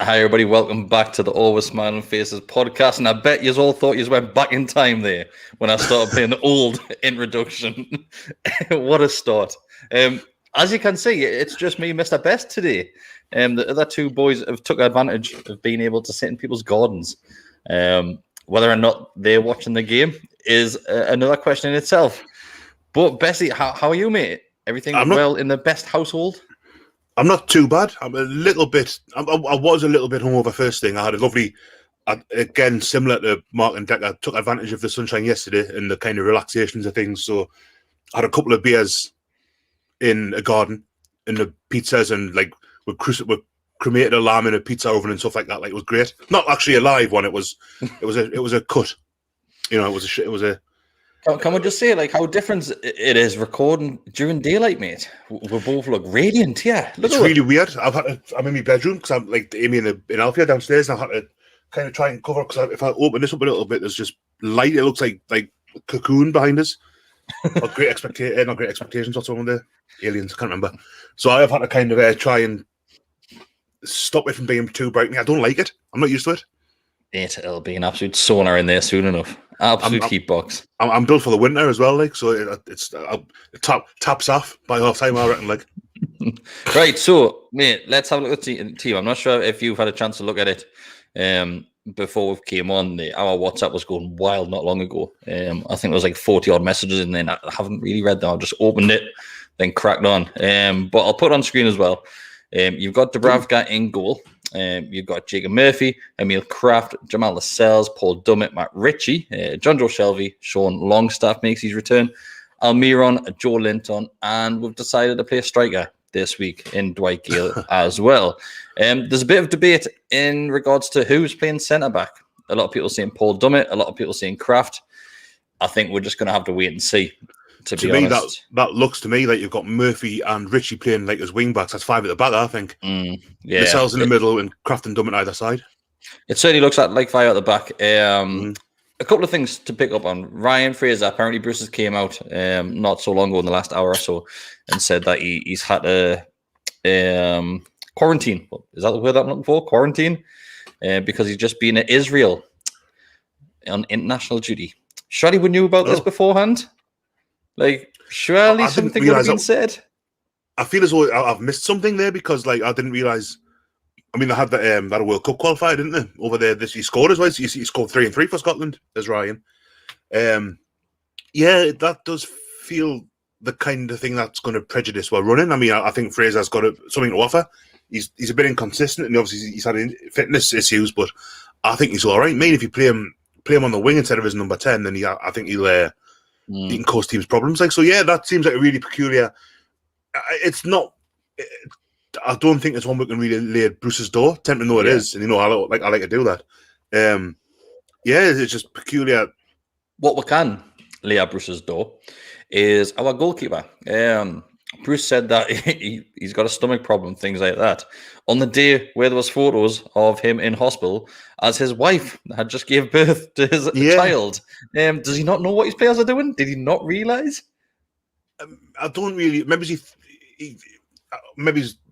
Hi, everybody. Welcome back to the Always Smiling Faces podcast. And I bet you all thought you went back in time there when I started playing the old introduction. What a start. As you can see, it's just me, Mr. Best, today. The other two boys have took advantage of being able to sit in people's gardens. Whether or not they're watching the game is another question in itself. But, Bessie, how are you, mate? Everything well in the Best household? I'm not too bad. I'm a little bit. I was a little bit hungover first thing. I had a lovely, again similar to Mark and Deck. I took advantage of the sunshine yesterday and the kind of relaxations of things. So I had a couple of beers in a garden, and the pizzas, and like we cremated a lamb in a pizza oven and stuff like that. Like, it was great. Not actually a live one. It was a cut. You know, it was a. Can we just say, like, how different it is recording during daylight, mate? We both look radiant, yeah. It's really weird. I'm in my bedroom because I'm like Amy in Alfia downstairs, and I had to kind of try and cover because if I open this up a little bit, there's just light. It looks like cocoon behind us. Not great expectations. What's on the aliens? I can't remember. So I've had to kind of try and stop it from being too bright. I don't like it. I'm not used to it. It'll be an absolute sauna in there soon enough. Absolute heat box. I'm built for the winter as well, like, so it taps off by half time, I reckon. Like, right. So, mate, let's have a look at the team. I'm not sure if you've had a chance to look at it before we came on. Our WhatsApp was going wild not long ago. I think there was like 40 odd messages in there. I haven't really read them. I just opened it, then cracked on. But I'll put it on screen as well. You've got Dubravka in goal. You've got Jacob Murphy, Emil Kraft, Jamal Lascelles, Paul Dummett, Matt Ritchie, John Joe Shelby, Sean Longstaff makes his return, Almiron, Joe Linton, and we've decided to play a striker this week in Dwight Gale as well. There's a bit of debate in regards to who's playing centre-back. A lot of people saying Paul Dummett, a lot of people saying Kraft. I think we're just going to have to wait and see. To me, that looks to me like you've got Murphy and Ritchie playing like as wing backs. That's five at the back, I think. Yeah, Lascelles in the middle and Kraft and Dummett either side. It certainly looks like five at the back. A couple of things to pick up on. Ryan Fraser, apparently Bruce's came out not so long ago in the last hour or so and said that he's had a quarantine. Is that the word I'm looking for? Quarantine? Because he's just been in Israel on international duty. Surely we knew about this beforehand? Like, surely something would have been said. I feel as though I've missed something there because, like, I didn't realise. I mean, they had that World Cup qualifier, didn't they? Over there, he scored as well. He scored 3 and 3 for Scotland. There's Ryan. Yeah, that does feel the kind of thing that's going to prejudice while running. I mean, I think Fraser's got something to offer. He's a bit inconsistent, and obviously he's had fitness issues, but I think he's all right. I mean, if you play him on the wing instead of his number 10, then I think he'll. He can cause teams problems. Like, so yeah, that seems like a really peculiar. It's not. I don't think it's one we can really lay at Bruce's door. Tend to know it is, and I like to do that. Yeah, it's just peculiar. What we can lay at Bruce's door is our goalkeeper. Bruce said that he's got a stomach problem, things like that. On the day where there was photos of him in hospital as his wife had just gave birth to his child. Does he not know what his players are doing? Did he not realise? I don't really. Maybe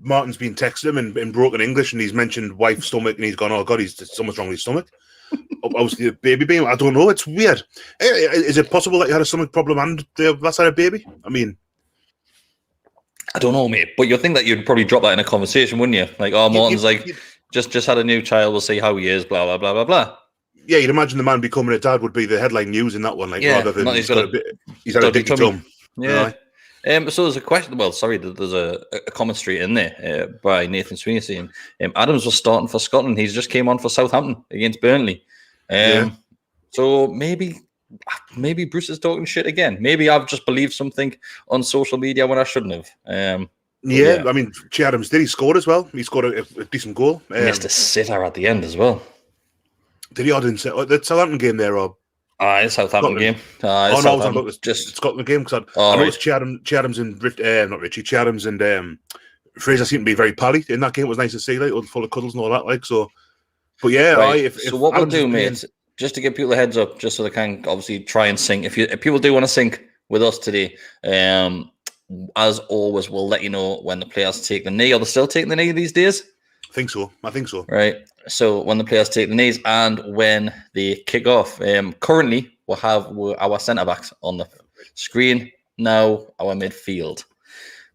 Martin's been texting him in broken English and he's mentioned wife's stomach and he's gone, oh God, he's so much wrong with his stomach. Obviously, a baby being. I don't know. It's weird. Is it possible that he had a stomach problem and that's had a baby? I mean, I don't know, mate. But you'd think that you'd probably drop that in a conversation, wouldn't you? Like, oh, Martin's just had a new child. We'll see how he is. Blah blah blah blah blah. Yeah, you'd imagine the man becoming a dad would be the headline news in that one. Like, rather than he's had a dicky tum. Yeah. So there's a question. Well, sorry, there's a commentary in there by Nathan Sweeney saying Adams was starting for Scotland. He's just came on for Southampton against Burnley. So maybe Bruce is talking shit again. Maybe I've just believed something on social media when I shouldn't have. I mean, Che Adams did. He scored as well. He scored a decent goal. Missed a sitter at the end as well. Did he? I didn't say the Southampton game there, or the Southampton game. No, it's just Scotland game because I noticed Che Adams and not Richie. Che Adams and Fraser seemed to be very pally in that game. It was nice to see, like, full of cuddles and all that, like so. But yeah, right. So what we'll do, mate, just to give people a heads up, just so they can obviously try and sync. If people do want to sync with us today, as always, we'll let you know when the players take the knee. Are they still taking the knee these days? think so. I think so. Right. So when the players take the knees and when they kick off. Currently, we'll have our centre-backs on the screen. Now, our midfield.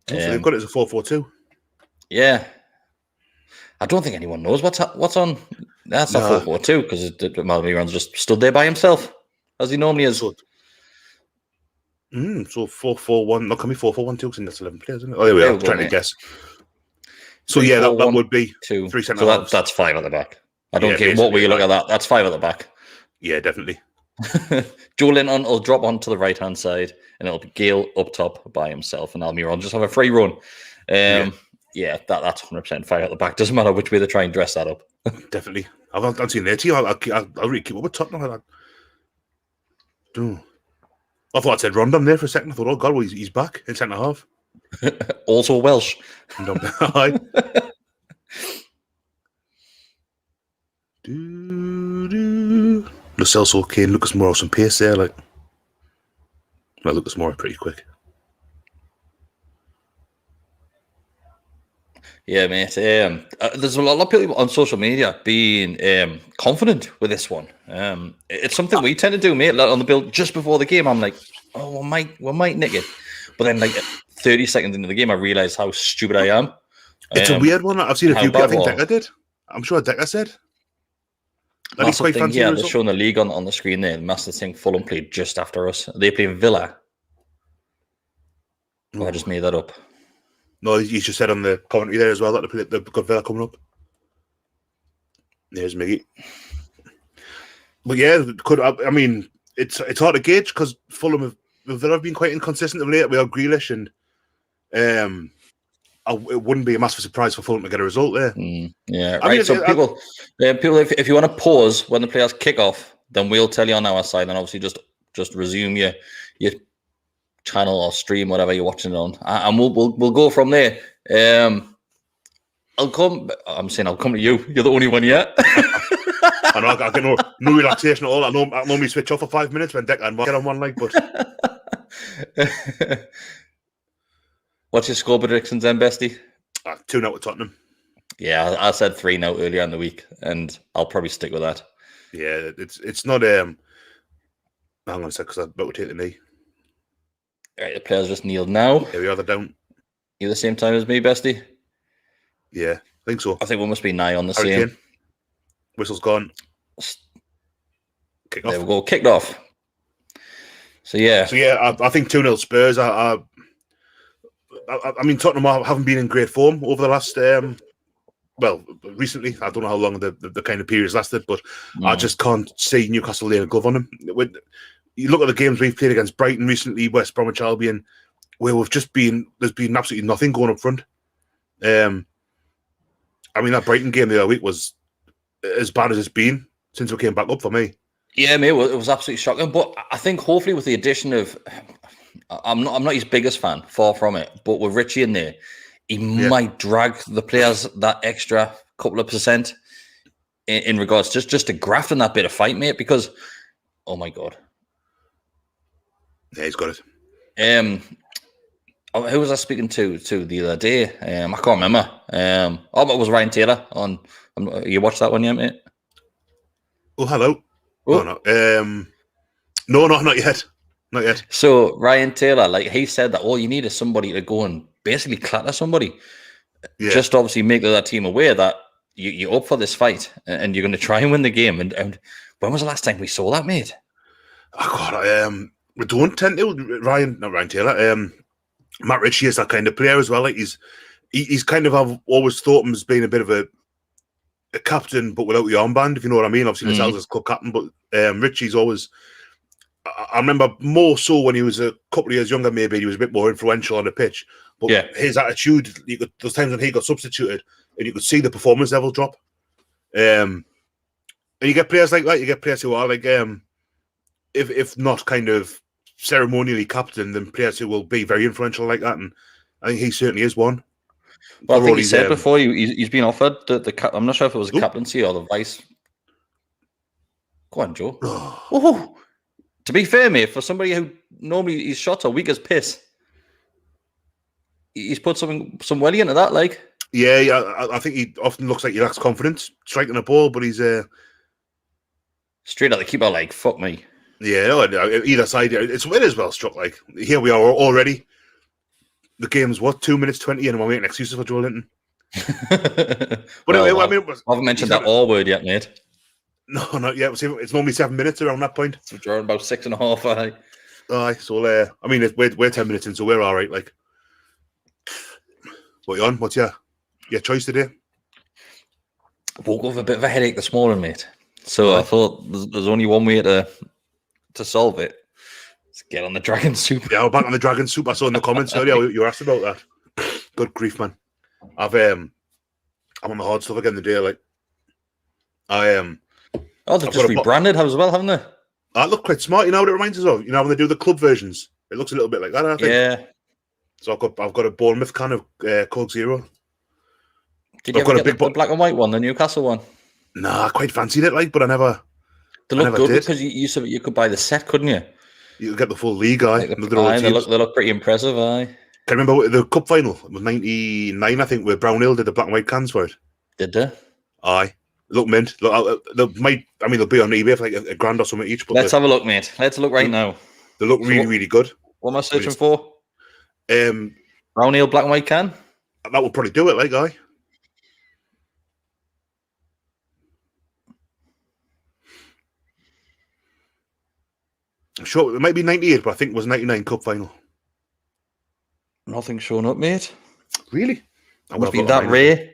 So they've got it as a 4-4-2. Yeah. I don't think anyone knows what's on. That's not 4-4-2 because Malmiran's just stood there by himself, as he normally is. So 4-4-1. Not can be 4-4-1-2 because that's 11 players, isn't it? Oh, there we are. Trying to guess. So yeah, that would be 2. 3 centre So halves. that's 5 at the back. I don't care what way you look at that. That's 5 at the back. Yeah, definitely. Joe Linton will drop onto the right-hand side, and it'll be Gale up top by himself, and Almiron just have a free run. Yeah, that's 100% 5 at the back. Doesn't matter which way they try and dress that up. Definitely. I've seen their team. I'll really keep up with Tottenham like that. I thought I said Rondon there for a second. I thought, oh God, well, he's back in centre half. Also Welsh. Aye. Lo Celso, Kane, Lucas Moura, some pace there. Well, Lucas Moura pretty quick. Yeah, mate. There's a lot of people on social media being confident with this one. It's something we tend to do, mate. On the build just before the game, I'm like, oh, we might nick it. But then, like 30 seconds into the game, I realised how stupid I am. It's a weird one. I've seen a few people. I think Decker did. I'm sure Decker said. Massive thing, yeah, they're showing the league on the screen there. Massive thing, Fulham played just after us. They play Villa. Oh, I just made that up. No, you just said on the commentary there as well that they've got Villa coming up. There's Miggy. But yeah, I mean, it's hard to gauge because Fulham have been quite inconsistent of late. We have Grealish, and it wouldn't be a massive surprise for Fulham to get a result there. Yeah, right. I mean, so people, if you want to pause when the players kick off, then we'll tell you on our side, and obviously just resume your channel or stream, whatever you're watching it on, and we'll go from there. I'll come to you. You're the only one yet. I know I get no relaxation at all. I normally switch off for 5 minutes when Deck and get on one leg, but what's your score predictions then, Bestie? 2-0 to Tottenham. Yeah, I said 3-0 earlier in the week, and I'll probably stick with that. Yeah, it's not. Hang on a sec, because I've about to take the knee. All right, the players just kneeled now. Here we are, they're down. You the same time as me, Bestie? Yeah, I think so. I think we must be nigh on the Harry same. Kane. Whistle's gone. Kick off. There we go, kicked off. So yeah, I think 2-0 Spurs. I mean, Tottenham haven't been in great form over the last. Recently, I don't know how long the kind of period's lasted, but I just can't see Newcastle laying a glove on them. You look at the games we've played against Brighton recently, West Bromwich Albion, where there's been absolutely nothing going up front. I mean, that Brighton game the other week was as bad as it's been since we came back up for me. Yeah, mate, it was absolutely shocking. But I think hopefully with the addition of, I'm not his biggest fan, far from it. But with Richie in there, he might drag the players that extra couple of percent in regards just to graft in that bit of fight, mate. Because, oh my God. Yeah, he's got it. Who was I speaking to the other day? I can't remember. It was Ryan Taylor on. You watched that one yet, mate? Oh, hello. Oh. No, not yet. Not yet. So Ryan Taylor, like he said that all you need is somebody to go and basically clatter somebody. Yeah. Just obviously make the other team aware that you're up for this fight and you're going to try and win the game. And when was the last time we saw that, mate? Oh God, we don't tend to. Not Ryan Taylor. Matt Ritchie is that kind of player as well. Like he's kind of, I've always thought him as being a bit of a captain, but without the armband, if you know what I mean. Obviously, Lascelles is club captain, but Ritchie's always. I remember more so when he was a couple of years younger. Maybe he was a bit more influential on the pitch, but his attitude. Those times when he got substituted, and you could see the performance level drop. And you get players like that. You get players who are like, if not kind of ceremonially captain, then players who will be very influential like that. And I think he certainly is one. Well, I think he said before he's been offered the I'm not sure if it was a captaincy or the vice. Go on, Joe. Oh, to be fair, mate, for somebody who normally his shots are weak as piss, he's put some welly into that. Like, Yeah, I think he often looks like he lacks confidence striking a ball, but he's straight at the keeper, like fuck me. Yeah, either side, it is well struck. Like here we are already. The game's what 2 minutes 20, and we're making excuses for Joe Linton. But Well, I mean, I haven't mentioned that all word yet, mate. No, not yet. It's normally 7 minutes around that point. So we're about 6.5. Aye, so I mean, we're 10 minutes in, so we're all right. Like, what you on? What's your choice today? Woke up with a bit of a headache this morning, mate. So I thought there's only one way to solve it. Let's get on the dragon soup. Yeah, we're back on the dragon soup. I saw in the comments earlier you were asked about that. Good grief, man. I'm on the hard stuff again today. Like, Oh, they've just rebranded as well, haven't they? That looked quite smart. You know what it reminds us of? You know when they do the club versions? It looks a little bit like that, I think. Yeah. So I've got a Bournemouth can of Coke Zero. Did you ever get the black and white one, the Newcastle one? Nah, I quite fancied it, like, but I never. They look good because you said you could buy the set, couldn't you? You could get the full league, aye. Like they look pretty impressive, aye. Can you remember the cup final? It was 99, I think, where Brownhill did the black and white cans for it. Did they? Aye. Look, mint. Look, they'll be on eBay for like a grand or something each. But let's have a look, mate. Let's look right now. They look really good. What am I searching for? Brownhill black and white can? That would probably do it, like, aye. I'm sure it might be 98, but I think it was 99 cup final. Nothing showing up, mate. Really? Must be that rare.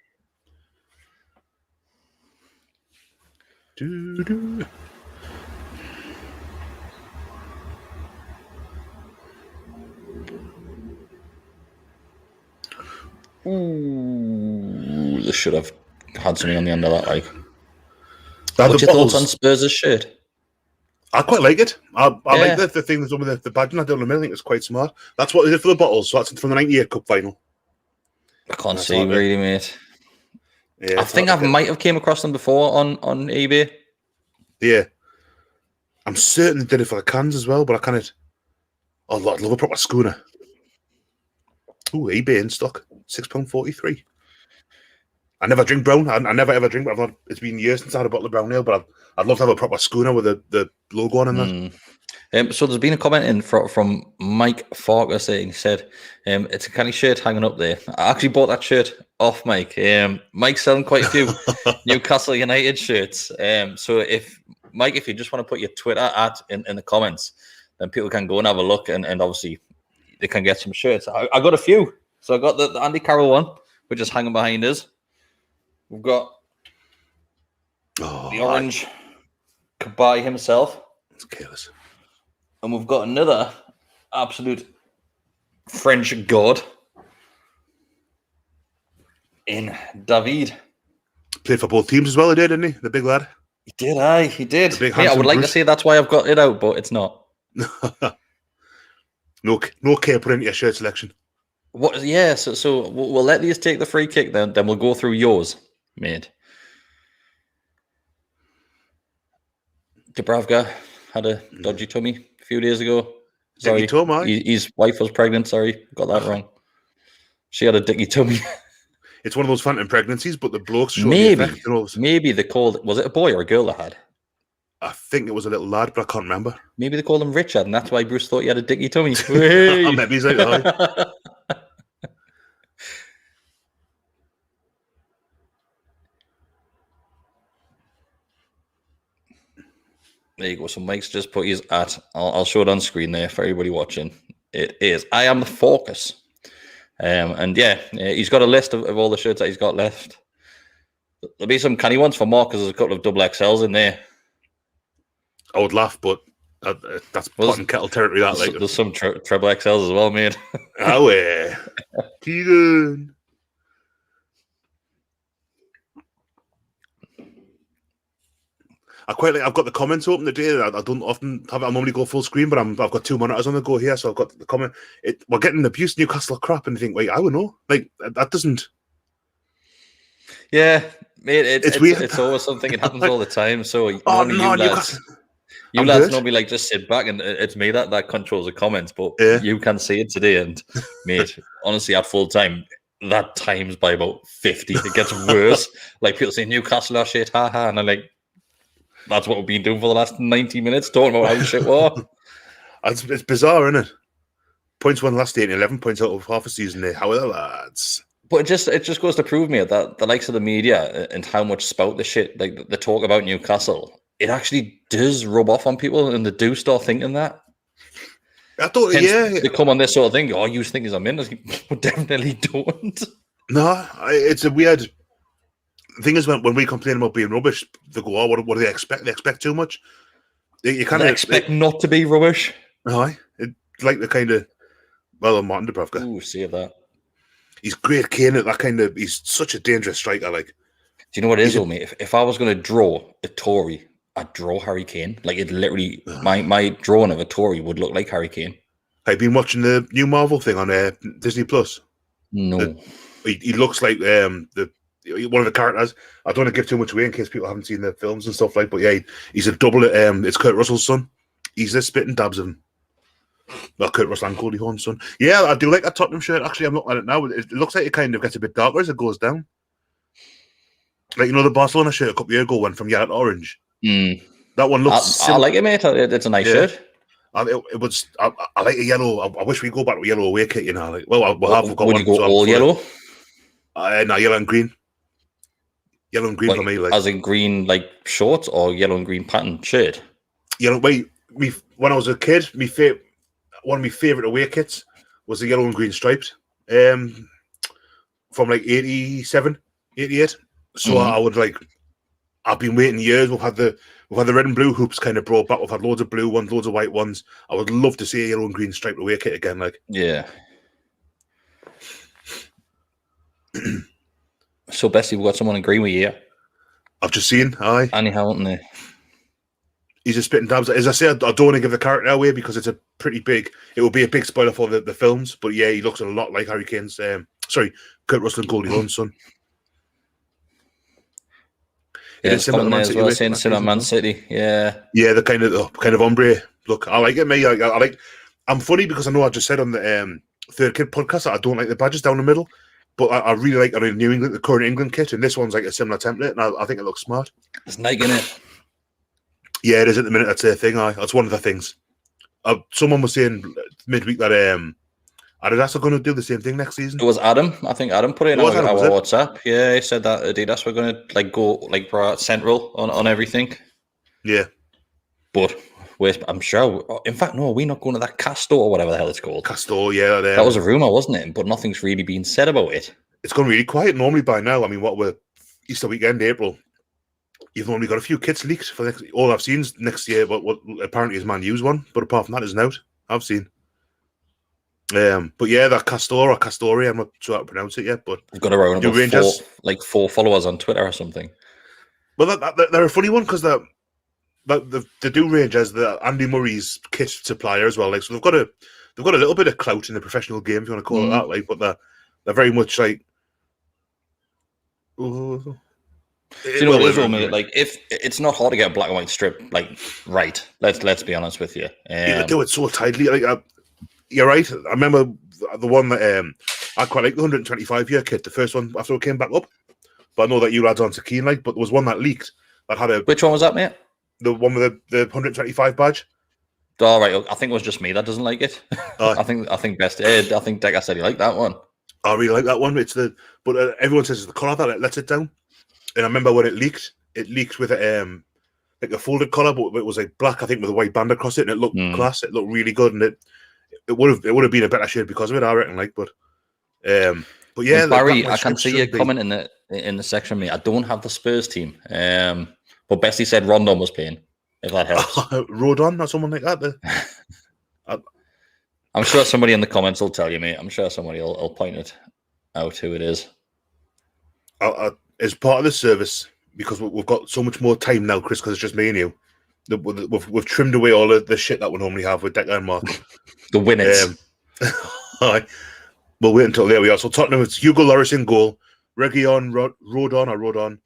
Ooh, they should have had something on the end of that. Like, what's your thoughts on Spurs' shirt? I quite like it. I like the thing that's with the badging. I don't know. I think it's quite smart. That's what they did for the bottles. So that's from the 98 cup final. I can't see really, mate. Yeah, I think I might have came across them before on eBay. Yeah, I'm certain they did it for the cans as well, but I kind of. Oh, I'd love a proper schooner. Ooh, eBay in stock, £6.43. I never drink brown. I never ever drink. But it's been years since I had a bottle of brown ale, but I'd love to have a proper schooner with the logo on that. So there's been a comment in from Mike Farker saying, he said, it's a canny shirt hanging up there. I actually bought that shirt off Mike. Mike's selling quite a few Newcastle United shirts. So if you just want to put your Twitter in the comments, then people can go and have a look and obviously they can get some shirts. I got a few. So I got the Andy Carroll one, which is hanging behind us. We've got the orange Kabay himself. It's careless. And we've got another absolute French god in David. Played for both teams as well, he did, didn't he? The big lad. He did, aye, he did. I would like to say that's why I've got it out, but it's not. No care put into your shirt selection. What? Yeah, so we'll let these take the free kick, then we'll go through yours, mate. Dubravka had a dodgy tummy a few days ago. Sorry, his wife was pregnant. Sorry, got that wrong. She had a dicky tummy. It's one of those phantom pregnancies, but the blokes show maybe they called. Was it a boy or a girl that had? I think it was a little lad, but I can't remember. Maybe they called him Richard, and that's why Bruce thought he had a dicky tummy. Maybe he's like that. There you go. So Mike's just put his at. I'll show it on screen there for everybody watching. It is I Am the Focus. And he's got a list of all the shirts that he's got left. There'll be some canny ones for Mark because there's a couple of double XLs in there. I would laugh, but that's pot and kettle territory. There's some treble XLs as well, mate. Oh, yeah. Keegan. I've got the comments open today. I don't often have it. I normally go full screen, but I've got two monitors on the go here, so I've got the comment. We're getting abused Newcastle crap, and you think, wait, I don't know. Like, that doesn't. Yeah, mate, it's weird. It's always something. It happens all the time. So you lads normally like just sit back, and it's me that controls the comments. But you can see it today, and mate, honestly, at full time, that times by about 50. It gets worse. Like people say Newcastle are shit, haha, and I'm like, that's what we've been doing for the last 90 minutes, talking about how shit was. It's bizarre, isn't it? Points won last 8 and 11 points out of half a season there. How are the lads? But it just goes to prove me that the likes of the media and how much spout the shit, like the talk about Newcastle, it actually does rub off on people, and they do start thinking that. I thought, Hence, they come on this sort of thing. Oh, you think he's a min? Definitely don't. No, it's a weird thing. Is when we complain about being rubbish, they go, "Oh, what do they expect? They expect too much." You kind of expect not to be rubbish. Aye, it's like the kind of Martin Dubravka. Ooh, save that. He's great, Kane. At that kind of, he's such a dangerous striker. Like, do you know what it is, mate? If I was going to draw a Tory, I'd draw Harry Kane. Like, it literally, my drawing of a Tory would look like Harry Kane. Have you been watching the new Marvel thing on Disney Plus? No. He looks like one of the characters. I don't want to give too much away in case people haven't seen the films and stuff like. But yeah, he's a double. It's Kurt Russell's son. He's the spitting dabs of him. Well, Kurt Russell and Goldie Hawn's son. Yeah, I do like that Tottenham shirt. Actually, I'm looking at it now. It looks like it kind of gets a bit darker as it goes down. Like, the Barcelona shirt a couple of years ago went from yellow to orange. That one looks. I like it, mate. It's a nice shirt. I like a yellow. I wish we go back to a yellow away kit. You know, like, well, we'll have. Would you go all yellow? No, yellow and green. Yellow and green for me, like as in green, like shorts, or yellow and green pattern shirt. When I was a kid, one of my favourite away kits was the yellow and green striped, from like 87, 88. So I would like. I've been waiting years. We've had the red and blue hoops kind of brought back. We've had loads of blue ones, loads of white ones. I would love to see a yellow and green striped away kit again. Like, yeah. So, Bessie, we've got someone in green with you. I've just seen. Aye, Annie Hamilton there. He's just spitting dabs. As I say, I don't want to give the character away because it's a pretty big. It will be a big spoiler for the films. But yeah, he looks a lot like Harry Kane's. Kurt Russell and Goldie Hawn's son. Yeah, it's coming there as well, saying similar Man City. Yeah, the kind of ombre look. I like it, mate. I'm funny because I know I just said on the Third Kid podcast that I don't like the badges down the middle, but I really like the New England, the current England kit, and this one's like a similar template, and I think it looks smart. It's Nike, isn't it? Yeah, it is at the minute. That's a thing. That's one of the things. Someone was saying midweek that Adidas are going to do the same thing next season. It was Adam. I think Adam put it in our WhatsApp. Yeah, he said that Adidas were going to go central on everything. Yeah, but I'm sure. In fact, no, we're not going to that Castor or whatever the hell it's called. Castor, yeah, that was a rumor, wasn't it? But nothing's really been said about it. It's gone really quiet normally by now. I mean, what we're Easter weekend, April. You've only got a few kits leaked for next. All I've seen next year, but what apparently is Man U's one. But apart from that, isn't out. I've seen. But yeah, that Castor or Castoria, I'm not sure how to pronounce it yet. But we've got around about 4 followers on Twitter or something. Well, they're a funny one because they do range as the Andy Murray's kit supplier as well. Like, so they've got a little bit of clout in the professional game, if you want to call it that. Like, but they're very much like. Do you know what it is, mate? Like, if it's not hard to get a black and white strip, like, right? Let's be honest with you. They do it so tightly. Like, you're right. I remember the one that I quite like, the 125 year kit, the first one after it came back up. But I know that you lads aren't so keen, like. But there was one that leaked that had a. Which one was that, mate? The one with the 125 badge. All right, I think it was just me that doesn't like it. I think best. I think Decker said he liked that one. I really like that one. But everyone says it's the colour that lets it down. And I remember when it leaked with like a folded collar, but it was like black, I think, with a white band across it, and it looked class. It looked really good, and it would have been a better shade because of it, I reckon. Like, but yeah, and Barry, I can see you comment in the section, mate. I don't have the Spurs team, but Bessie said Rondon was playing. If that helps, Rodon or someone like that. I'm sure somebody in the comments will tell you, mate. I'm sure somebody will point it out who it is. As part of the service, because we've got so much more time now, Chris, because it's just me and you, we've trimmed away all of the shit that we normally have with Declan and Mark. The winners. We'll wait until there we are. So Tottenham, it's Hugo Lloris in goal, Reguilon, Rodon,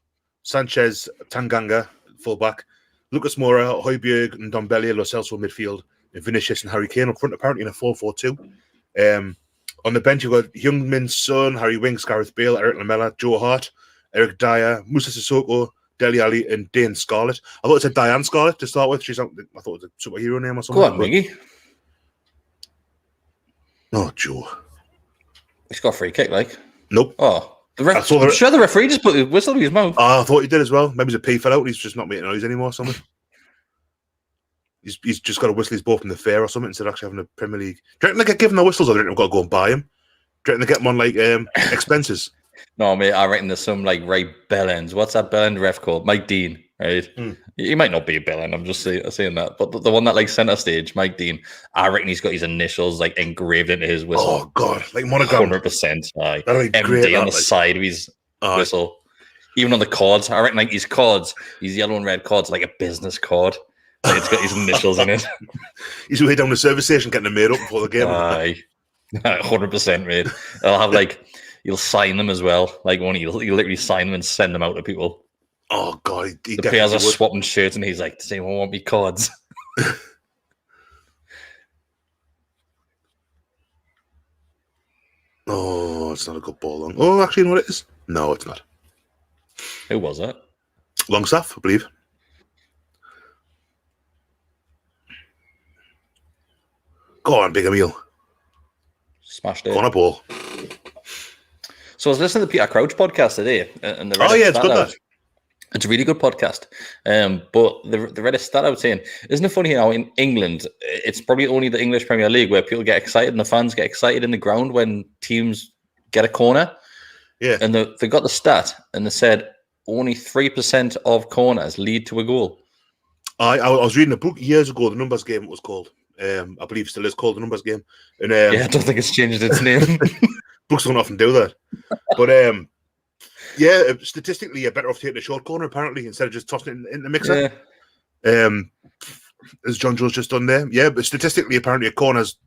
Sanchez, Tanganga, fullback, Lucas Moura, Højbjerg, and Ndombele, Lo Celso midfield, and Vinicius and Harry Kane up front, apparently in a 4-4-2. On the bench, you've got Heung-min Son, Harry Winks, Gareth Bale, Eric Lamela, Joe Hart, Eric Dyer, Musa Sissoko, Dele Alli, and Dane Scarlett. I thought it said Diane Scarlett to start with. I thought it was a superhero name or something. Go on, Miggy. Oh, Joe. He's got a free kick, like. Nope. Oh. I'm sure the referee just put the whistle in his mouth. I thought he did as well. Maybe his pee fell out and he's just not making noise anymore or something. He's just got to whistle his ball from the fair or something instead of actually having a Premier League. Do you reckon they get given the whistles or do you reckon they've got to go and buy him? Do you reckon they get them on like expenses? No, mate, I reckon there's some like right bellends. What's that bellend ref called? Mike Dean, right? He might not be a bellend, I'm just saying that. But the one that like centre stage, Mike Dean, I reckon he's got his initials like engraved into his whistle. Oh, God. Like monogram. 100%. That'd be MD great, on the side of his whistle. Even on the cards, I reckon like his cards, his yellow and red cards, like a business card. Like it's got his initials in it. He's way down the service station getting them made up before the game. Aye. 100%, mate. I'll have like, you'll sign them as well. Like you'll literally sign them and send them out to people. Oh, God. The players are swapping shirts and he's like, does anyone want me cards? Oh, it's not a good ball long. Oh, actually, you know what it is? No, it's not. Who was it? Longstaff, I believe. Go on, Big Emil. Smashed it. Go on a ball. So I was listening to the Peter Crouch podcast today. And it's good, that. It's a really good podcast. But the read a stat out saying, isn't it funny how in England, it's probably only the English Premier League where people get excited and the fans get excited in the ground when teams get a corner? Yeah. And they got the stat and they said only 3% of corners lead to a goal. I was reading a book years ago, the Numbers Game it was called. I believe still is called the Numbers Game. And I don't think it's changed its name. Books don't often do that. But statistically, you're better off taking a short corner apparently instead of just tossing it in the mixer. Yeah. As John Joe's just done there. Yeah, but statistically, apparently, a corner's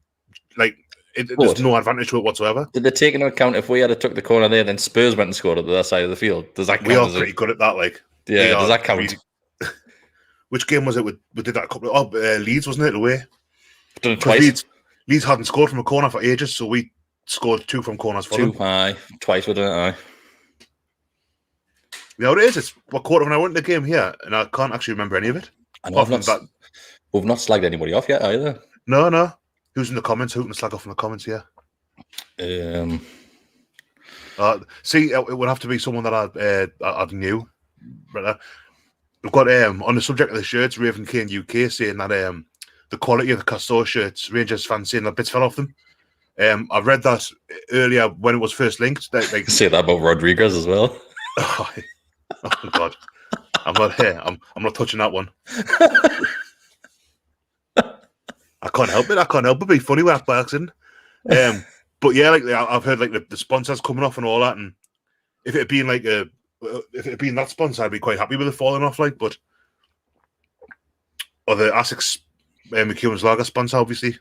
like there's no advantage to it whatsoever. Did they take into account if we had took the corner there, then Spurs went and scored at the other side of the field? Does that count? We are pretty good at that. Like, does that count? Really... Which game was it? We did that a couple of Leeds, wasn't it? Away. Done it twice. Leeds hadn't scored from a corner for ages, so we scored 2 from corners for them. Twice we done it. Aye. You know what it is? It's what quarter when I went to the game here, and I can't actually remember any of it. I know we've not slagged anybody off yet either. No. Who's in the comments? Who can slag off in the comments here? See, it would have to be someone that I knew. But we've got on the subject of the shirts, Raven Kane UK saying that the quality of the Castor shirts, Rangers fans saying that bits fell off them. I read that earlier when it was first linked. Like say that about Rodriguez as well. Oh God, I'm not here. I'm not touching that one. I can't help it. It'd be funny with that by accident. But yeah, like I've heard like the sponsors coming off and all that, and if it had been that sponsor, I'd be quite happy with it falling off. Like, but or the Asics McEwen's Lager sponsor, obviously.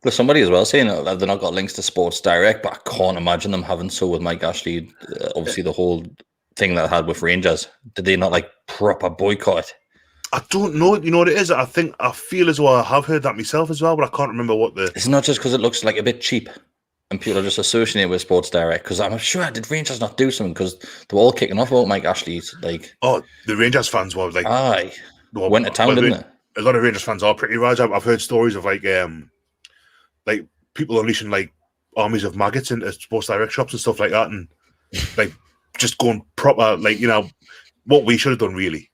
There's somebody as well saying that they've not got links to Sports Direct, but I can't imagine them having so with Mike Ashley. Obviously, the whole thing that I had with Rangers, did they not like proper boycott? I don't know. You know what it is? I feel as though I have heard that myself as well, but I can't remember what the. It's not just because it looks like a bit cheap, and people are just associating it with Sports Direct. Because I'm sure did Rangers not do something because they were all kicking off about Mike Ashley's like. Oh, the Rangers fans were like. Aye, went to town, didn't it? A lot of Rangers fans are pretty rage. I've heard stories of like people unleashing like armies of maggots into Sports Direct shops and stuff like that, and like just going proper like what we should have done really.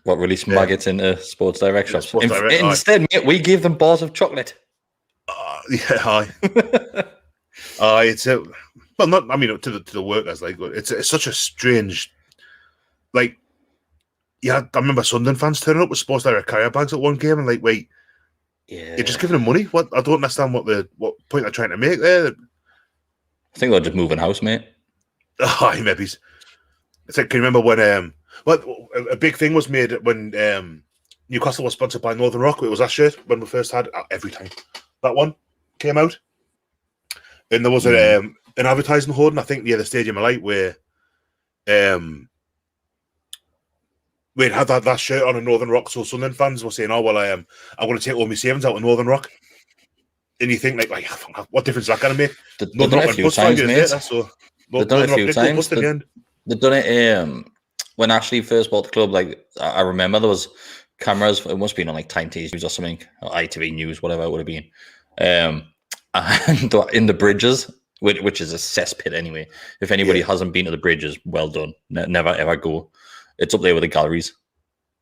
What, release maggots into Sports Direct shops? Sports Direct, instead, mate, we gave them bars of chocolate. Aye. It's well, not. I mean, to the workers, like it's such a strange, like, yeah. I remember Sunderland fans turning up with Sports Direct carrier bags at one game, and like, wait, yeah, you're just giving them money. What? I don't understand what point they're trying to make there. I think they're just moving house, mate. Aye, maybe. It's like, can you remember when a big thing was made when Newcastle was sponsored by Northern Rock? It was that shirt when we first had every time that one came out, and there was an advertising hoarding, I think near the Stadium of Light, where we'd had that shirt on a Northern Rock. So Sunderland fans were saying, "Oh well, I'm going to take all my savings out of Northern Rock." and you think like what difference is that going to make? They've done it a few times, mate. Later, so they've done it a few times. They've done it when Ashley first bought the club. Like I remember there was cameras. It must have been on like Time News or something, or ITV News, whatever it would have been. And in the bridges, which is a cesspit anyway. If anybody hasn't been to the bridges, well done. Never ever go. It's up there with the galleries.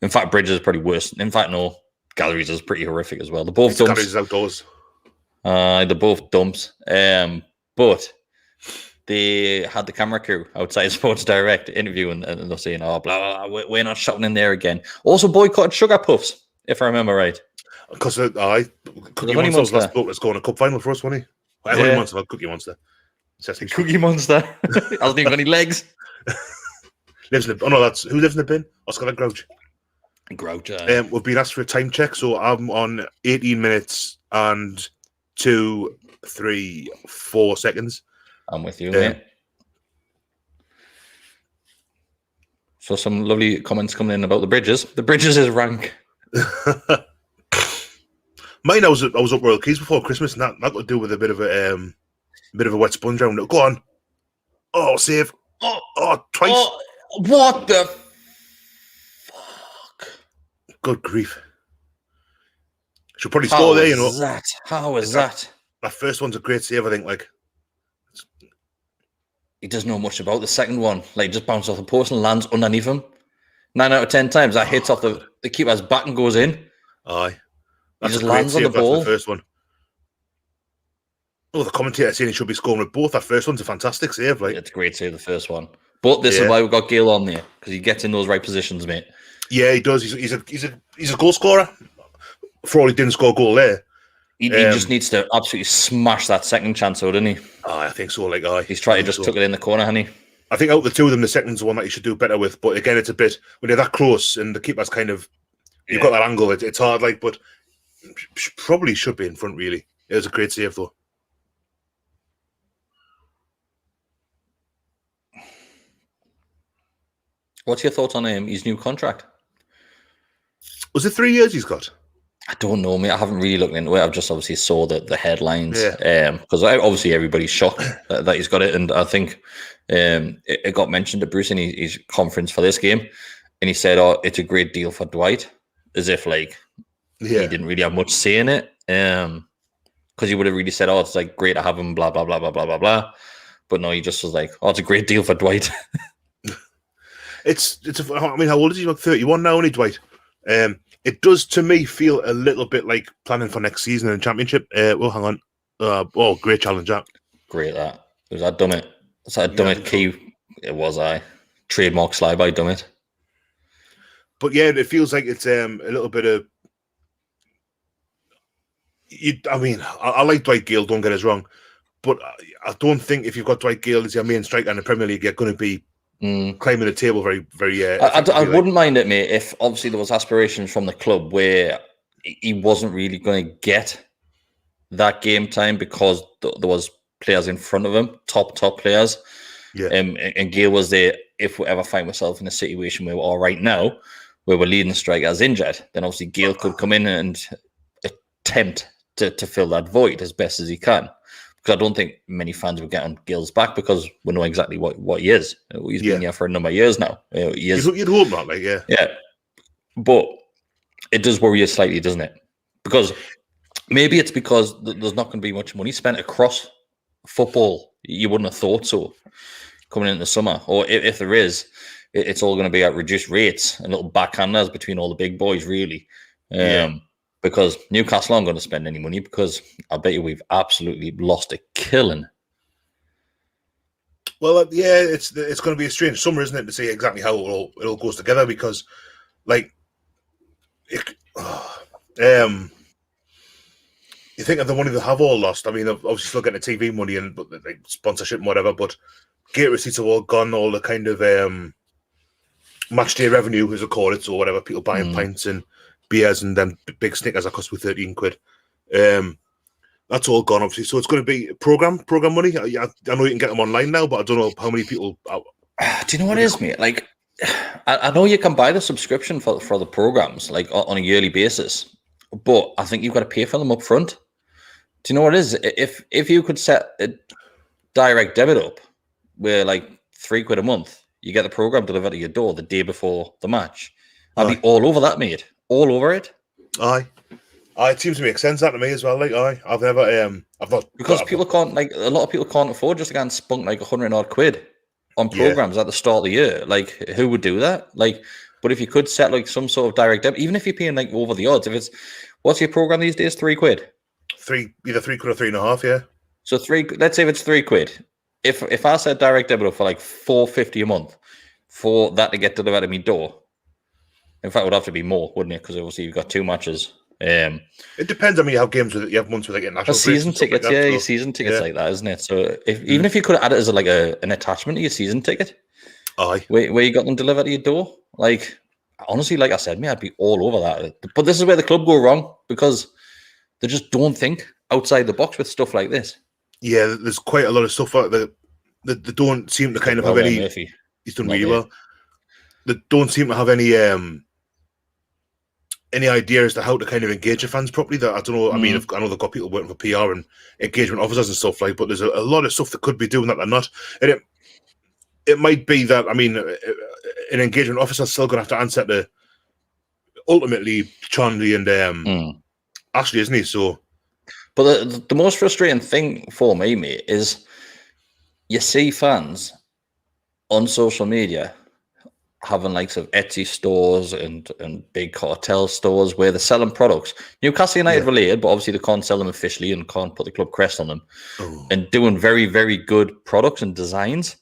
In fact, bridges is pretty worse. In fact, no, galleries is pretty horrific as well. They're both dumps. Galleries outdoors. They're both dumps. But they had the camera crew outside Sports Direct interviewing, and they're saying, "Oh, blah, blah, blah, we're not shouting in there again." Also boycotted Sugar Puffs, if I remember right. Because Cookie Monster was last bloke that's going to cup final for us, wasn't he? Honey Monster, not Cookie Monster. Cookie Monster hasn't even got any legs. Lives in the, who lives in the bin? Oscar the Grouch. Grouch. We've been asked for a time check, so I'm on 18 minutes and 2, 3, 4 seconds. I'm with you, mate. So some lovely comments coming in about the bridges. The bridges is rank. Mine, I was up Royal Keys before Christmas, and that got to do with a bit of a wet sponge around it. Go on. Oh, save. Oh, twice. Oh, what the fuck? Good grief. Should probably score there, you know. How is that? That first one's a great save, I think. Like, he doesn't know much about the second one. Like, just bounced off the post and lands underneath him. 9 out of 10 times, that hits off the keeper's back and goes in. Aye. He just lands on the ball. That's the first one. Oh, the commentator saying he should be scoring with both. That first one's a fantastic save. Like, it's a great save, the first one. But this is why we've got Gale on there, because he gets in those right positions, mate. Yeah, he does. He's a goal scorer. For all he didn't score a goal there. He just needs to absolutely smash that second chance out, doesn't he? I think so. He's trying to just tuck it in the corner, hasn't he? I think out of the two of them, the second's the one that you should do better with. But again, it's a bit when you're that close and the keeper's kind of you've got that angle. It's hard, but probably should be in front. Really, it was a great save though. What's your thoughts on his new contract? Was it 3 years he's got? I don't know, mate. I haven't really looked into it. I've just obviously saw the headlines. Because obviously everybody's shocked that he's got it. And I think it got mentioned to Bruce in his conference for this game. And he said, "Oh, it's a great deal for Dwight." As if he didn't really have much say in it. Because he would have really said, "Oh, it's like great to have him, blah, blah, blah, blah, blah, blah, blah." But no, he just was like, "Oh, it's a great deal for Dwight." I mean, how old is he? Like 31 now, isn't he, Dwight? It does to me feel a little bit like planning for next season in the championship. Well, hang on. Great challenge, that. Great, that. Was that Dummett? Was that Dummett key? So. It was, trademark slide by Dummett. But yeah, it feels like it's a little bit of. I like Dwight Gale, don't get us wrong. But I don't think if you've got Dwight Gale as your main striker in the Premier League, you're going to be climbing the table very, very. I wouldn't mind it, mate, if obviously there was aspirations from the club where he wasn't really going to get that game time because there was players in front of him, top players. Yeah. And Gale was there. If we ever find ourselves in a situation where we are right now, where we're leading striker is injured, then obviously Gale could come in and attempt to fill that void as best as he can. Because I don't think many fans will get on Gale's back because we know exactly what he is. He's been here for a number of years now. You'd hope not, Yeah. But it does worry you slightly, doesn't it? Because maybe it's because there's not going to be much money spent across football. You wouldn't have thought so coming into the summer. Or if there is, it's all going to be at reduced rates and little backhanders between all the big boys, really. Because Newcastle aren't going to spend any money because I bet you we've absolutely lost a killing. Well, it's going to be a strange summer, isn't it, to see exactly how it all goes together because, you think of the money they have all lost. I mean, obviously still getting the TV money and sponsorship and whatever, but gate receipts have all gone, all the kind of match day revenue, as I call it, or whatever, people buying pints and beers and then big Snickers that cost me 13 quid. That's all gone, obviously. So it's going to be program money. I know you can get them online now, but I don't know how many people. Do you know what it is, mate? I know you can buy the subscription for the programs on a yearly basis, but I think you've got to pay for them up front Do you know what it is? If you could set a direct debit up where like £3 a month, you get the program delivered to your door the day before the match. I'd be all over that, mate. All over it. Aye. It seems to make sense that to me as well. Like, I've never, I've not, because people can't, like, a lot of people can't afford just to go and spunk like 100 odd quid on programs at the start of the year. Like, who would do that? Like, but if you could set like some sort of direct debit, even if you're paying like over the odds, if it's what's your program these days, £3? Either £3 or £3.50, yeah. So let's say if it's £3. If I said direct debit for like £4.50 a month for that to get delivered to me door, in fact, it would have to be more, wouldn't it? Because obviously you've got 2 matches. It depends. I mean, you have games with it. You have months with like international season tickets, like that, your season tickets like that, isn't it? So even if you could add it as an attachment to your season ticket, where you got them delivered to your door, like honestly, like I said, I'd be all over that. But this is where the club go wrong because they just don't think outside the box with stuff like this. Yeah, there's quite a lot of stuff that they don't seem to kind of have any. Murphy. He's done really well. They don't seem to have any idea as to how to kind of engage your fans properly. That I don't know. I mean, I know they've got people working for PR and engagement officers and stuff like, but there's a lot of stuff that could be doing that they're not. And it might be that, I mean, an engagement officer's still going to have to answer to ultimately Charlie and Ashley, isn't he? So, but the most frustrating thing for me, mate, is you see fans on social media having likes of Etsy stores and big cartel stores where they're selling products, Newcastle United related, but obviously they can't sell them officially and can't put the club crest on them, and doing very, very good products and designs.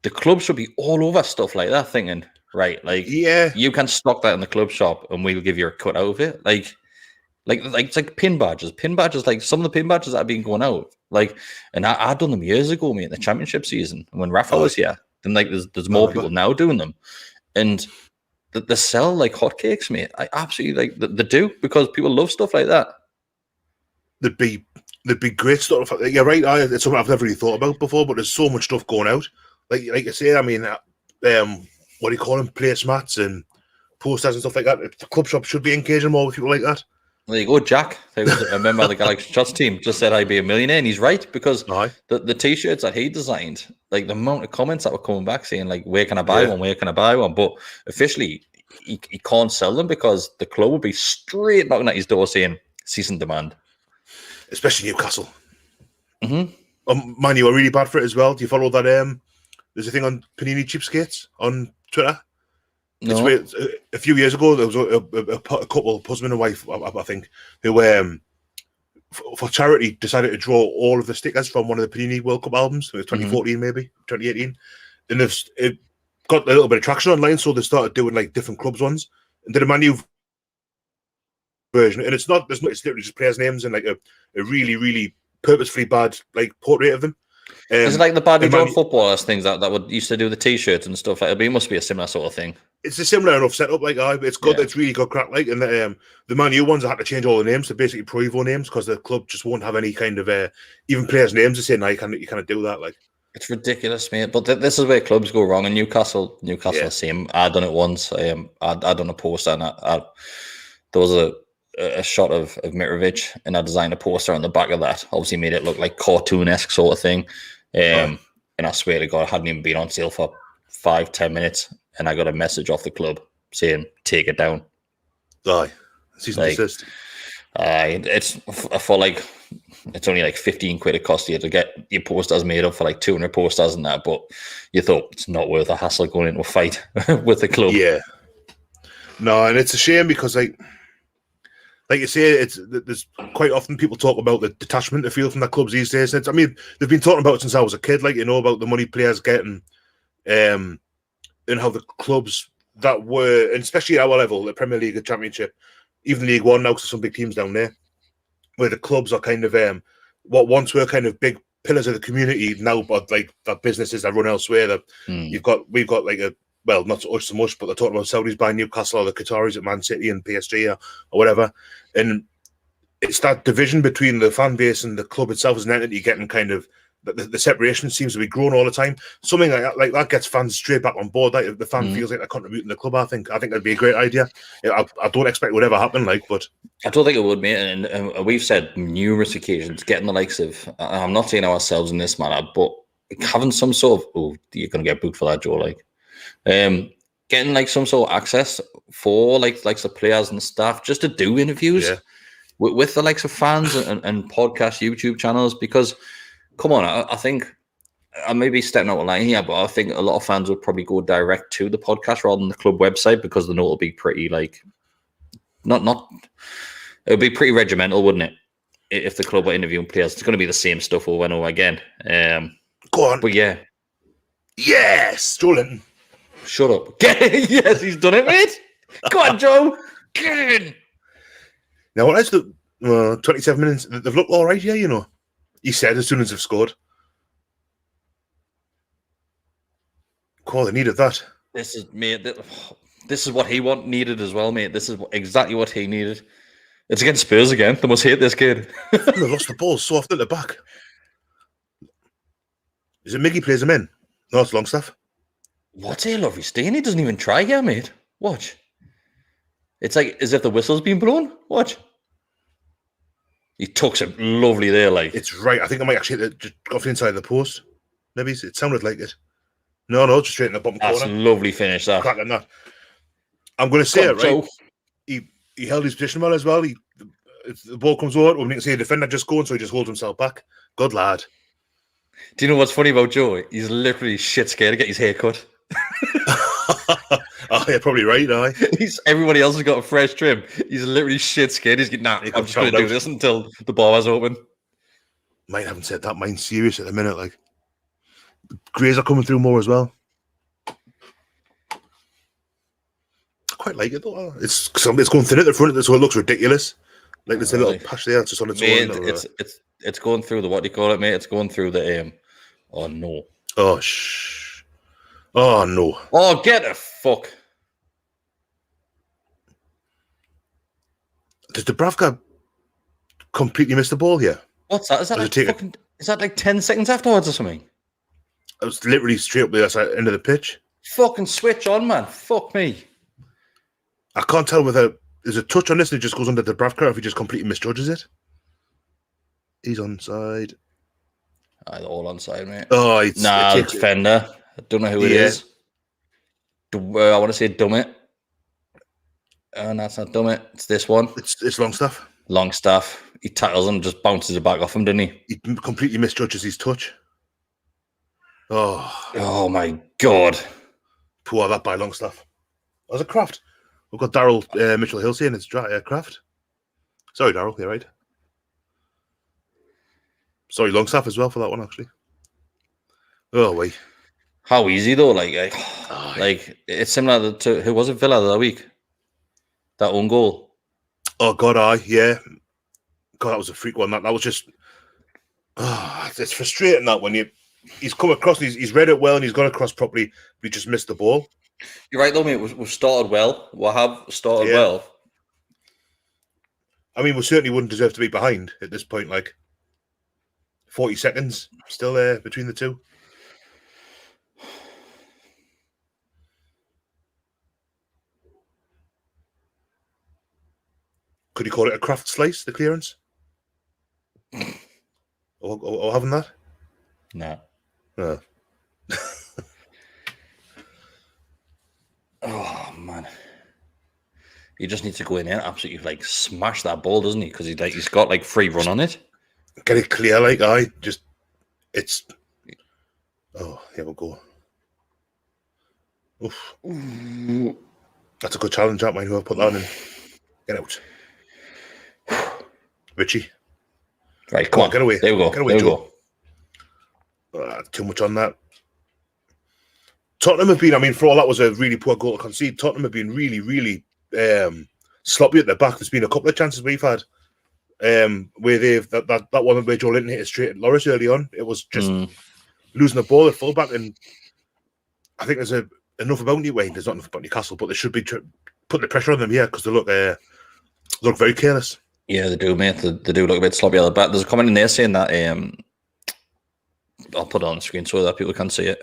The club should be all over stuff like that, thinking, right, like, you can stock that in the club shop and we'll give you a cut out of it. Like it's like pin badges, like some of the pin badges that have been going out, like, and I'd done them years ago, mate, in the championship season when Rafa was here. And like there's more people now doing them, and they sell like hotcakes, mate. I absolutely they do, because people love stuff like that. There'd be great stuff. You're right. It's something I've never really thought about before, but there's so much stuff going out. Like I say, I mean, what do you call them? Placemats and posters and stuff like that. The club shop should be engaging more with people like that. There you go, Jack. I remember the Gallowgateshots team just said I'd be a millionaire, and he's right, because the t-shirts that he designed, like the amount of comments that were coming back saying like, where can I buy one? Where can I buy one? But officially, he can't sell them because the club will be straight knocking at his door saying cease and demand. Especially Newcastle. Man, you are really bad for it as well. Do you follow that? There's a thing on Panini Cheapskates on Twitter. No. It's a few years ago, there was a couple, husband and wife, I think, who for charity decided to draw all of the stickers from one of the Panini World Cup albums. It was 2014, maybe 2018, and it got a little bit of traction online, so they started doing like different clubs ones and did a Man U version. And it's literally just players' names and like a really, really purposefully bad like portrait of them. Is it like the badly drawn footballers things that would used to do the t-shirts and stuff? It must be a similar sort of thing. It's a similar enough setup. Like, it's good. It's really good crack. Like, and the Man U ones, I had to change all the names to basically Pro Evo names because the club just won't have any kind of even players' names to say, no, you can't do that. Like, it's ridiculous, mate. But this is where clubs go wrong. And Newcastle, same. I done it once. I done a poster, and there was a shot of Mitrovic, and I designed a poster on the back of that. Obviously, made it look like cartoon-esque sort of thing. And I swear to God, it hadn't even been on sale for 5-10 minutes, and I got a message off the club saying, "Take it down." Cease and desist. It's for like, it's only like 15 quid it cost you to get your posters made up for like 200 posters and that, but you thought it's not worth a hassle going into a fight with the club. Yeah. No, and it's a shame because like you say, there's quite often people talk about the detachment they feel from their clubs these days. I mean, they've been talking about it since I was a kid, like, about the money players getting, and how the clubs that were, and especially at our level, the Premier League and Championship, even League One now, because there's some big teams down there, where the clubs are kind of what once were kind of big pillars of the community, now but like that businesses that run elsewhere. That we've got like well, not so much, but they're talking about Saudis buying Newcastle or the Qataris at Man City and PSG or whatever. And it's that division between the fan base and the club itself as an entity getting kind of the separation seems to be growing all the time. Something like that gets fans straight back on board. Like, the fan feels like they're contributing to the club. I think that'd be a great idea. I don't expect it would ever happen, but I don't think it would, mate. And we've said numerous occasions, getting the likes of, I'm not saying ourselves in this manner, but having some sort of, you're going to get booked for that, Joe, like, getting like some sort of access for like the players and staff just to do interviews with the likes of fans and podcast YouTube channels, because come on, I think I may be stepping out of line here, but I think a lot of fans would probably go direct to the podcast rather than the club website, because they know it'll be pretty like it would be pretty regimental, wouldn't it? If the club were interviewing players, it's going to be the same stuff over and over again. Go on, but yeah, yes, Joe Linton. Shut up. Yes, he's done it, mate. Go on, Joe. Get in. Now, what is the 27 minutes? They've looked all right, yeah, you know. He said as soon as they've scored. Cool, they needed that. This is what he needed as well, mate. This is exactly what he needed. It's against Spurs again. They must hate this kid. They've lost the ball so often at the back. Is it Miggy plays him in? No, it's Longstaff. What's he, Lovey Steen? He doesn't even try here, mate. Watch. It's like as if the whistle's been blown. Watch. He tucks it lovely there, like. It's right. I think I might actually just off the inside of the post. Maybe it sounded like it. No, just straight in the bottom corner. That's a lovely finish, that. Cracking that. I'm going to say it, right? Joe. He held his position well as well. If the ball comes over, we can see a defender just going, so he just holds himself back. Good lad. Do you know what's funny about Joe? He's literally shit scared to get his hair cut. Oh, you're probably right, aye. Everybody else has got a fresh trim. He's literally shit scared. He's getting, I'm just going to do this until the bar was open. Mine haven't said that. Mine's serious at the minute. Like, Greys are coming through more as well. I quite like it though. It's going thin at the front, so it looks ridiculous. Like there's a little patch there just on its own. It's going through the, what do you call it, mate? It's going through the oh no. Oh shh. Oh no. Oh, get a fuck. Does Dubravka completely miss the ball here? What's that? Is that like 10 seconds afterwards or something? It was literally straight up the other side, end of the pitch. Fucking switch on, man. Fuck me. I can't tell whether there's a touch on this and it just goes under Dubravka or if he just completely misjudges it. He's onside. They're all onside, mate. Oh, it's defender. I don't know who it is. I want to say Dummett. And that's not Dummett. It's this one. It's Longstaff. Longstaff. He tackles him, just bounces it back off him, didn't he? He completely misjudges his touch. Oh my God. Poor that by Longstaff. That was a craft. We've got Daryl Mitchell-Hill saying it's craft. Sorry, Daryl, you're right. Sorry, Longstaff as well for that one, actually. Oh, wait. How easy, though? Like it's similar to, who was it, Villa the other week? That own goal. Oh, God, yeah. God, that was a freak one. That was just... it's frustrating that when he's come across, he's read it well and he's gone across properly, but he just missed the ball. You're right, though, mate. We've started well. We have started well. I mean, we certainly wouldn't deserve to be behind at this point. Like 40 seconds still there between the two. Could you call it a craft slice, the clearance? or having that? No. Oh man, he just needs to go in there and absolutely like smash that ball, doesn't he? Because he's got like free run on it. Get it clear, like it's. Oh, here we go. Oof. Ooh. That's a good challenge, that mine. Who put that in? Get out, Richie. Right, come on, get away. There we go. Get away, Joe. Too much on that. Tottenham have been, I mean, for all that was a really poor goal to concede, Tottenham have been really, really sloppy at the back. There's been a couple of chances we've had where they've, that one where Joe Linton hit it straight at Loris early on. It was just losing the ball at fullback, and I think there's enough about there's not enough about Newcastle, but they should be putting the pressure on them here because they look very careless. Yeah, they do, mate. They do look a bit sloppy at the back. There's a comment in there saying that I'll put it on the screen so that people can see it.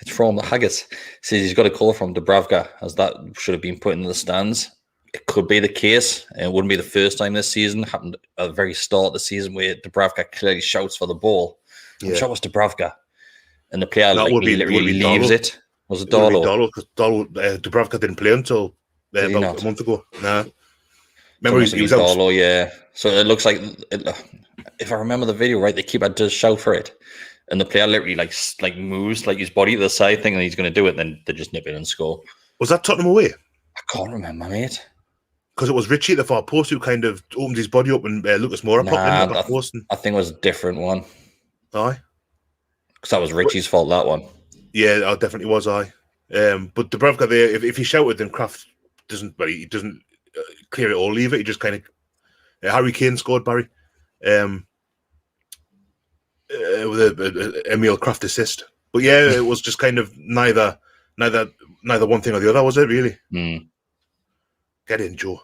It's from the Haggis. Says he's got a call from Dubravka, as that should have been put in the stands. It could be the case. It wouldn't be the first time this season. It happened at the very start of the season where Dubravka clearly shouts for the ball. I'm sure it was Dubravka. And the player literally leaves it. Was it Darlow? Because Dubravka didn't play until about a month ago. Nah. Remember, he was Darlow, yeah. So it looks like, if I remember the video right, the keeper does shout for it. And the player literally like moves like his body to the side thing, and he's going to do it. And then they just nip it and score. Was that Tottenham away? I can't remember, mate. Because it was Richie at the far post who kind of opened his body up, and Lucas Moura popped in the back post. I think it was a different one. Aye, because that was Richie's fault. That one. Yeah, it definitely was. But Dubravka there, if he shouted, then Kraft doesn't. But he doesn't clear it or leave it. He just kind of. Harry Kane scored, Barry. With a Emil Kraft assist. But yeah, it was just kind of neither one thing or the other, was it, really? Get in, Joe.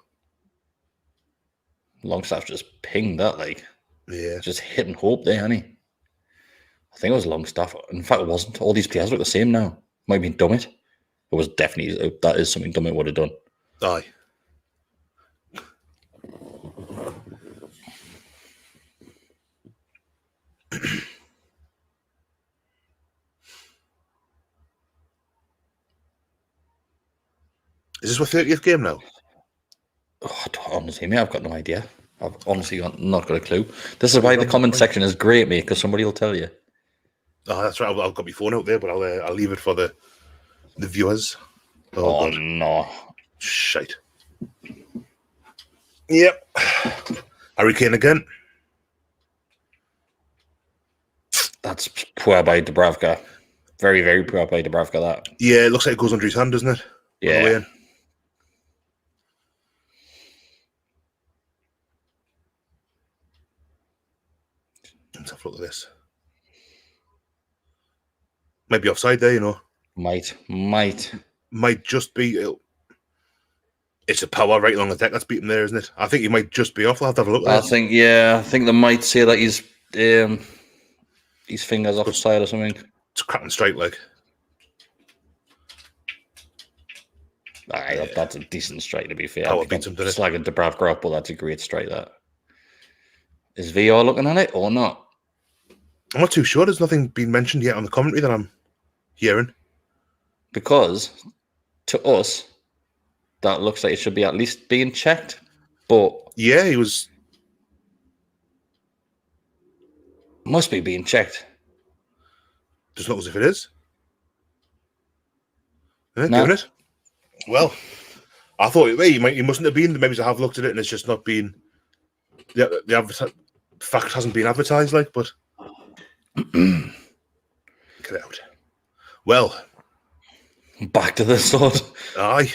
Longstaff just pinged that, like. Yeah. Just hitting hope there, honey. I think it was Longstaff. In fact, it wasn't. All these players look the same now. Might have been Dummett. It was definitely, that is something Dummett would have done. Aye. Is this my 30th game now? Oh, honestly, mate, I've got no idea. I've honestly not got a clue. This is why the comment section is great, mate, because somebody will tell you. Oh, that's right. I've got my phone out there, but I'll leave it for the viewers. Oh no. Shite. Yep. Harry Kane again. That's poor by Dubravka. Very, very poor by Dubravka, that. Yeah, it looks like it goes under his hand, doesn't it? Yeah. Let's have a look at this. Might be offside there, you know. Might just be. It's a power right along the deck that's beaten there, isn't it? I think he might just be off. I'll have to have a look at it. I think they might say that he's his fingers offside or something. It's a cracking strike, like. Aye, that's a decent strike, to be fair. Power beats him, doesn't it? Slagging Dubravka up, but that's a great strike, that. Is VR looking at it or not? I'm not too sure. There's nothing been mentioned yet on the commentary that I'm hearing. Because, to us, that looks like it should be at least being checked. But yeah, he was. Must be being checked. Just not as if it is. No. Doing it. Well, I thought he mustn't have been. Maybe I have looked at it and it's just not been. The fact hasn't been advertised, like, but get it out. Well, back to the sword. Aye,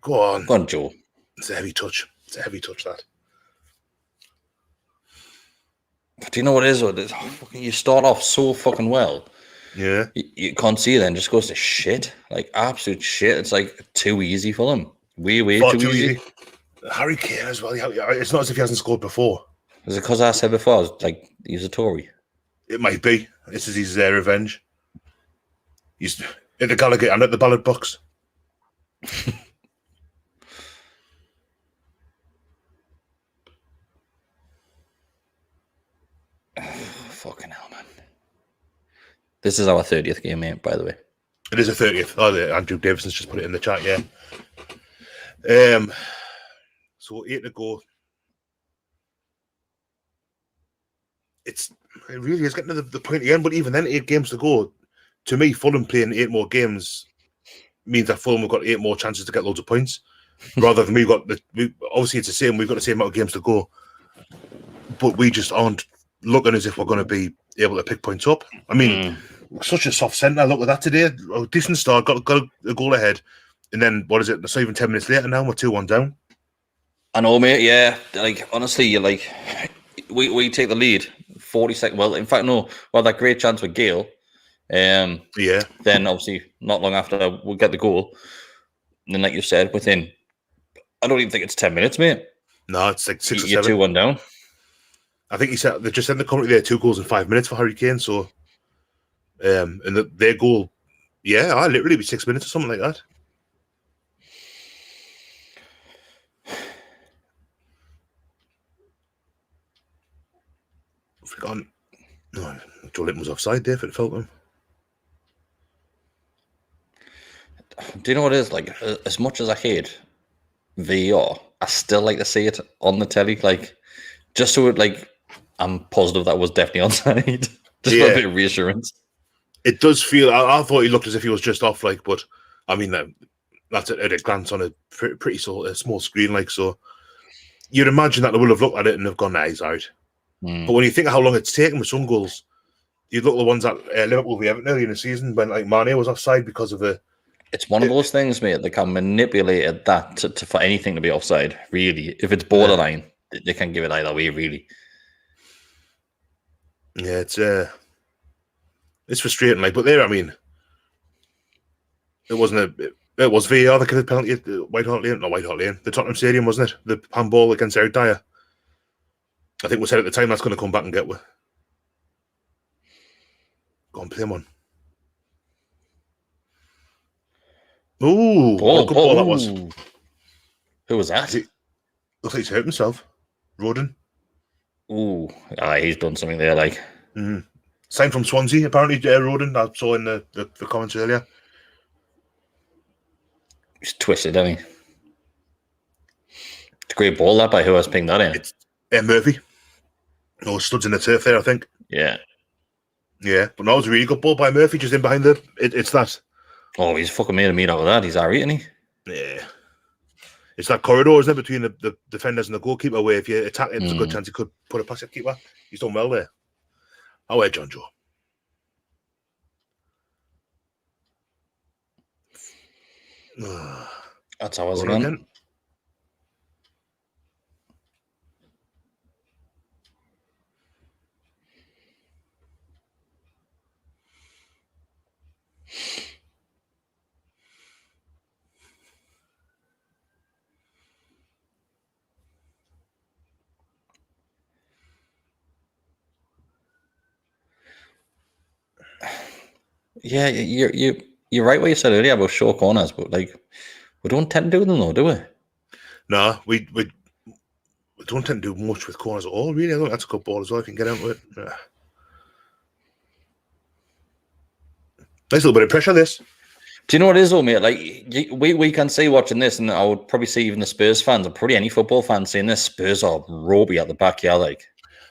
go on, Joe. It's a heavy touch. That. Do you know what it is? You start off so fucking well. Yeah. You can't see it, then just goes to shit. Like absolute shit. It's like too easy for them. Way too easy. Harry Kane as well. It's not as if he hasn't scored before. Is it because I said before, I was like, he's a Tory? It might be. This is his revenge. He's at the Gallowgate and at the ballot box. Fucking hell, man. This is our 30th game, mate, by the way. It is a 30th. Oh, Andrew Davison's just put it in the chat, yeah. So 8 to go. It really is getting to the point again, but even then, 8 games to go. To me, Fulham playing 8 more games means that Fulham have got 8 more chances to get loads of points, rather than obviously it's the same. We've got the same amount of games to go, but we just aren't looking as if we're going to be able to pick points up. I mean, such a soft centre. Look at that today. A decent start. Got a goal ahead, and then what is it? It's not even 10 minutes later now. We're 2-1 down. I know, mate. Yeah, like honestly, you're like, we take the lead 40 seconds. Well, in fact, no. Well, that great chance with Gale. Yeah. Then obviously, not long after we'll get the goal. And then, like you said, within, I don't even think it's 10 minutes, mate. No, it's like 6 or 7. You're 2-1 down. I think he said they just sent the commentary there 2 goals in 5 minutes for Harry Kane. So, and their goal, I literally be 6 minutes or something like that. Forgotten. No, Joe Linton was offside there for Feltham. Do you know what it is? Like, as much as I hate VAR, I still like to see it on the telly. Like, just so it, like, I'm positive that was definitely onside. Just for a bit of reassurance. It does feel. I thought he looked as if he was just off, like, but I mean, that's at a glance on a pretty small screen, like, so you'd imagine that they would have looked at it and have gone, nah, he's out. But when you think of how long it's taken with some goals, you'd look at the ones at Liverpool v Everton early in the season when, like, Mane was offside because of a. It's one of those things, mate. They can manipulate that for anything to be offside. Really, if it's borderline, they can give it either way. Really. Yeah, it's frustrating, like, but there, I mean, it wasn't it was VAR that could have penalty at White Hart Lane, the Tottenham Stadium, wasn't it? The handball against Eric Dyer. I think we said at the time that's going to come back and get with. Go on, play him on. Ooh, what a good ball that was. Who was that? Looks like he's hurt himself. Roden. Ooh, he's done something there, like. Signed from Swansea, apparently, Roden. I saw in the comments earlier. He's twisted, hasn't he? It's a great ball, that, by who has pinged that in? It's Murphy. No, studs in the turf there, I think. Yeah. Yeah, but no, it was a really good ball by Murphy, just in behind it's that. Oh, he's fucking made a meat out of that. He's alright, isn't he? Yeah. It's that corridor, isn't it, between the defenders and the goalkeeper, where if you attack it, there's a good chance he could put it past the keeper. He's done well there. Oh, yeah, John Joe. That's how I was again. Yeah, you're right what you said earlier about short corners, but, like, we don't tend to do them though, do we? No, we don't tend to do much with corners at all, really. I think that's a good ball as well. I can get out with it. Yeah. Nice little bit of pressure, this. Do you know what it is, though, mate? Like, we can see watching this, and I would probably see even the Spurs fans, or probably any football fans saying this, Spurs are ropey at the back here, like.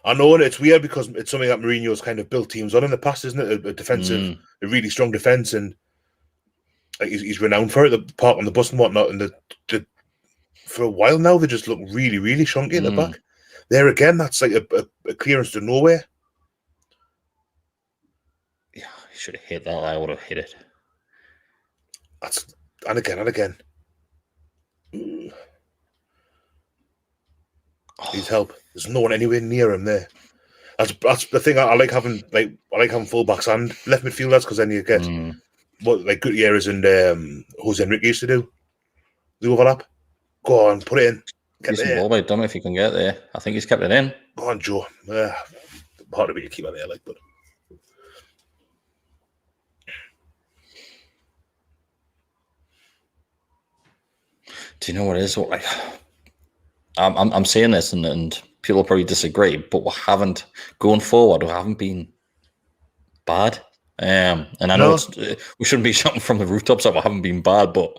I know, and it's weird because it's something that Mourinho's kind of built teams on in the past, isn't it? A defensive, a really strong defense, and like, he's renowned for it. The park on the bus and whatnot, and for a while now they just look really, really chunky at the back. There again, that's like a clearance to nowhere. Yeah, he should have hit that. I would have hit it. And again. Needs help. There's no one anywhere near him there. That's the thing. I like having fullbacks and left midfielders, because then you get what like Gutierrez and Jose Enrique used to do. The overlap. Go on, put it in. Decent ball by Dom if you can get there. I think he's kept it in. Go on, Joe. Hard to be a keeper there, like, but. Do you know what it is? Like, I'm saying this, and people probably disagree, but we haven't been bad. And I know we shouldn't be shouting from the rooftops that we haven't been bad, but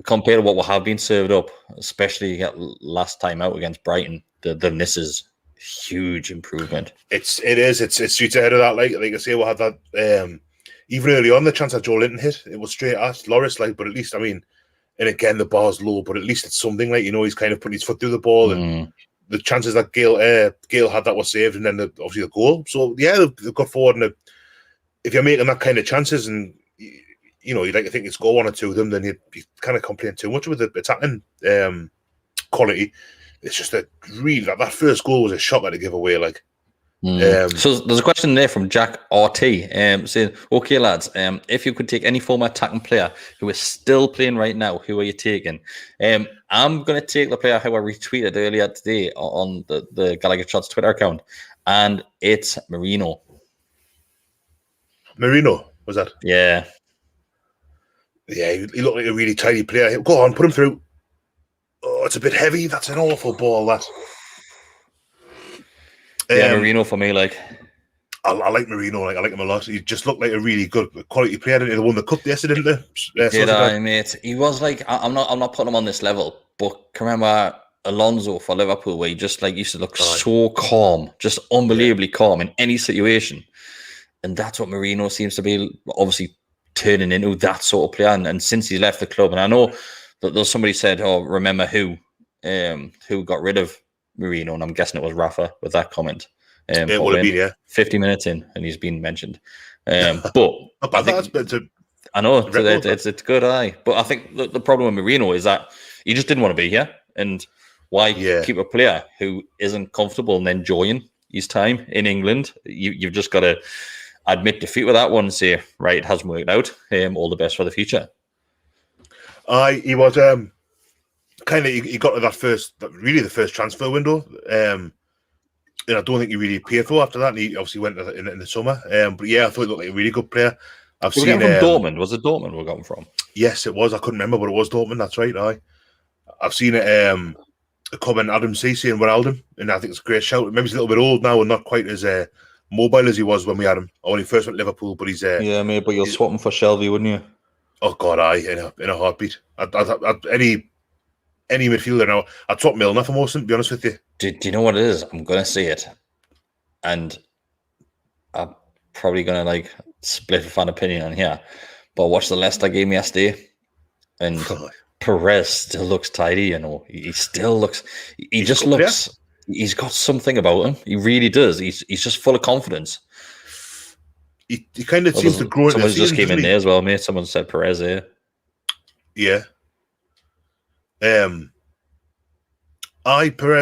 compared to what we have been served up, especially last time out against Brighton, then this is huge improvement. It is. It's streets ahead of that. Like I say, we had that even early on, the chance that Joe Linton hit, it was straight at Loris. Like, but at least, I mean, and again the bar's low, but at least it's something. Like, you know, he's kind of putting his foot through the ball, and the chances that Gale had that was saved, and then obviously the goal. So yeah, they've got forward, and if you're making that kind of chances, and you know, you'd like to think it's go one or two of them, then you'd kind of complain too much with the attacking quality. It's just that really that first goal was a shocker to give away. Like, So there's a question there from Jack RT saying, okay, lads, if you could take any former attacking player who is still playing right now, who are you taking? I'm going to take the player who I retweeted earlier today on the Gallowgateshots Twitter account, and it's Marino. Marino, was that? Yeah. Yeah, he looked like a really tidy player. Go on, put him through. Oh, it's a bit heavy. That's an awful ball, that. Yeah, Marino for me, like. I like Marino. Like, I like him a lot. He just looked like a really good quality player. They won the cup yesterday, didn't they? Did I, mate? He was like, I'm not putting him on this level, but can remember Alonso for Liverpool, where he just like used to look so calm, just unbelievably calm in any situation, and that's what Marino seems to be obviously turning into, that sort of player. And since he left the club, and I know that there's somebody said, "Oh, remember who got rid of Marino?" And I'm guessing it was Rafa with that comment. It would have been, yeah. 50 minutes in, and he's been mentioned. But I think I know it's a good eye, but I think the problem with Marino is that he just didn't want to be here, and why keep a player who isn't comfortable and enjoying his time in England? You've just got to admit defeat with that one and say, right, it hasn't worked out. All the best for the future. He was kind of he got to that the first transfer window. And I don't think he really paid for after that. And he obviously went in the summer. But yeah, I thought he looked like a really good player. I've seen him from Dortmund. Was it Dortmund we got him from? Yes, it was. I couldn't remember, but it was Dortmund. That's right. I've seen it. A comment Adam C saying Wijnaldum, and I think it's a great shout. Maybe he's a little bit old now and not quite as mobile as he was when we had him, or when he first went to Liverpool. But he's yeah, mate. But you'll swap him for Shelby, wouldn't you? Oh God, in a heartbeat. Any midfielder now, I'd swap Milner for Mawson, to be honest with you. Do you know what it is? I'm going to say it, and I'm probably going to like split a fan opinion on here, but I watched the Leicester game yesterday, and Perez still looks tidy, you know. He still looks, he just looks, he's got something about him. He really does. He's just full of confidence. He kind of seems to grow. Someone just came in there as well, mate. Someone said Perez here. Yeah. Perez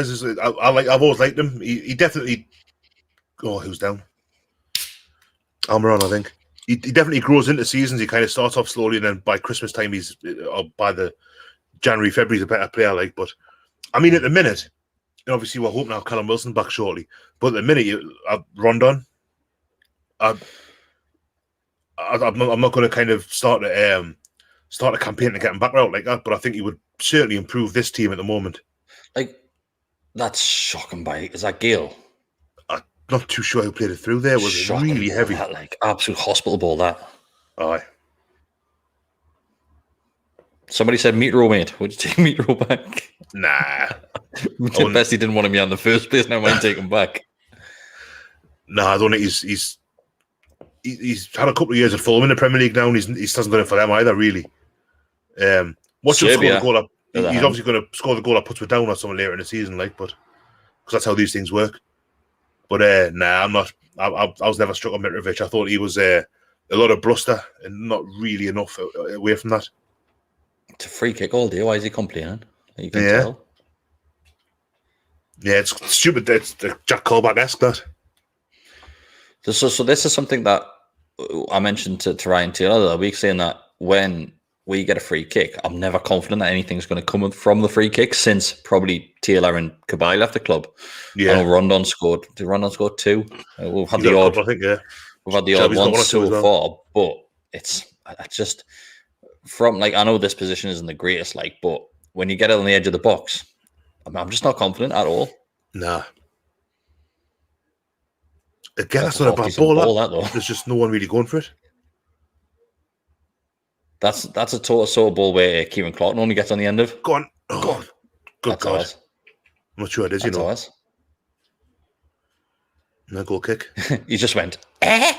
is. I've always liked him. He definitely. Oh, who's down? Almiron, I think. He definitely grows into seasons. He kind of starts off slowly, and then by Christmas time, by the January, February, he's a better player. Like, but I mean, at the minute, and obviously we're hoping to have Callum Wilson back shortly. But at the minute, Rondon. I'm not going to kind of start a campaign to get him back out like that, but I think he would certainly improve this team at the moment. Like, that's shocking. Is that Gale? I'm not too sure who played it through there. It was shocking really heavy. That, like, absolute hospital ball, that. Aye. Somebody said Mitro, mate. Would you take Mitro back? Nah. Best he didn't want him here in the first place. Now I might take him back. Nah, I don't think he's had a couple of years at Fulham in the Premier League now, and he hasn't done it for them either, really. Watch him score the goal. He's obviously going to score the goal that puts us down or something later in the season, like, but because that's how these things work. But nah, I'm not. I was never struck on Mitrovic. I thought he was a lot of bluster and not really enough away from that. It's a free kick all day. Why is he complaining? You can tell. Yeah, it's stupid. It's the Jack Colback-esque, that. So this is something that I mentioned to Ryan Taylor the other week, saying that when we get a free kick, I'm never confident that anything's going to come from the free kick, since probably Taylor and Kabay left the club. Yeah, I know Rondon scored. Did Rondon score 2? We've had the odd. I think, yeah. We've had the odd one so far, but it's just from, like, I know this position isn't the greatest, like, but when you get it on the edge of the box, I'm just not confident at all. Nah. Again, that's not a bad ball. There's just no one really going for it. That's a total sort of ball where Kieran Clark only gets on the end of. Go on. Oh, go on. Good God. Ours. I'm not sure it is, you know. Ours. No goal kick. He just went, eh?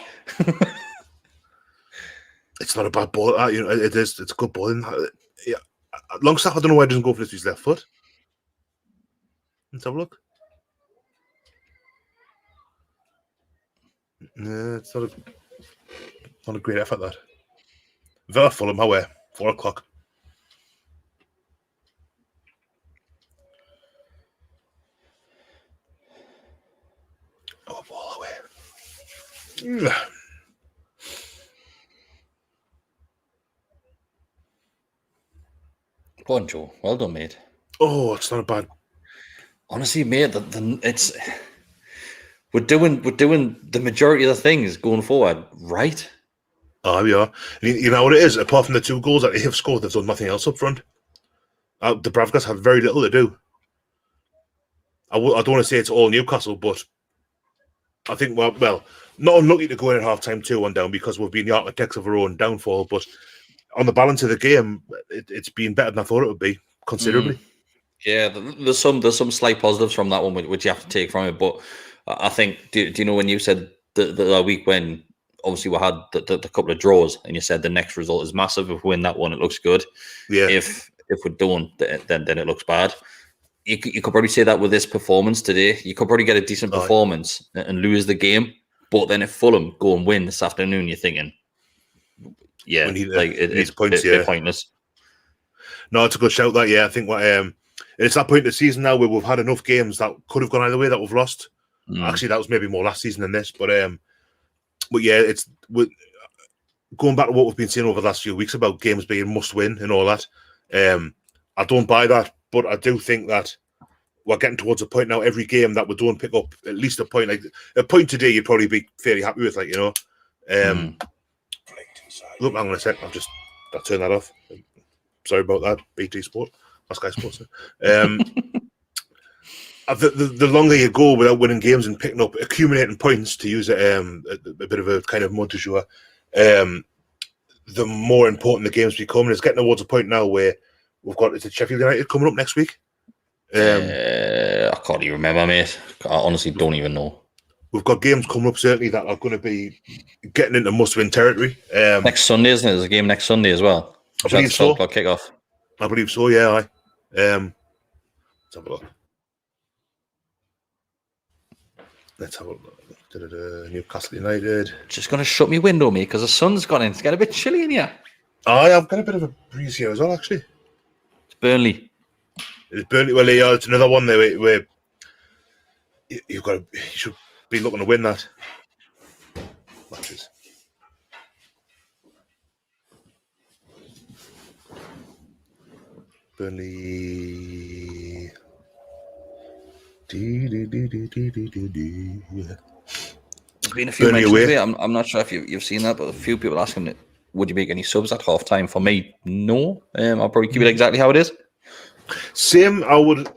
It's not a bad ball. You know, it is. It's a good ball. Yeah. Longstaff, I don't know why he doesn't go for this with his left foot. Let's have a look. Yeah, it's not a great effort, that. Villa Fulham, away, 4 o'clock. Oh, ball Go on, Joe. Well done, mate. Oh, it's not a bad. Honestly, mate, it's we're doing the majority of the things going forward, right? Oh, we are. You know what it is? Apart from the 2 goals that they have scored, they've done nothing else up front. The Bravkas have very little to do. I don't want to say it's all Newcastle, but I think, well, not unlucky to go in at half-time 2-1 down because we've been the architects of our own downfall, but on the balance of the game, it's been better than I thought it would be, considerably. Yeah, there's some slight positives from that one, which you have to take from it. But I think, do you know when you said the week when obviously we had the couple of draws, and you said the next result is massive. If we win that one, it looks good. Yeah. If we don't, then it looks bad. You could probably say that with this performance today. You could probably get a decent performance and lose the game. But then if Fulham go and win this afternoon, you're thinking, yeah, it's points, they're pointless. No, it's a good shout. That I think it's that point in the season now where we've had enough games that could have gone either way that we've lost. Actually, that was maybe more last season than this, but yeah, it's going back to what we've been saying over the last few weeks about games being must win and all that. I don't buy that, but I do think that we're getting towards a point now. Every game that we don't pick up at least a point, like a point today, you'd probably be fairly happy with, Look, hang on a sec. I'll turn that off. Sorry about that, BT Sport. That's Sky Sports. The longer you go without winning games and picking up, accumulating points, to use a bit of a kind of mud du jour, the more important the games become. And it's getting towards a point now where we've got Sheffield United coming up next week. I can't even remember, mate. I honestly don't even know. We've got games coming up certainly that are going to be getting into must-win territory. Next Sunday, isn't it? There's a game next Sunday as well. I believe so. Kickoff. I believe so. Yeah. Let's have a look. Newcastle United. Just going to shut my window, mate, because the sun's gone in. It's getting a bit chilly in here. I've got a bit of a breeze here as well, actually. It's Burnley. It's Burnley. Well, yeah, it's another one there where you should be looking to win that. Matches. Burnley. There's been a few mentions of it. I'm not sure if you've seen that, but a few people asking it. Would you make any subs at half time? For me, no. I'll probably keep it exactly how it is. Same. I would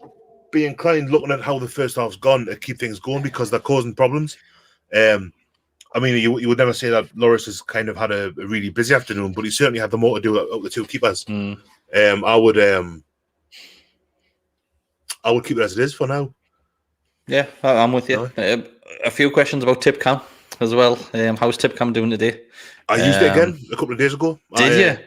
be inclined, looking at how the first half's gone, to keep things going because they're causing problems. I mean, you would never say that Loris has kind of had a really busy afternoon, but he certainly had the more to do out the 2 keepers. I would keep it as it is for now. Yeah, I'm with you. A few questions about Tipcam as well. How's Tipcam doing today? I used it again a couple of days ago. Did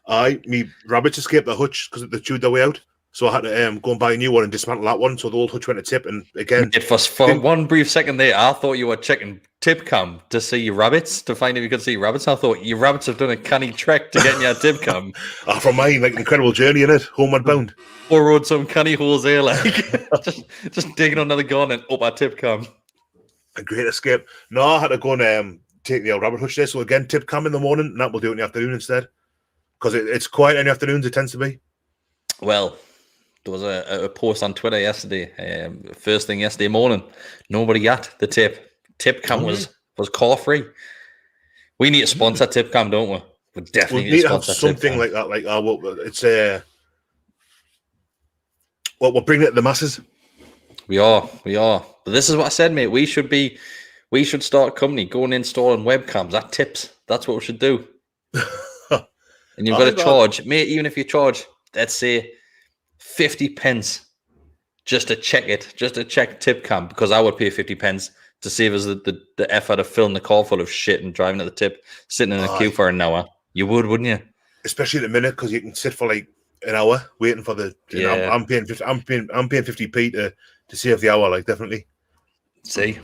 you? Me rabbits escaped the hutch because they chewed their way out. So I had to go and buy a new one and dismantle that one. So the old hutch went to tip. And again, for one brief second there, I thought you were checking Tipcam to see your rabbits, to find if you could see rabbits. I thought your rabbits have done a canny trek to get in your Tipcam. From mine, incredible journey in it, homeward bound. Burrowed some canny holes there, just digging another gun and up our Tipcam. A great escape. No, I had to go and take the old rabbit hutch there. So again, Tipcam in the morning, and that we'll do it in the afternoon instead. Because it's quiet in the afternoons, it tends to be. Well, there was a post on Twitter yesterday, first thing yesterday morning. Nobody got the tip. Tipcam was call free. We need to sponsor Tipcam, don't we? We definitely need to sponsor something Tipcam. like that. It's we're bringing it to the masses. We are. But this is what I said, mate. We should start a company, go and installing webcams at Tips. That's what we should do. And you've got to charge, mate. Even if you charge, let's say 50 pence just to check Tipcam, because I would pay 50 pence to save us the effort of filling the car full of shit and driving at the tip, sitting in a queue for an hour. You would, wouldn't you? Especially at the minute, because you can sit for like an hour waiting for the. Yeah. I'm paying 50p to save the hour. Definitely. See,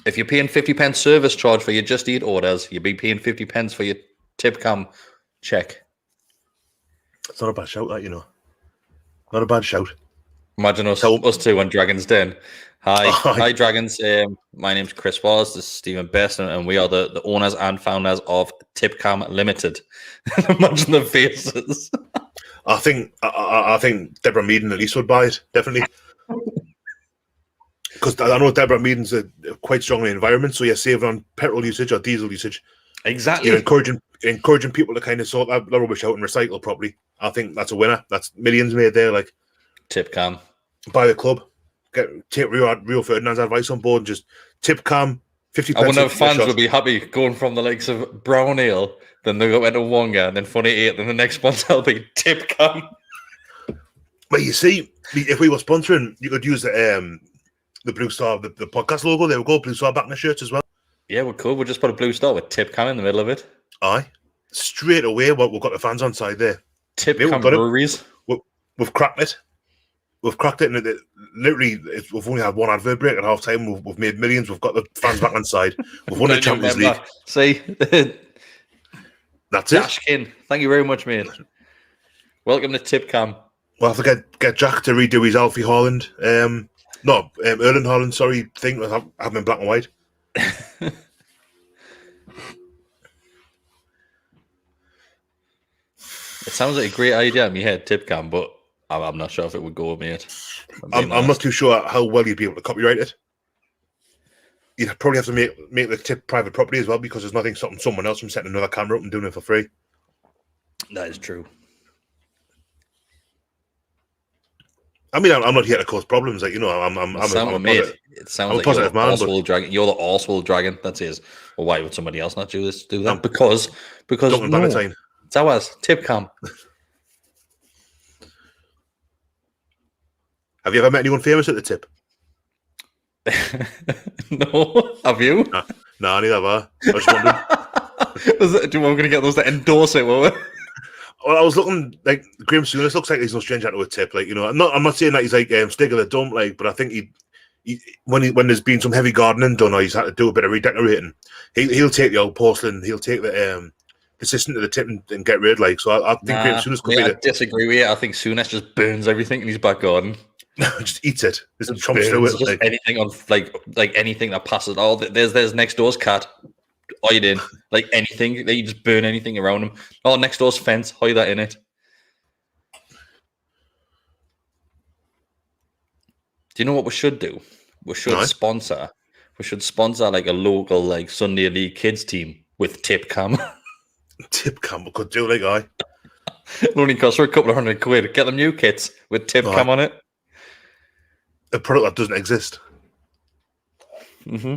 if you're paying 50 pence service charge for your Just Eat orders, you'd be paying 50 pence for your Tipcam check. It's not a bad shout, that, Not a bad shout. Imagine us two on Dragon's Den. Hi, Dragons. My name's Chris Wallace. This is Stephen Best, and we are the owners and founders of Tipcam Limited. Imagine the faces. I think Deborah Meaden at least would buy it, definitely. Because I know Deborah Meaden's quite strong in the environment, so you're saving on petrol usage or diesel usage. Exactly. You're encouraging people to kind of sort that rubbish out and recycle properly. I think that's a winner. That's millions made there. Like Tipcam. Buy the club. Take Rio Ferdinand's advice on board and just Tipcam, 50 pence. I wonder if fans would be happy going from the likes of Brown Ale, then they went to Wonga, and then Funny 8, then the next sponsor will be Tipcam. But you see, if we were sponsoring, you could use the Blue Star, the podcast logo. There we go, Blue Star back in the shirts as well. Yeah, we could. We'll just put a Blue Star with Tipcam in the middle of it. Aye. Straight away, we've got the fans on side there. Tipcam breweries. We've cracked it. We've cracked it, and literally, we've only had one advert break at half time. We've made millions. We've got the fans back on side. We've won the Champions League. See, that's it. Dashkin. Thank you very much, mate. Welcome to Tipcam. We'll have to get Jack to redo his Alfie Haaland. Erling Haaland, sorry, thing. Have him in black and white. It sounds like a great idea in my head, Tipcam, but I'm not sure if it would go with me yet. I'm not too sure how well you'd be able to copyright it. You'd probably have to make the tip private property as well, because there's nothing stopping someone else from setting another camera up and doing it for free. That is true. I mean, I'm not here to cause problems. Like, you know, I'm a positive man. Dragon. You're the Arsewell Dragon. That's his. Well, why would somebody else not do that? Because no, it's ours. Tipcam. Have you ever met anyone famous at the tip? No. Have you? No, neither have I. I was wondering. Do you want me to get those to endorse it? Well, I was looking, like, Graham Souness looks like he's no stranger to a tip. Like, you know, I'm not saying that he's like Stig of the Dump, like, but I think when there's been some heavy gardening done or he's had to do a bit of redecorating, he'll take the old porcelain, he'll take the assistant to the tip and get rid. Like, so I think Graham Souness could be. I disagree with you. I think Souness just burns everything in his back garden. Just eats it. Just chomps through it. Just anything on like anything that passes. Oh, there's next door's cat. Hide in. Like anything. You just burn anything around him. Oh, next door's fence. Hide that in it. Do you know what we should do? We should sponsor. We should sponsor like a local like Sunday League kids team with Tipcam. Tipcam, we could do like It only costs for a couple of £100. Get them new kits with Tipcam on it. A product that doesn't exist. Mm-hmm.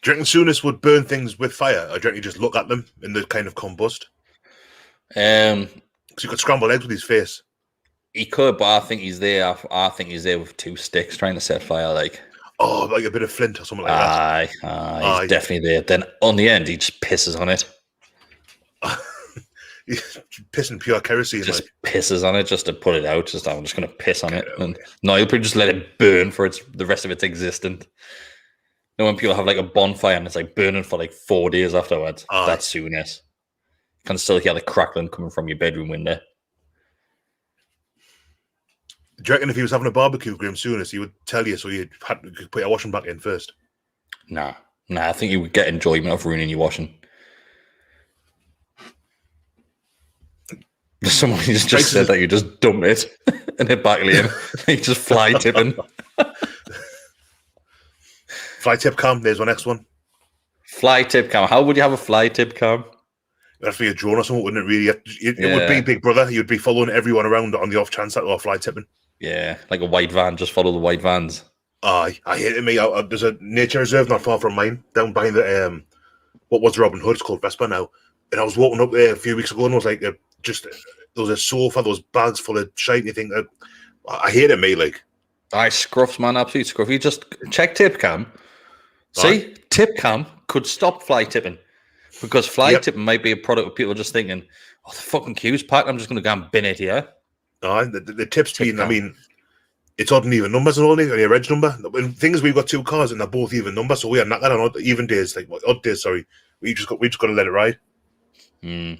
Do you reckon Souness would burn things with fire, or do you reckon he'd just look at them and they'd kind of combust? Because he could scramble eggs with his face. He could, but I think he's there. I think he's there with 2 sticks trying to set fire, like. Oh, like a bit of flint or something like that. He's definitely there. Then on the end, he just pisses on it. He's pissing pure kerosene. Just pisses on it just to put it out. I'm just going to piss on it. And no, he'll probably just let it burn for the rest of its existence. You know, when people have like a bonfire and it's like burning for like 4 days afterwards, that's Souness. You can still hear the crackling coming from your bedroom window. Do you reckon if he was having a barbecue, Graham Souness, he would tell you so you could put your washing back in first? Nah, I think you would get enjoyment of ruining your washing. Someone just said that you just dump it and hit back lane. You just fly tipping. Fly tip cam, there's our next one. Fly tip cam. How would you have a fly tip cam? That'd be a drone or something, wouldn't it, really? It would be Big Brother. You'd be following everyone around on the off chance that they're fly tipping. Yeah, like a white van. Just follow the white vans. Aye, I hate it, mate. There's a nature reserve not far from mine, down behind the, what was Robin Hood? It's called Vespa now. And I was walking up there a few weeks ago and I was like, there was a sofa, those bags full of shite. You think that I hate it, mate. Like, scruffs, man, absolute scruff. You just check tip cam. See, tip cam could stop fly tipping because fly tipping might be a product of people just thinking, oh, the fucking queue's packed. I'm just going to go and bin it here. The tip's been, I mean, it's odd and even numbers and only a reg number. The thing is, we've got 2 cars and they're both even numbers, so we are not that on even days, like odd days. Sorry, we just got to let it ride. Mm.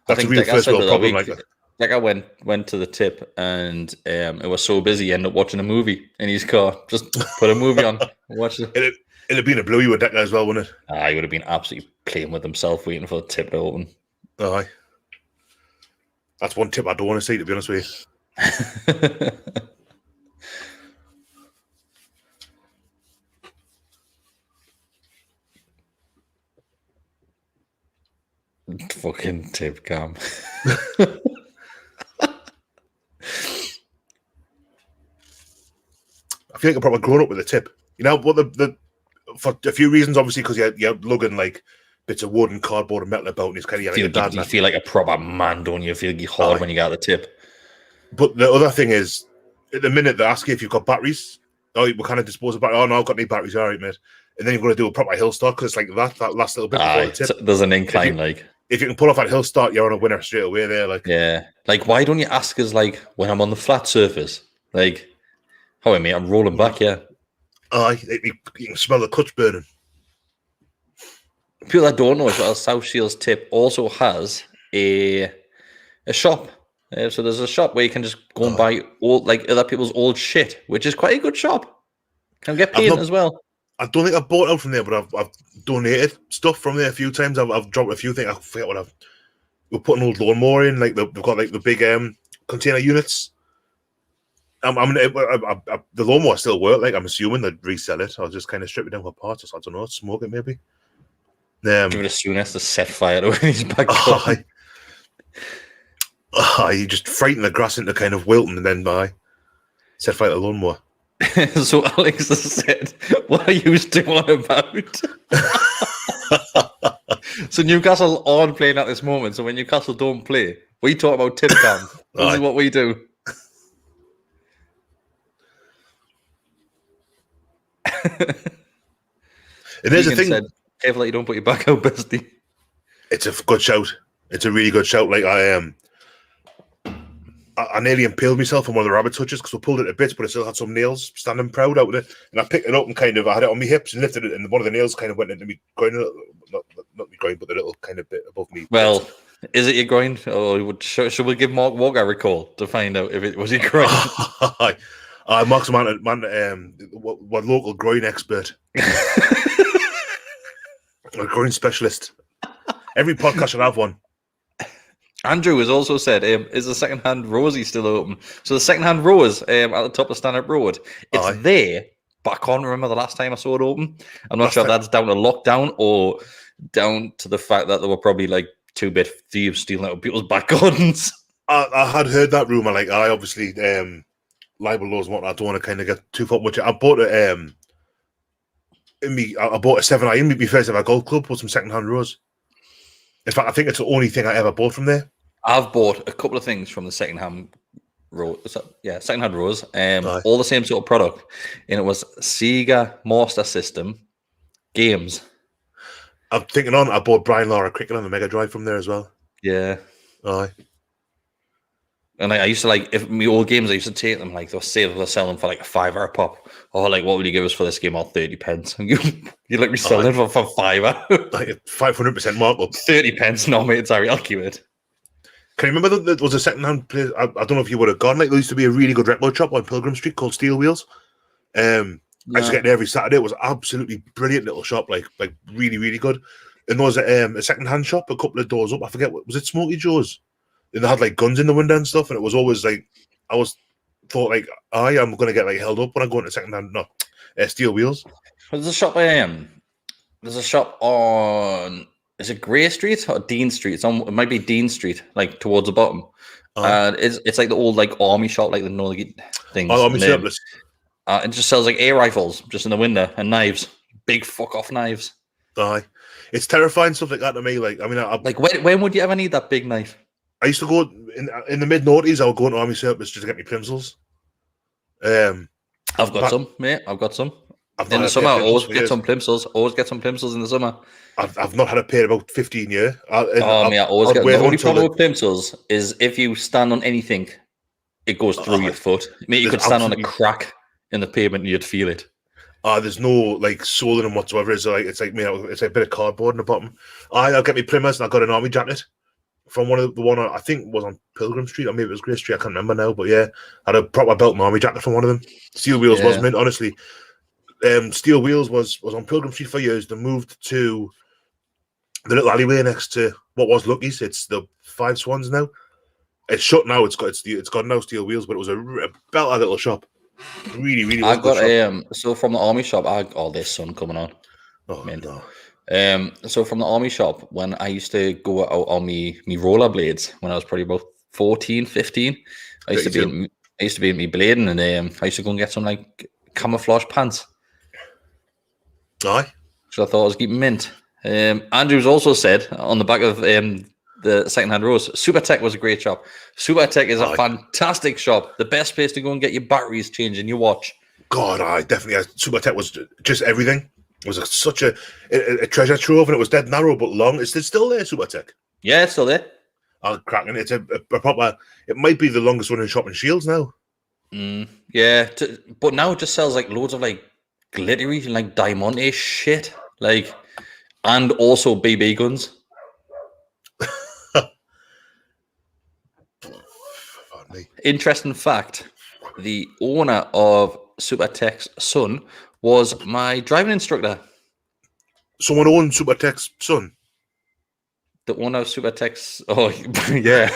That's a real first world problem. Like that. Decker went to the tip, and it was so busy, he ended up watching a movie in his car. Just put a movie on, watch it. It'd have been a bluey with Decker as well, wouldn't it? He would have been absolutely playing with himself, waiting for the tip to open. Aye. That's one tip I don't want to see, to be honest with you. Fucking tip cam. I feel like I'm probably grown up with a tip. You know, what the for a few reasons, obviously, because you're lugging like bits of wood and cardboard and metal about, and it's kind of you feel like a proper man, don't you? Feel hard when you get the tip. But the other thing is, at the minute they ask you if you've got batteries, we kind of dispose of batteries. Oh no, I've got any batteries, all right, mate. And then you've got to do a proper hill start because it's like that last little bit before the tip. There's an incline, if you can pull off that hill start, you're on a winner straight away there. Like, yeah, like why don't you ask us like when I'm on the flat surface, like, how mate, I'm rolling back, yeah. You can smell the clutch burning. People that don't know as well, South Shields Tip also has a shop. So there's a shop where you can just go and buy other people's old shit, which is quite a good shop. Can get paid as well. I don't think I've bought out from there, but I've donated stuff from there a few times. I've dropped a few things. I forget what we're putting an old lawnmower in. Like they've got like the big container units. The lawnmower still work. Like I'm assuming they'd resell it. I'll just kind of strip it down for parts. I don't know. Smoke it maybe. You would assume that's to set fire to his back garden. You just frighten the grass into kind of wilting and then set fire to the lawnmower. So Alex has said, what are you doing about? So Newcastle aren't playing at this moment. So when Newcastle don't play, we talk about tip cam. This is what we do. And there's a thing. Said, careful that you don't put your back out, bestie. It's a good shout. It's a really good shout. Like I nearly impaled myself on one of the rabbit touches because we pulled it to bits, but it still had some nails standing proud out of it. And I picked it up and I had it on my hips and lifted it, and one of the nails kind of went into me groin, not my groin, but the little kind of bit above me. Well, is it your groin? Or should we give Mark Walker a call to find out if it was your groin? Mark's man, what local groin expert, a groin specialist. Every podcast should have one. Andrew has also said, is the second-hand Rosie still open? So the second-hand Rose at the top of Standard Road, it's there, but I can't remember the last time I saw it open. I'm not sure if that's down to lockdown or down to the fact that there were probably like 2-bit thieves stealing out of people's back gardens. I had heard that rumour. Like, I obviously, libel laws and whatnot, I don't want to kind of get too far much. I bought I bought a 7i in my first ever golf club with some second-hand Rose. In fact, I think it's the only thing I ever bought from there. I've bought a couple of things from the second-hand Rose. Yeah, second-hand Rose. All the same sort of product. And it was Sega Master System games. I'm thinking I bought Brian Lara Cricket on the Mega Drive from there as well. Yeah. Aye. And I used to if my old games, I used to take them, they'll sell them for like a £5 a pop. Or what would you give us for this game? Or 30 pence. You let me sell it for £5. Like a 500% markup. 30 pence, no mate, it's very accurate. Can you remember there was a second-hand place? I don't know if you would have gone. Like there used to be a really good record shop on Pilgrim Street called Steel Wheels. I used to get there every Saturday. It was absolutely brilliant little shop, like really, really good. And there was a second-hand shop a couple of doors up. I forget, was it Smokey Joe's? And they had like guns in the window and stuff, and it was always like I was thought like I am going to get held up when I go into second-hand Steel Wheels. There's a shop there's a shop on, is it Grey Street or Dean Street? It might be Dean Street, towards the bottom. And it's like the old army shop, the Northern things. Army surplus. It just sells air rifles just in the window and knives, big fuck off knives. Aye, it's terrifying stuff like that to me. When would you ever need that big knife? I used to go in the mid-noughties. I would go into Army surplus just to get me plimsolls. I've got some, mate. I've got some. In the summer, I always get some plimsolls. Always get some plimsolls in the summer. I've not had a pair about 15 years. I always get. The only problem with plimsolls is if you stand on anything, it goes through your foot. Mate, you could stand on a crack in the pavement and you'd feel it. There's no sole in them whatsoever. It's like a bit of cardboard in the bottom. I'll get me plimmers and I've got an army jacket. from the one I think was on Pilgrim Street, or maybe it was Grey Street. I can't remember now, but yeah, I had a proper Belton Army jacket from one of them. Steel Wheels was mint, honestly. Steel Wheels was on Pilgrim Street for years. They moved to the little alleyway next to what was Lucky's. It's the Five Swans now. It's shut now. It's got no Steel Wheels, but it was a belter little shop. Really, really. I got so from the army shop. This sun coming on. Oh no. So from the army shop, when I used to go out on me rollerblades when I was probably about 14, 15, I used to be in me blading, and I used to go and get some like camouflage pants. Aye. So I thought I was keeping mint. Andrews also said on the back of the second-hand rose, Supertech was a great shop. Supertech is a fantastic shop. The best place to go and get your batteries changed in your watch. God, I definitely. Supertech was just everything. It was such a treasure trove, and it was dead narrow but long. Is it still there, Supertech? Yeah, it's still there. Oh, cracking! It's a proper. It might be the longest running shop in Shields now. Yeah, but now it just sells like loads of like glittery and like diamante shit, like, and also BB guns. Interesting fact: the owner of Supertech's son was my driving instructor. Someone owned Supertech's son. The owner of Supertech's, yeah,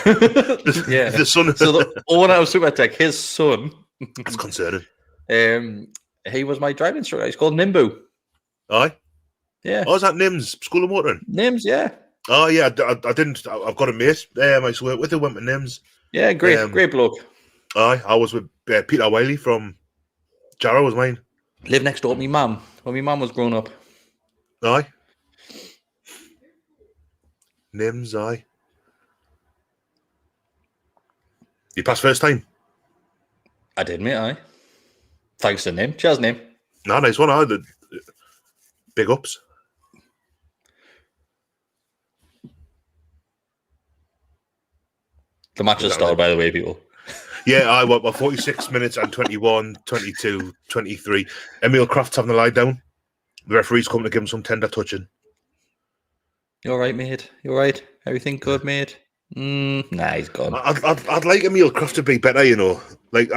yeah. The son. So the owner of Supertech, his son. That's concerning. He was my driving instructor. He's called Nimbu. Aye. Yeah. Oh, is that Nims School of Motoring? Nims, yeah. Oh yeah, I didn't. I've got a mate. I used to work with him. Went to Nims. Yeah, great bloke. Aye, I was with Peter Wiley from Jarrow. Was mine. Lived next door to me mum when my mum was growing up. Aye. Nims, aye. You passed first time? I did, mate, aye. Thanks to Nim. Cheers, Nim. No, nice one, aye. Big ups. The match has started, by the way, people. Yeah, I went 46 minutes and 21, 22, 23. Emil Kraft's having a lie down. The referee's coming to give him some tender touching. You all right, mate? You all right? Everything good, mate? Nah, he's gone. I'd like Emil Kraft to be better, you know. Like,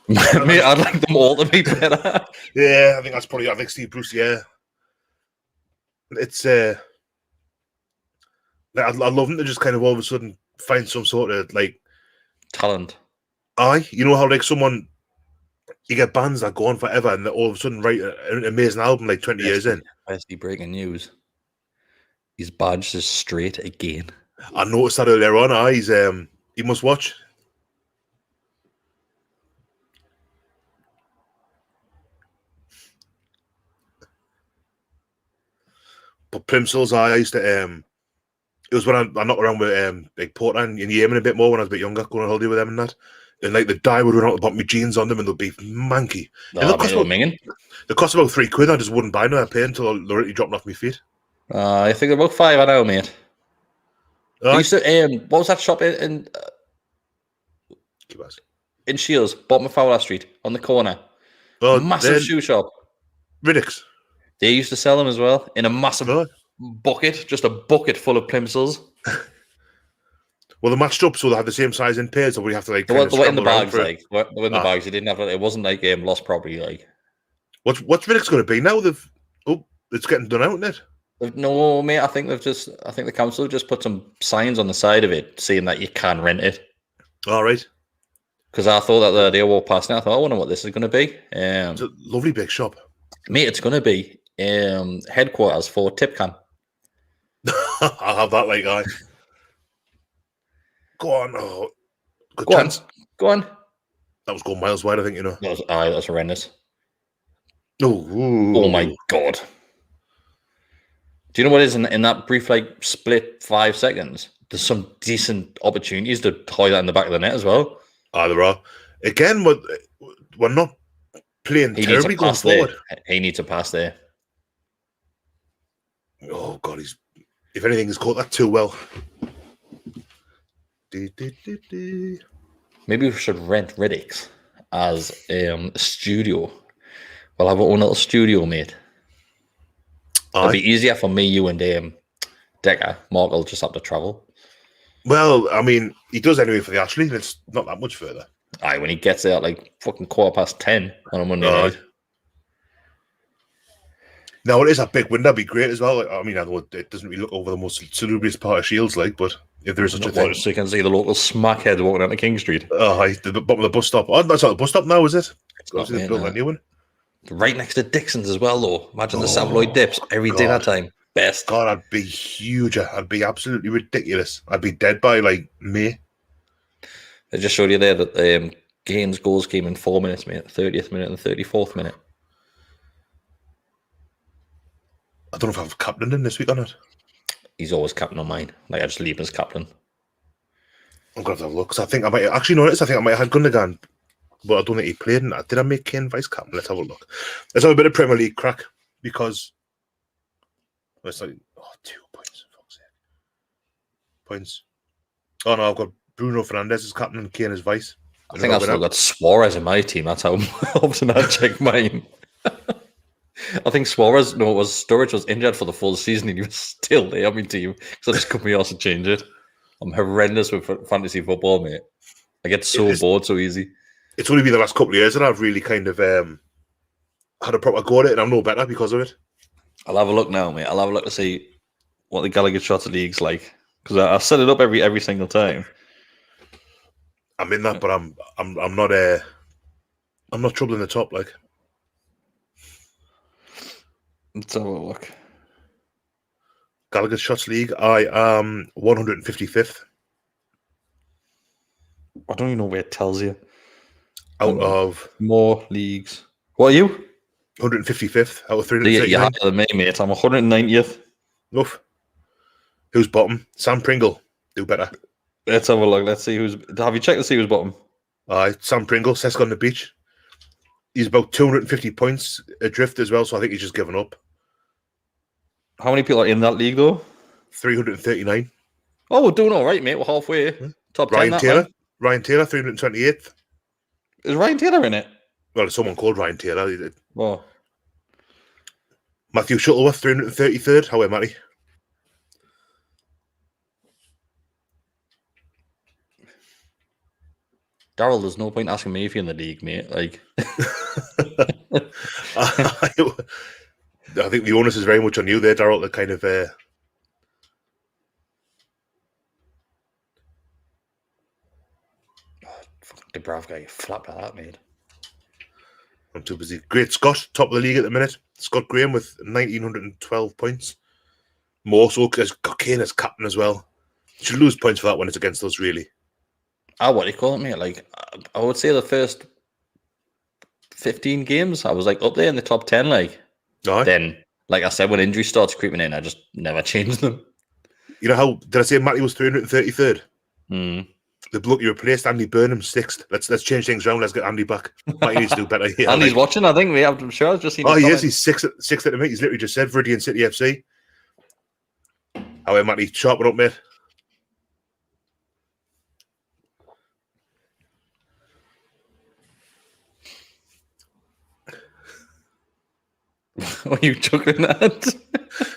mate, I'd like them all to be better. Yeah, I think Steve Bruce, yeah. It's, I'd love him to just kind of all of a sudden find some sort of, like... talent. Aye, you know how, like, you get bands that go on forever and they all of a sudden write an amazing album like 20 years in. Especially breaking news. His badge is straight again. I noticed that earlier on. He's he must watch. But Plimsolls, I used to it was when I knocked around with like Porter and Yemen a bit more when I was a bit younger, going on holiday with them and that. And like the dye would run out about my jeans on them and they'd be manky. They cost about £3. I just wouldn't buy no pay until they literally dropped off my feet. I think they're about £5 an hour, mate. I used to, what was that shop in Shields, bottom of Fowler Street, on the corner? Oh, massive shoe shop. Riddick's. They used to sell them as well in a massive bucket, just a bucket full of Plimsolls. Well, they matched up, so they had the same size in pairs, so we have to like. They were in the bags, like they were in the bags. They didn't have. It wasn't like lost property, like. What's Riddick's going to be now? It's getting done out, isn't it? No, mate. I think the council just put some signs on the side of it saying that you can rent it. All right. Because I thought that the day I walked past now, I thought, I wonder what this is going to be. It's a lovely big shop, mate. It's going to be headquarters for Tipcan. I'll have that, like, guy. Go on. Oh, good chance. Go on. That was going miles wide, I think, you know. That's horrendous. Oh my God. Do you know what is in that brief, like, split 5 seconds? There's some decent opportunities to tie that in the back of the net as well. There are. Again, we're not playing terribly going forward. He needs a pass there. Oh, God, if anything, he's caught that too well. Maybe we should rent Riddick's as a studio. We'll have our own little studio, mate. It'll be easier for me, you, and Decker. Mark will just have to travel. Well, I mean, he does anyway for the Ashley, and it's not that much further. Aye, when he gets there at like fucking 10:15 on a Monday Aye. night. Now, it is a big win. That'd be great as well. I mean, I know it doesn't really look over the most salubrious part of Shields, like, but if there is such a thing. So you can see the local smackhead walking down to King Street. Aye, the bottom of the bus stop. Oh, that's not the bus stop now, is it? It's not, Obviously, they built a new one. Right next to Dixon's as well, though. Imagine the Savaloy dips every dinner time. Best. God, I'd be huge. I'd be absolutely ridiculous. I'd be dead by like May. I just showed you there that Gaines' goals came in 4 minutes, mate. 30th minute and 34th minute. I don't know if I've captained him this week or not. He's always captain on mine. Like, I just leave him as captain. I'm going to have a look. Because I think I might actually notice. I think I might have had Gundogan, but I don't think he played in that. Did I make Kane vice captain? Let's have a look. Let's have a bit of Premier League crack because it's like 2 points. Fuck's sake. Points. Oh no, I've got Bruno Fernandes as captain and Kane as vice. I think I've still got Suarez in my team. That's how often I check mine. I think Suarez, Sturridge was injured for the full season and he was still there on my team because I just couldn't be asked to change it. I'm horrendous with fantasy football, mate. I get so bored so easy. It's only been the last couple of years that I've really kind of had a proper go at it, and I'm no better because of it. I'll have a look now, mate. I'll have a look to see what the Gallowgateshots league's like because I set it up every single time. I'm in that, but I'm not troubling the top, like. Let's have a look. Gallowgateshots League, I am 155th. I don't even know where it tells you. Out of more leagues. What are you? 155th out of 339. You're higher than me, mate. I'm 190th. Oof. Who's bottom? Sam Pringle. Do better. Let's have a look. Let's see who's... Have you checked to see who's bottom? Sam Pringle, Seska on the beach. He's about 250 points adrift as well, so I think he's just given up. How many people are in that league, though? 339. Oh, we're doing all right, mate. We're halfway. Top 10. Ryan Taylor, 328th. Is Ryan Taylor in it? Well, there's someone called Ryan Taylor. Oh. Matthew Shuttleworth, 333rd. How are you, Matty? Daryl, there's no point asking me if you're in the league, mate. Like, I think the onus is very much on you there, Daryl, to kind of... Fucking Dubravka, you flapped at that, mate. I'm too busy. Great Scott, top of the league at the minute. Scott Graham with 1,912 points. More so because Kane as captain as well. Should lose points for that when it's against us, really. What do you call it, mate? Like, I would say the first 15 games, I was like up there in the top 10. Like, then, like I said, when injury starts creeping in, I just never changed them. You know how did I say Matty was 333rd? The bloke you replaced, Andy Burnham, 6th. Let's change things around. Let's get Andy back. Matty needs to do better here. Andy's watching, I think. I'm sure I've just seen. He is. He's 6th at the minute. He's literally just said Viridian City FC. How are Matty? Sharpen up, mate. What are you chuckling at?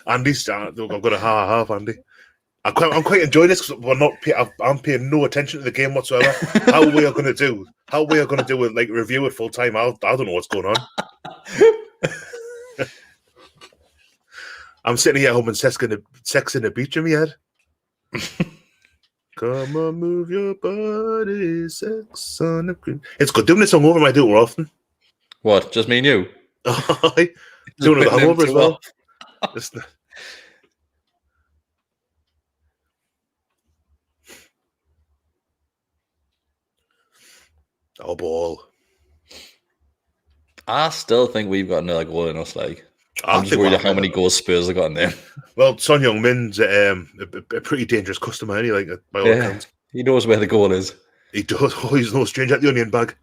Andy's. I've got a half, Andy. I'm quite enjoying this because I'm paying no attention to the game whatsoever. How we are going to do a like review it full time? I don't know what's going on. I'm sitting here home and sex in the beach in my head. Come on, move your body, sex on the green. It's good doing this song over. I do it more often. What? Just me and you? Doing it hungover as well. Oh, ball. I still think we've got another goal in us. Like, I'm just worried how many goals Spurs have got in there. Well, Son Heung-min's a pretty dangerous customer, anyway, like, by all accounts. He knows where the goal is. He does. Oh, he's no stranger at the onion bag.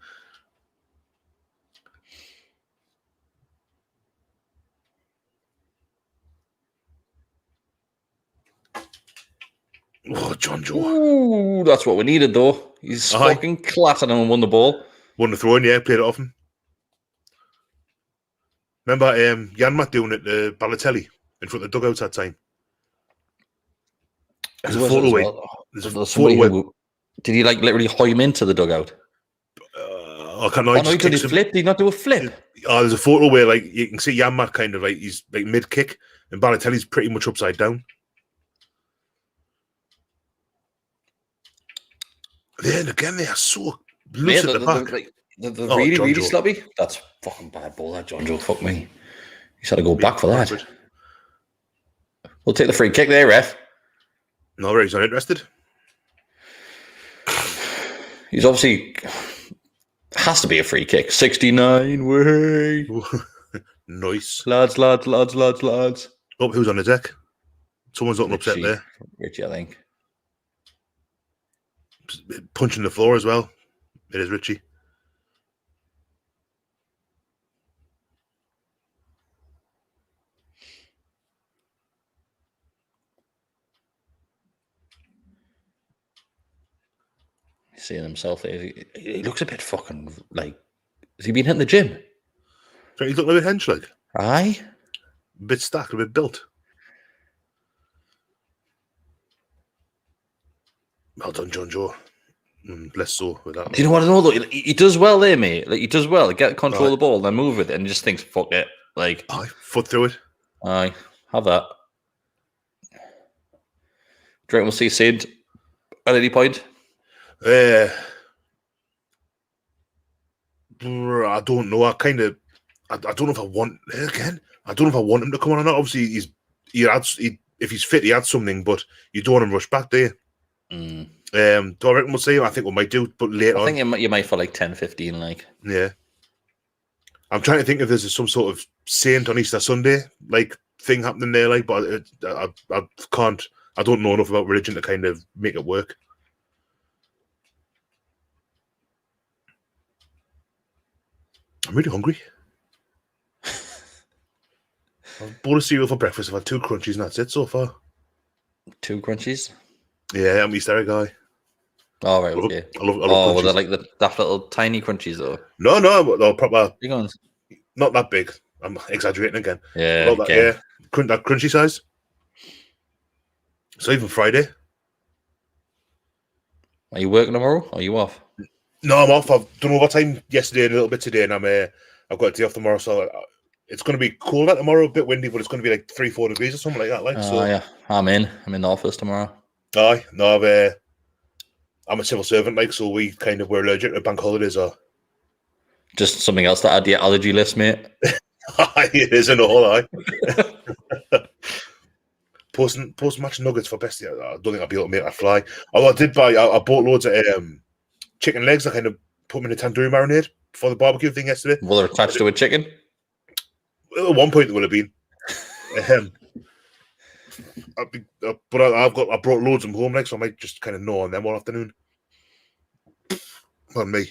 Oh, John Joe. Ooh, that's what we needed, though. He's fucking clattered and won the ball. Won the throw in, yeah, played it off him. Remember Janmat doing it to Balotelli in front of the dugouts that time? There's a photo away. There's a There's somebody photo who did he like literally hoy him into the dugout? I can't know. Oh no, he did flip. Did he not do a flip? There's a photo where like you can see Yanmat kind of like he's like mid kick, and Balotelli's pretty much upside down. Then again, they are so loose at the back. They're really, really sloppy. That's fucking bad ball, that John Joe. Fuck me. He's had to go back for that. We'll take the free kick there, ref. No, he's not interested. He's obviously has to be a free kick. 69 way. Nice. Lads. Oh, who's on the deck? Someone's looking upset there. Richie, I think. Punching the floor as well. It is Richie. He's seeing himself there. He looks a bit fucking like. Has he been hitting the gym? So he's looking a bit hench like. Aye. A bit stacked, a bit built. Well done, John Joe. Bless soul with that. Do you know what I know though? He does well there, mate. Like he does well. Get control of the ball, then move it, and just thinks, "Fuck it." Like, foot through it. Aye, have that. Do you reckon we'll see Sid at any point? I don't know. I don't know if I want again. I don't know if I want him to come on or not. Obviously, if he's fit, he adds something, but you don't want him to rush back, do you? Do I reckon we'll see him? I think we might do, but later on. I think you might for like 10, 15, like. Yeah. I'm trying to think if there's some sort of saint on Easter Sunday, like, thing happening there, like, but I can't. I don't know enough about religion to kind of make it work. I'm really hungry. I've bought a cereal for breakfast. I've had 2 crunchies and that's it so far. 2 crunchies? Yeah, I'm Easter egg guy. Oh, right, okay. I love crunchies. Were they like the daft little tiny crunchies, though? No, proper. Big ones? Not that big. I'm exaggerating again. Yeah, that crunchy size. So even Friday. Are you working tomorrow? Or are you off? No, I'm off. I've done overtime yesterday and a little bit today, and I've got a day off tomorrow, so it's going to be cool out tomorrow, a bit windy, but it's going to be like 3-4 degrees or something like that. Like, yeah, I'm in the office tomorrow. Aye, no, I'm a civil servant, like, so we kind of we're allergic to bank holidays, or just something else to add to your allergy list, mate. It is an all, aye. Post-match nuggets for best. I don't think I'll be able to make that fly. Although I bought loads of chicken legs. I kind of put them in a tandoori marinade for the barbecue thing yesterday. Well, they're attached to a chicken? At one point, they would have been. I brought loads of them home, like, so I might just kind of gnaw on them one afternoon. On me.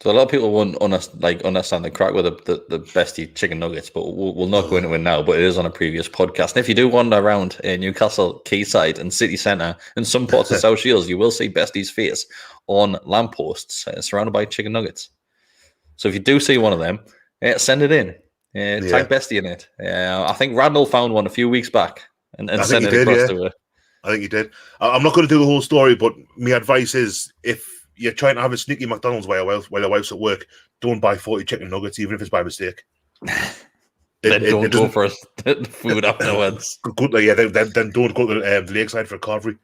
So a lot of people won't understand the crack with the bestie chicken nuggets, but we'll not go into it now. But it is on a previous podcast. And if you do wander around Newcastle Quayside and City Centre and some parts of South Shields, you will see Bestie's face on lampposts surrounded by chicken nuggets. So if you do see one of them, send it in. Tag Bestie in it. I think Randall found one a few weeks back and sent it across to her. I think he did. I'm not going to do the whole story, but my advice is if you're trying to have a sneaky McDonald's while your wife's at work, don't buy 40 chicken nuggets, even if it's by mistake. Then don't go for the food afterwards. Good, yeah, then don't go to the lakeside for a carvery.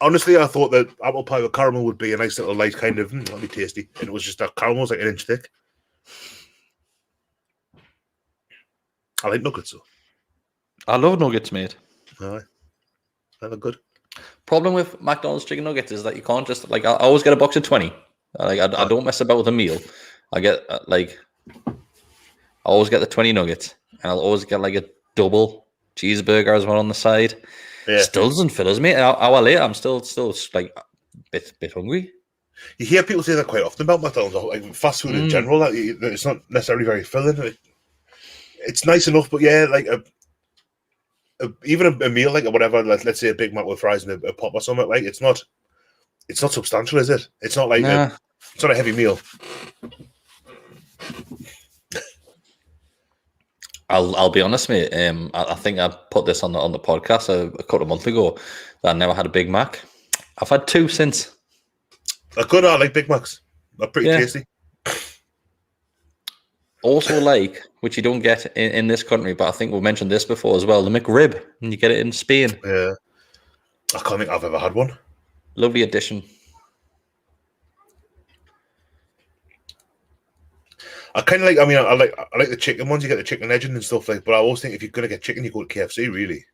Honestly, I thought that apple pie with caramel would be a nice little light kind of, that'd be tasty. And it was just that caramel was like an inch thick. I like nuggets, though. I love nuggets, mate. Aye. They look good. Problem with McDonald's chicken nuggets is that you can't just, like, I always get a box of 20. I don't mess about with a meal. I get, I always get the 20 nuggets. And I'll always get, like, a double cheeseburger as well on the side. Yeah. Still doesn't fill us, mate. An hour later, I'm still like, a bit hungry. You hear people say that quite often about McDonald's, like fast food in general, that it's not necessarily very filling. It's nice enough, but yeah, like even a meal, like whatever, let's say a Big Mac with fries and a pop or something, like it's not substantial, is it? It's not like it's not a heavy meal. I'll be honest, mate. I think I put this on the podcast a couple of months ago that I never had a Big Mac. I've had 2 since. They're good. I like Big Macs. They're pretty tasty. Also, which you don't get in this country, but I think we've mentioned this before as well, the McRib, and you get it in Spain. Yeah, I can't think I've ever had one. Lovely addition. I kind of like. I mean, I like the chicken ones. You get the chicken legend and stuff like. But I always think if you're gonna get chicken, you go to KFC. Really,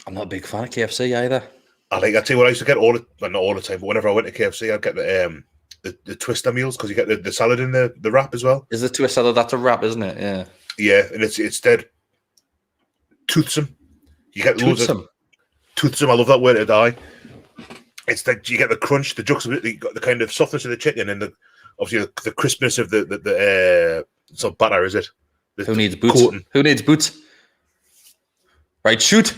I'm not a big fan of KFC either. I tell you what, I used to get not all the time, but whenever I went to KFC, I'd get the Twister meals because you get the salad in the wrap as well. Is the Twister salad? That's a wrap, isn't it? Yeah. Yeah, and it's dead toothsome. You get toothsome. Toothsome. I love that word to die. It's like you get the crunch, the juxtaposition, the kind of softness of the chicken, and obviously the crispness of the it's not batter, is it? Who needs boots? Coating. Who needs boots? Right, shoot.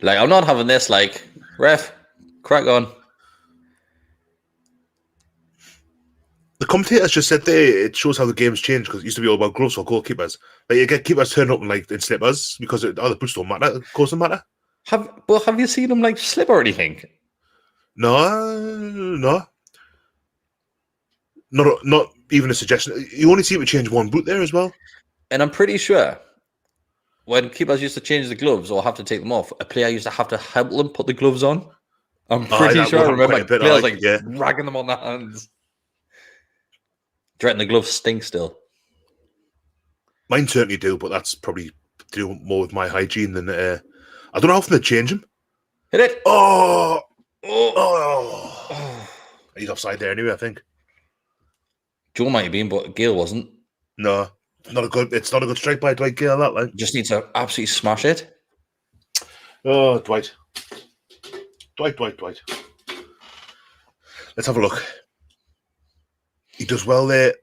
Like, I'm not having this. Like, ref, crack on. The commentators just said it shows how the game's changed because it used to be all about gloves for goalkeepers. Like, you get keepers turning up in slippers because the boots don't matter. Of course, don't matter. Have you seen them slip or anything? No. Not even a suggestion. You only seem to change one boot there as well. And I'm pretty sure when keepers used to change the gloves or have to take them off, a player used to have to help them put the gloves on. I'm pretty sure I remember players ragging them on their hands. Do you reckon the gloves stink still? Mine certainly do, but that's probably to do more with my hygiene than I don't know how often they change them. Hit it! Oh! He's offside there anyway, I think. Joe might have been, but Gale wasn't. No, it's not a good strike by Dwight Gale. That just needs to absolutely smash it. Oh, Dwight. Let's have a look. He does well there.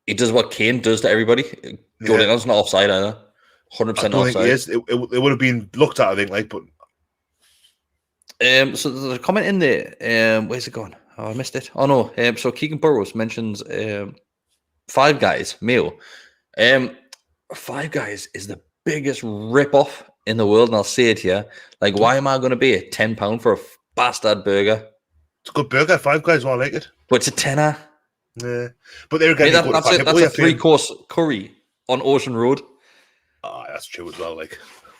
He does what Kane does to everybody. Jordan's not offside either. 100% offside. I think he is. It would have been looked at, I think, but. So there's a comment in there. Where's it gone? Oh, I missed it. Oh no. So Keegan Burrows mentions Five Guys meal. Five Guys is the biggest rip-off in the world, and I'll say it here. Like, why am I going to pay £10 for a bastard burger? It's a good burger. Five Guys, I like it. But it's a tenner. Yeah, but there again, that's a 3-course curry on Ocean Road. Ah, that's true as well.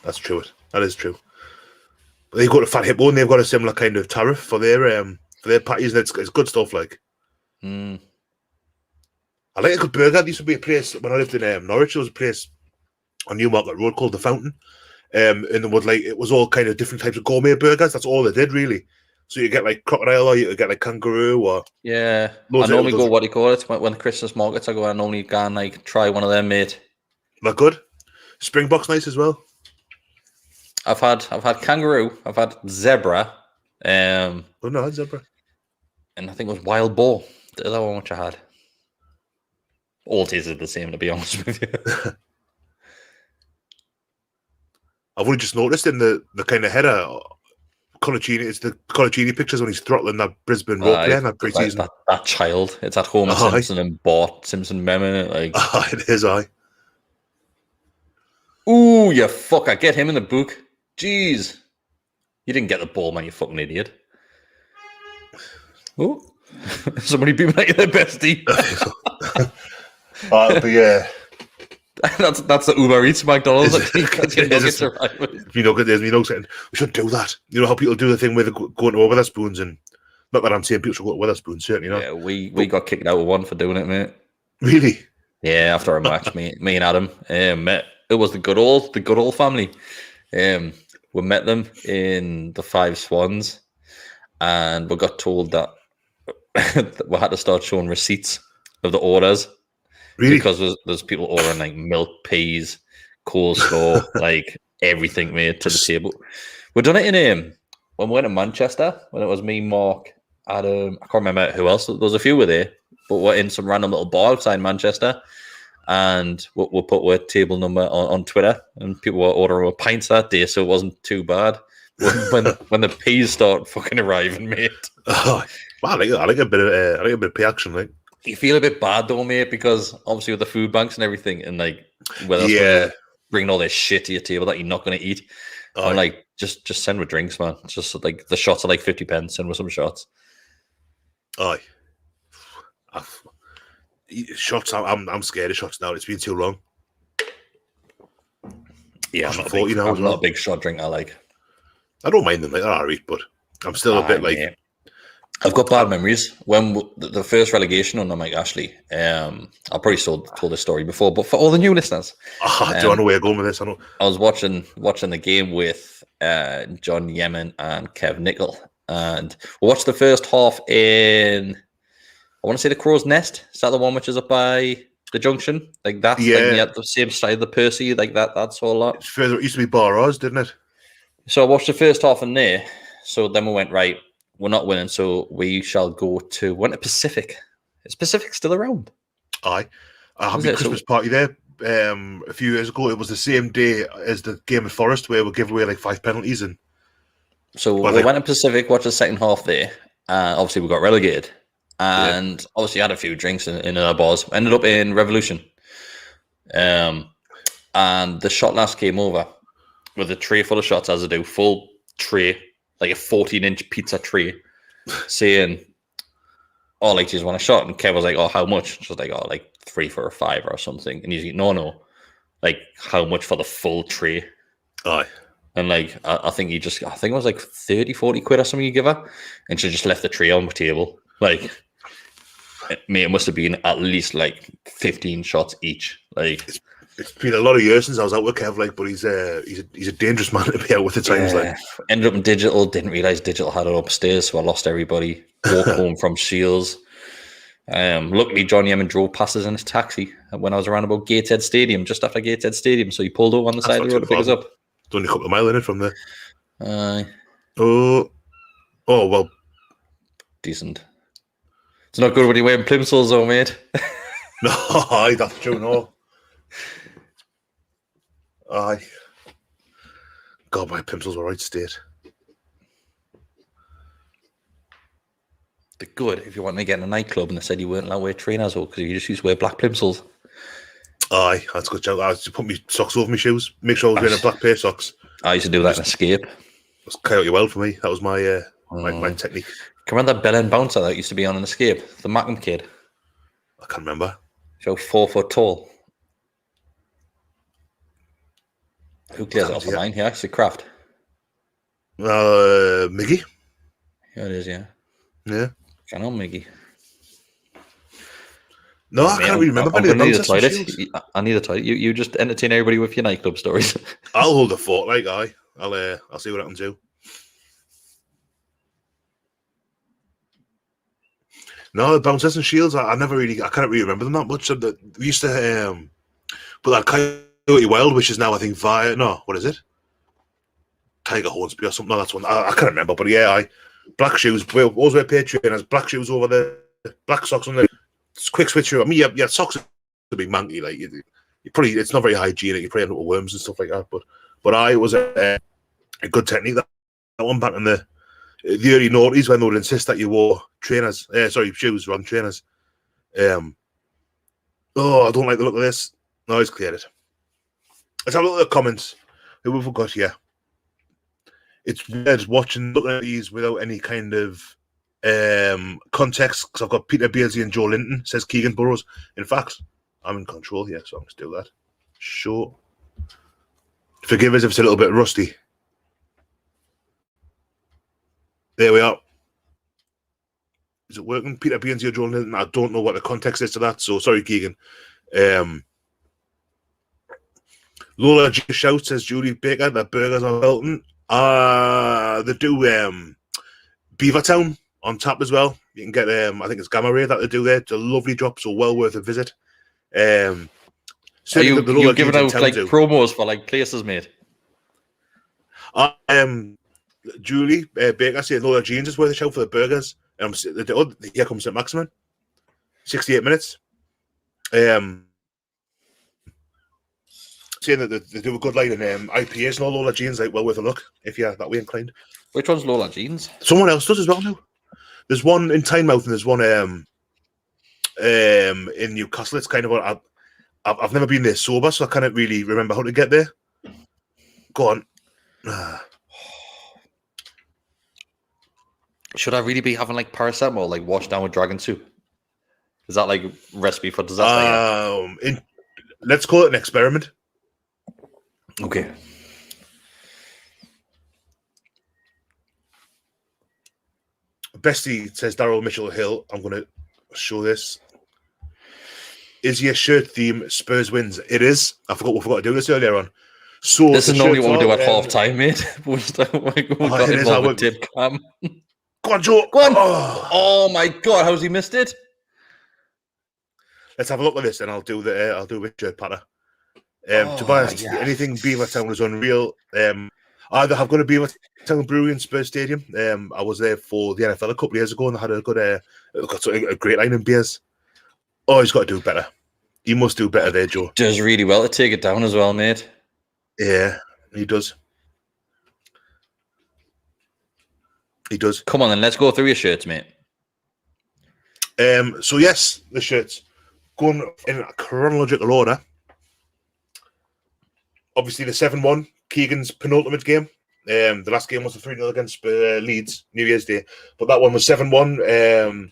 That's true. That is true. But they go to Fat Hippo and they've got a similar kind of tariff for their patties. And it's good stuff. I like a good burger. There used to be a place when I lived in Norwich. There was a place on Newmarket Road called the Fountain, and it was all kind of different types of gourmet burgers. That's all they did really. So you get crocodile, or you get kangaroo, or I normally go what do you call it when the Christmas markets I go. I normally go and try one of them, mate. They're good. Springbok's nice as well. I've had kangaroo. I've had zebra. No, I had zebra. And I think it was wild boar. The other one which I had. All tasted the same, to be honest with you. I've only just noticed in the kind of header. Colaccini, it's the Colaccini pictures when he's throttling that Brisbane role player in that pre-season. That child. It's at Homer Simpson and Bart Simpson meme. It is, Ooh, you fucker. Get him in the book. Jeez. You didn't get the ball, man, you fucking idiot. Oh. Somebody beat me like their bestie. But yeah. That's the Uber Eats McDonald's. We should do that. You know how people do the thing with going to Wetherspoons, and not that I'm saying people should go to Wetherspoons, certainly not. Yeah, we got kicked out of one for doing it, mate. Really? Yeah, after a match, me and Adam met. It was the good old family. We met them in the Five Swans, and we got told that we had to start showing receipts of the orders. Really? Because there's people ordering milk, peas, coleslaw, everything made to the table. We've done it in when we went to Manchester, when it was me, Mark, Adam, I can't remember who else. There was a few were there, but we're in some random little bar outside Manchester, and we'll put our table number on Twitter, and people were ordering pints that day, so it wasn't too bad. When the peas start fucking arriving, mate. Oh, wow, I like a bit of pea action, like. You feel a bit bad though, mate, because obviously with the food banks and everything, and like whether Yeah. bringing all this shit to your table that you're not going to eat, I'm like, just send with drinks, man. Just like the shots are like 50p. Send with some shots. Aye. Shots. I'm scared of shots now. It's been too long. Yeah, I'm not a big shot drinker. Like, I don't mind them. Like, they're alright, but I'm still a bit like. Yeah. I've got bad memories. When the first relegation under Mike Ashley, I probably told this story before, but for all the new listeners, do I know where you're going with this? I was watching the game with John Yemen and Kev Nickel, and we watched the first half in, I want to say, the Crow's Nest. Is that the one which is up by the junction? Like that? Yeah. Like, the same side of the Percy, like that. That's all lot. It's further. It used to be Bar Oz, didn't it? So I watched the first half in there. So then we went, right, we're not winning, so we shall go to Pacific. Is Pacific still around? Aye. I had my Christmas party there a few years ago. It was the same day as the game at Forest where we give away like 5 penalties. And so we went to Pacific, watched the second half there. Obviously, we got relegated. And obviously had a few drinks in our bars. Ended up in Revolution. And the shot last came over with a tray full of shots, as I do, full tray, like a 14-inch pizza tray, saying, "Oh, like, just want a shot?" And Kev was like, "Oh, how much?" She was like, "Oh, like 3 for a $5 or something." And he's like, "No, like, how much for the full tray?" Aye. And like, I think it was like 30, 40 quid or something you give her, and she just left the tray on the table. Like, mate, it must have been at least like 15 shots each. Like, it's been a lot of years since I was out with Kev, like, but he's a dangerous man to be out with at times. Like, ended up in Digital, didn't realise Digital had it upstairs, so I lost everybody. Walked home from Shields. Luckily, John Yemen drove past us in his taxi when I was around about Gateshead Stadium, just after Gateshead Stadium, so he pulled over on the side of the road to pick us up. It's only a couple of miles in it from there. Oh, well. Decent. It's not good when you're wearing plimsolls, though, mate. No, aye, that's true, no. Aye. God, my plimsolls were right state. They're good if you want to get in a nightclub and they said you weren't allowed to wear trainers, or because you just used to wear black plimsolls. Aye, that's good. I used to put my socks over my shoes, make sure I was wearing a black pair of socks. I used to do that in Escape. It was Coyote Well for me. That was my my technique. Can you remember that bell end bouncer that used to be on an Escape? The Mackham kid. I can't remember. So 4 foot tall. Who clears it off the line here? Actually, Kraft. Miggy. Yeah, it is, yeah. Yeah. Can on Miggy. No, I can't really remember. I need a toilet. I need a toilet. You just entertain everybody with your nightclub stories. I'll hold the fort, like, aye. I'll see what I can do. No, the Bouncers and Shields, I can't really remember them that much. We used to put that Coyote Wild, which is now, I think, what is it? Tiger Hornsby or something. No, that's one. I can't remember, but yeah, black shoes. We always wear pair trainers, black shoes over the black socks on the quick switch. I mean, yeah, socks are a big manky. Like, you probably, it's not very hygienic. You probably end up with worms and stuff like that. But it was a good technique. That one back in the early noughties when they would insist that you wore shoes, wrong trainers. I don't like the look of this. No, it's cleared it. Let's have a look at the comments. Who have we got here? It's weird looking at these without any kind of context, because I've got Peter Beardsley and Joe Linton, says Keegan Burrows. In fact, I'm in control here, so I'm going to do that. Sure. Forgive us if it's a little bit rusty. There we are. Is it working? Peter Beardsley or Joe Linton? I don't know what the context is to that, so sorry, Keegan. Lola G shouts, says Julie Baker, that burgers are Belton. They do Beavertown on tap as well. You can get I think it's Gamma Ray that they do there. It's a lovely drop, so well worth a visit. Are you giving out like promos for like places, mate? Julie Baker saying Lola Jeans is worth a shout for the burgers. Here comes St. Maximin. 68 minutes. Saying that they do a good line in IPAs and all. Lola Jeans, like, well worth a look if you're that way inclined. Which one's Lola Jeans? Someone else does as well now. There's one in Tynemouth and there's one in Newcastle. It's kind of I've never been there sober, so I can't really remember how to get there. Go on. Should I really be having like paracetamol, like washed down with dragon soup? Is that like recipe for disaster? Let's call it an experiment. Okay. Bestie says Daryl Mitchell Hill. I'm going to show this. Is your shirt theme Spurs wins? It is. We forgot to do this earlier on. So this is normally what we do at half time, mate. we got involved with Tip Cam. Go on, Joe. Go on. Oh my God, how's he missed it? Let's have a look at this, and I'll do a shirt patter. Tobias, yes. Anything Beavertown was unreal. I've got a Beavertown Brewery in Spurs Stadium. I was there for the NFL a couple of years ago, and they had a great line of beers. Oh, he's got to do better. He must do better there, Joe. Does really well to take it down as well, mate. Yeah, he does. He does. Come on, then. Let's go through your shirts, mate. So, yes, the shirts. Going in a chronological order. Obviously, the 7-1, Keegan's penultimate game. The last game was the 3-0 against Leeds, New Year's Day. But that one was 7-1.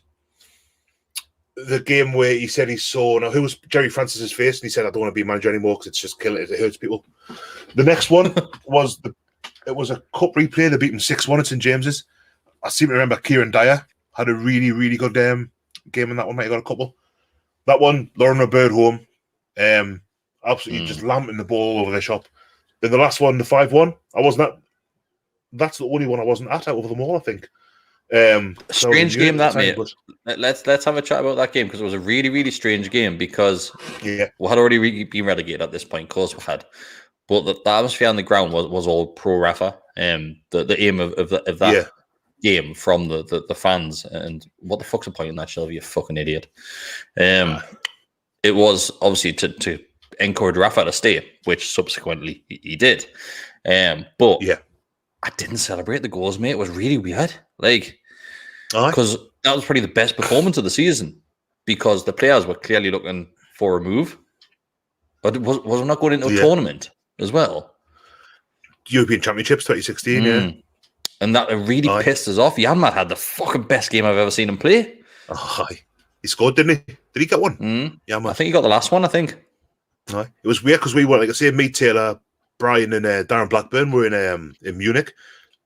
The game where he said he saw... Now, who was Jerry Francis's face? And he said, I don't want to be a manager anymore because it's just killing it. It hurts people. The next one was it was a cup replay. They beat him 6-1 at St. James's. I seem to remember Kieran Dyer had a really, really good game in that one. Might have got a couple. That one, Lauren Bird home. Absolutely just lamping the ball over the shop. Then the last one, the 5-1, I wasn't at. That's the only one I wasn't at out of them all, I think. Strange game that, mate. But let's have a chat about that game because it was a really, really strange game because we had already been relegated at this point. Of course, we had. But the atmosphere on the ground was all pro-Rafa. The aim of that game from the fans. And what the fuck's the point in that, Shelby? You fucking idiot. It was obviously to encourage Rafa to stay, which subsequently he did. But I didn't celebrate the goals, mate. It was really weird. Because that was probably the best performance of the season because the players were clearly looking for a move. But was not going into a tournament as well? European Championships 2016, And that really pissed us off. Janmaat had the fucking best game I've ever seen him play. He scored, didn't he? Did he get one? I think he got the last one, I think. It was weird because we were, like I say, me, Taylor, Brian, and Darren Blackburn were in Munich.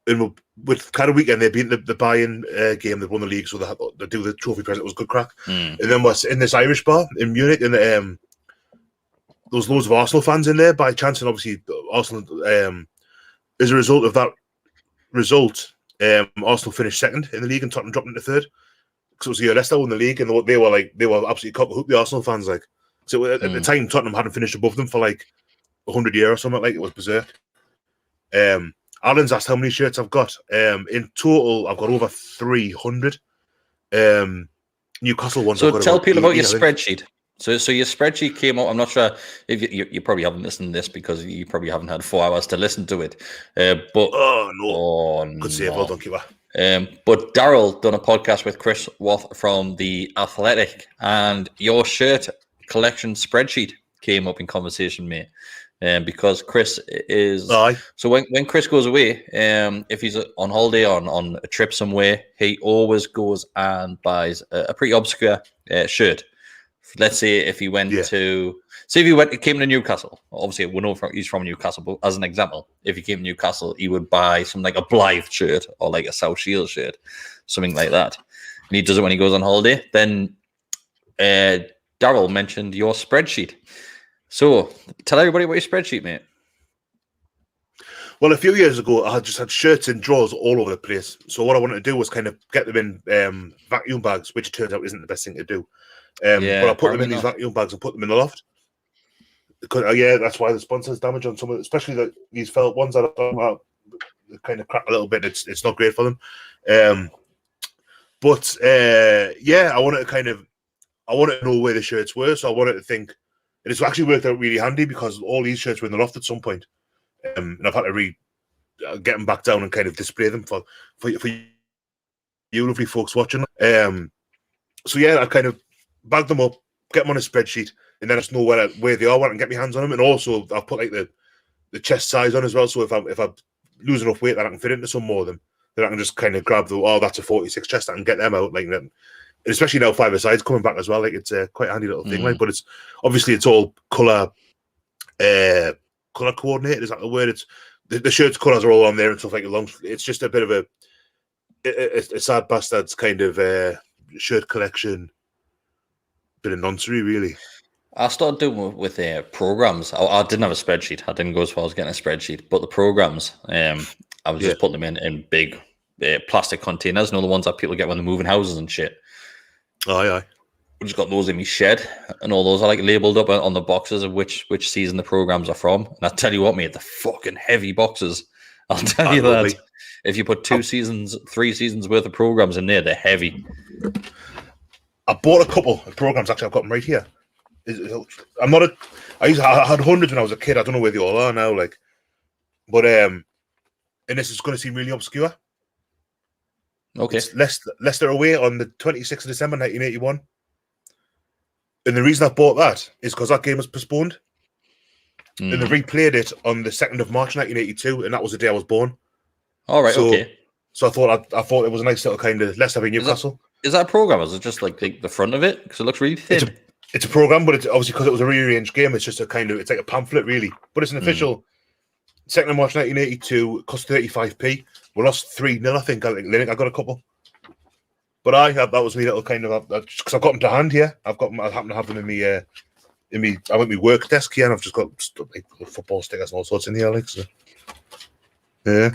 And with kind of weekend, they beat the Bayern game. They won the league, so they do the trophy present. It was good crack. And then was in this Irish bar in Munich, and there was loads of Arsenal fans in there by chance. And obviously, Arsenal, as a result of that result, Arsenal finished second in the league, and Tottenham dropped into third. Because it was the year Leicester won the league, and they were absolutely cock a hoop. The Arsenal fans, so at the time, Tottenham hadn't finished above them for 100 years or something. It was berserk. Alan's asked how many shirts I've got. In total, I've got over 300. Newcastle ones. So tell people about your spreadsheet. So your spreadsheet came out. I'm not sure if you probably haven't listened to this because you probably haven't had 4 hours to listen to it. Good save, well done, keeper. But Daryl done a podcast with Chris Wath from The Athletic, and your shirt collection spreadsheet came up in conversation, mate. Because Chris is so when Chris goes away, if he's on holiday on a trip somewhere, he always goes and buys a pretty obscure shirt. Let's say if he went came to Newcastle, obviously we know he's from Newcastle, but as an example, if he came to Newcastle, he would buy something like a Blythe shirt or a South Shield shirt, something like that. And he does it when he goes on holiday. Then Daryl mentioned your spreadsheet. So, tell everybody about your spreadsheet, mate. Well, a few years ago, I just had shirts in drawers all over the place. So what I wanted to do was kind of get them in vacuum bags, which turns out isn't the best thing to do. But I put them in these vacuum bags and put them in the loft. Because, that's why the sponsors damage on some of, especially these felt ones that are kind of crack a little bit. It's not great for them. I wanted to know where the shirts were. So I wanted to think. And it's actually worked out really handy because all these shirts were in the loft at some point. And I've had to get them back down and kind of display them for you lovely folks watching. I kind of bag them up, get them on a spreadsheet, and then I just know where they are, where I can get my hands on them. And also, I've put like the chest size on as well. So if I lose enough weight that I can fit into some more of them, then I can just kind of grab that's a 46 chest. I can get them out like that. Especially now 5-a-side's coming back as well. Like it's a quite handy little thing. Like, but it's obviously it's all color coordinated. Is that the word? It's the shirts colours are all on there and stuff like that. It's just a bit of a sad bastard's kind of shirt collection, bit of nonsense, really. I started doing with programs. I didn't have a spreadsheet. I didn't go as far as getting a spreadsheet, but the programs, I was just putting them in big plastic containers. You know, the ones that people get when they're moving houses and shit. Aye. I just got those in my shed, and all those are like labelled up on the boxes of which season the programs are from. And I tell you what, mate, the fucking heavy boxes. I'll tell you that. If you put 3 seasons worth of programs in there, they're heavy. I bought a couple of programs. Actually, I've got them right here. I had hundreds when I was a kid. I don't know where they all are now. Like, but and this is going to seem really obscure. Okay. It's Leicester away on the 26th of December 1981. And the reason I bought that is because that game was postponed. And they replayed it on the 2nd of March 1982, and that was the day I was born. All right, okay. So I thought it was a nice little kind of Leicester v Newcastle. Is that a program? Is it just like the front of it? Because it looks really thin. It's a program, but it's obviously because it was a rearranged game. It's just it's like a pamphlet, really. But it's an official 2nd of March 1982. It cost 35p. We lost 3-0, I think. I got a couple. But that was me little kind of, because I've got them to hand here. I happen to have them in my work desk here, and I've just got like football stickers and all sorts in here, like, so. Yeah.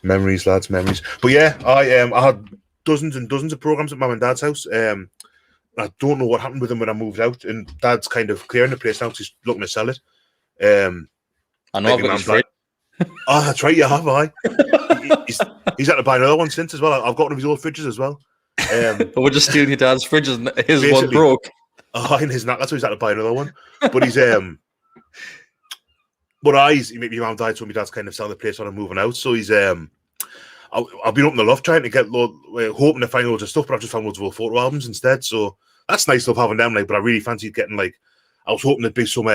Memories, lads, memories. But yeah, I had dozens and dozens of programs at Mum and Dad's house. I don't know what happened with them when I moved out, and Dad's kind of clearing the place now because he's looking to sell it. I know I've got his fridge. Oh, that's right, you have, he's had to buy another one since as well. I've got one of his old fridges as well. But we're just stealing your dad's fridges, and his one broke. Oh, and his not. That's why he's had to buy another one. But he's but my mum died, so my dad's kind of selling the place when I'm moving out. So he's I've been up in the loft trying to get hoping to find loads of stuff, but I've just found loads of old photo albums instead. So that's nice stuff having them. Like, but I really fancied getting I was hoping there'd be some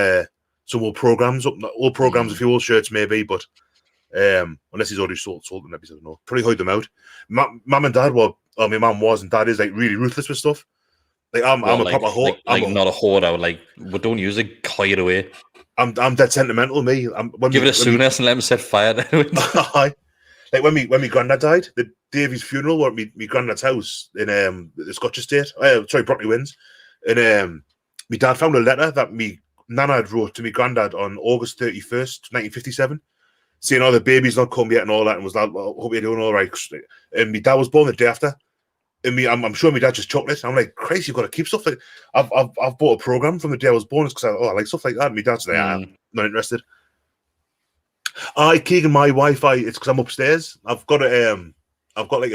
old programs, a few old shirts maybe, but unless he's already sold them, maybe I don't know. Probably hide them out. Mum and Dad my mum was, and Dad is like really ruthless with stuff. Like I'm a proper hoarder. Not a hoarder. Like, we don't use it, hide it away. I'm dead sentimental. Me, give it a soonest and let him set fire to it. Like when my granddad died, the day of his funeral, we're at my granddad's house in the Scotch estate. Brockley Winds, and my dad found a letter that me Nana had wrote to my granddad on August 31st, 1957, saying, "Oh, the baby's not come yet," and all that, and was like, "Well, hope you're doing all right." And my dad was born the day after. And I'm sure my dad just chucked it. I'm like, Christ, you've got to keep stuff like. I've bought a program from the day I was born because I like stuff like that. And my dad's like, I'm not interested. Keegan, my Wi-Fi. It's because I'm upstairs. I've got like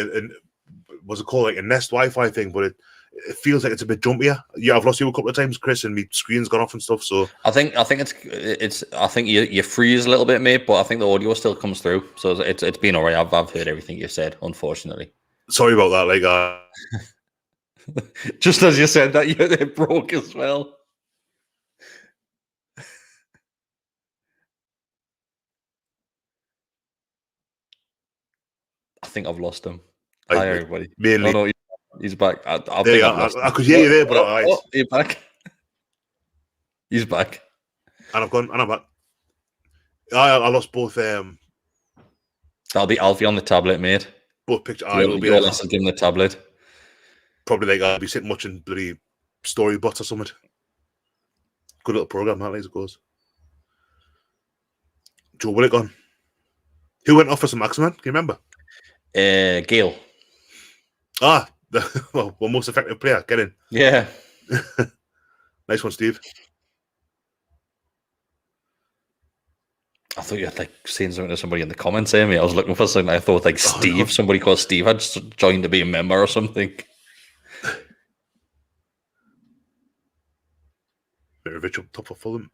what's it called, like a Nest Wi-Fi thing, but it feels like it's a bit jumpier. Yeah, I've lost you a couple of times, Chris, and my screen's gone off and stuff. So I think you freeze a little bit, mate, but I think the audio still comes through. So it's been alright. I've heard everything you said, unfortunately. Sorry about that, just as you said that, it broke as well. I think I've lost him. Hi, everybody. Mainly. No, he's back. I could hear you there, but you're back. He's back. And I'm back. I lost both. That'll be Alfie on the tablet, mate. Both pictures. You'll be able to give him the tablet. Probably I'll be sitting watching bloody Storybots or something. Good little program, that, like, it goes. Joe Willock on. Who went off for some Maximan? Can you remember? Gale. Well, most effective player. Get in. Yeah. Nice one, Steve. I thought you had saying something to somebody in the comments, Amy. I was looking for something. I thought Steve, no. Somebody called Steve had joined to be a member or something. Mitrovic up top for Fulham.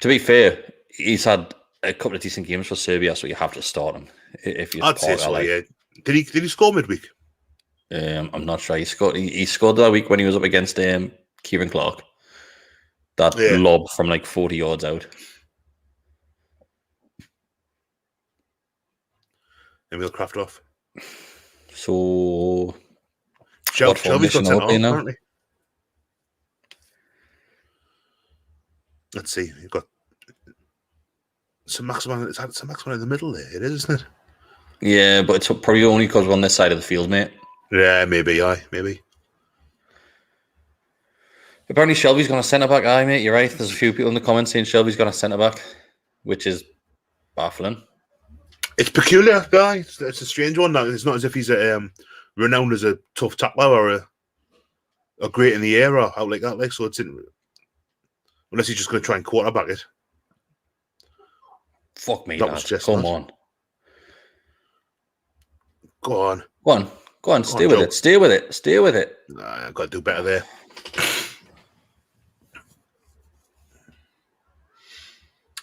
To be fair, he's had a couple of decent games for Serbia, so you have to start him if you. I'd say so. Yeah. Did he score midweek? I'm not sure. He scored that week when he was up against Kieran Clark. That lob from like 40 yards out. And we'll craft off. So Shelby's got sent off, apparently. Let's see. You've got St. Maximin. Is that St. Maximin in the middle there? It is, isn't it? Yeah, but it's probably only because we're on this side of the field, mate. Yeah, maybe. Maybe. Apparently Shelby's gone a centre-back. Aye, mate, you're right. There's a few people in the comments saying Shelby's gone a centre-back, which is baffling. It's peculiar, guy. It's a strange one. Now. It's not as if he's renowned as a tough tackler or a great in the air or out like that. Like, so it's unless he's just going to try and quarterback it. Fuck me, lad. Come on. Go on. Stay with it. Stay with it. Nah, I've got to do better there.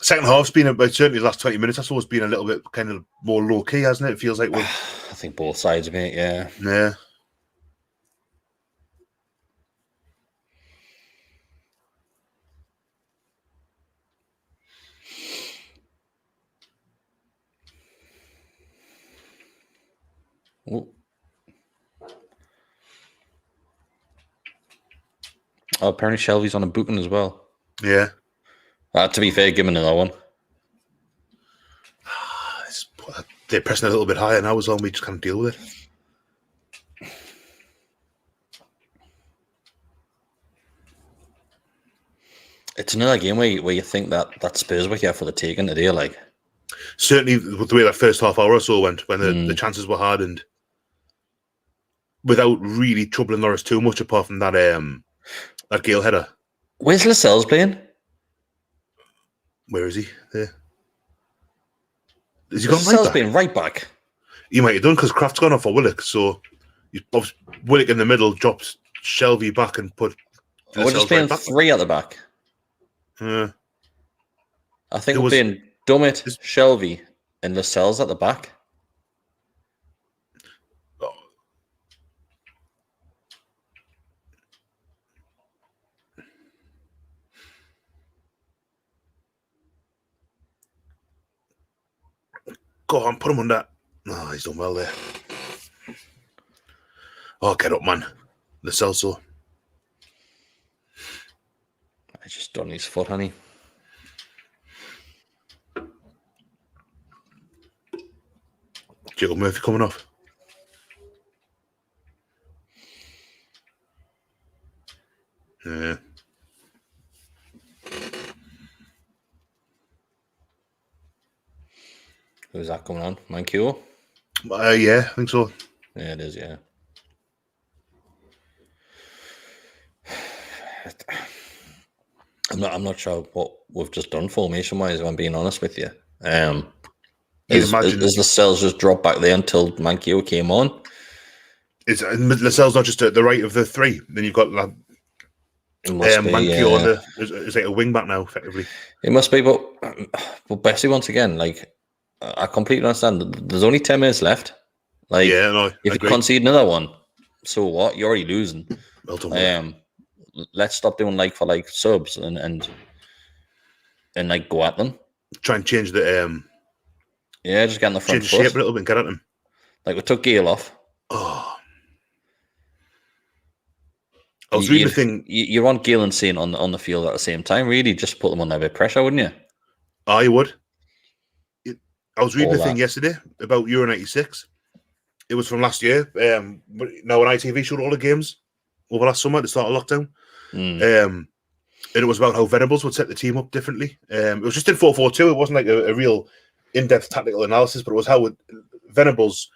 Second half's been about, certainly the last 20 minutes or so, has been a little bit kind of more low key, hasn't it? It feels like we're. I think both sides, mate. Yeah. Yeah. Oh, apparently Shelby's on a booking as well. Yeah. To be fair, give him another one. They're pressing a little bit higher now as well. We just can't deal with it. It's another game where you think that Spurs were here for the taking today, like. Certainly, with the way that first half hour or so went, when the chances were hard and without really troubling Norris too much, apart from that Gale header. Where's Lascelles playing? Where is he? There. Is he gone Lascelles playing right back? He might have done because Kraft's gone off for Willock, so Willock in the middle drops Shelby back and put. We're just playing right three at the back. I think we're playing Dummett, Shelby, and Lascelles at the back. Go on, put him on that. No, he's done well there. Oh, get up, man. Lascelles. I just done his foot, honey. Joe Murphy coming off. Yeah. Who's that coming on? Manquillo? Yeah, I think so. Yeah, it is, yeah. I'm not sure what we've just done formation-wise, if I'm being honest with you. Is Lascelles just dropped back there until Manquillo came on? Lascelles not just at the right of the three? Then you've got Manquillo is like a wing back now, effectively. It must be, but Bessie, once again, like, I completely understand. There's only 10 minutes left. Like, yeah, no, if you concede another one, so what? You're already losing. Well done, let's stop doing like for like subs and like go at them. Try and change the just get in the front change the shape a little bit and get at them. Like we took Gale off. Oh, I was reading the thing. You want Gale and Saint on the field at the same time. Really, just put them under a bit of pressure, wouldn't you? Oh, you would. I was reading a thing yesterday about Euro 96. It was from last year. Now when ITV showed all the games over last summer at the start of lockdown. And it was about how Venables would set the team up differently. It was just in 4-4-2. It wasn't like a real in-depth tactical analysis, but it was how Venables,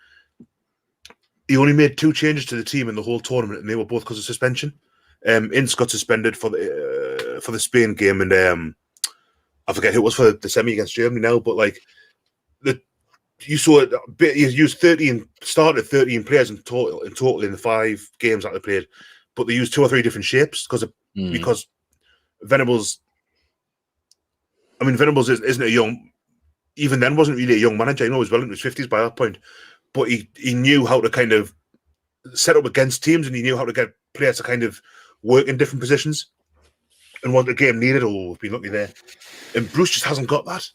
he only made 2 changes to the team in the whole tournament, and they were both because of suspension. Ince got suspended for the Spain game, and I forget who it was for the semi against Germany now, but like you saw it. You used started 13 players in total in the 5 games that they played, but they used 2 or 3 different shapes because Venables. I mean, Venables isn't a young. Even then, wasn't really a young manager. I know he was well into his 50s by that point, but he knew how to kind of set up against teams, and he knew how to get players to kind of work in different positions. And what the game needed, we've been lucky there. And Bruce just hasn't got that.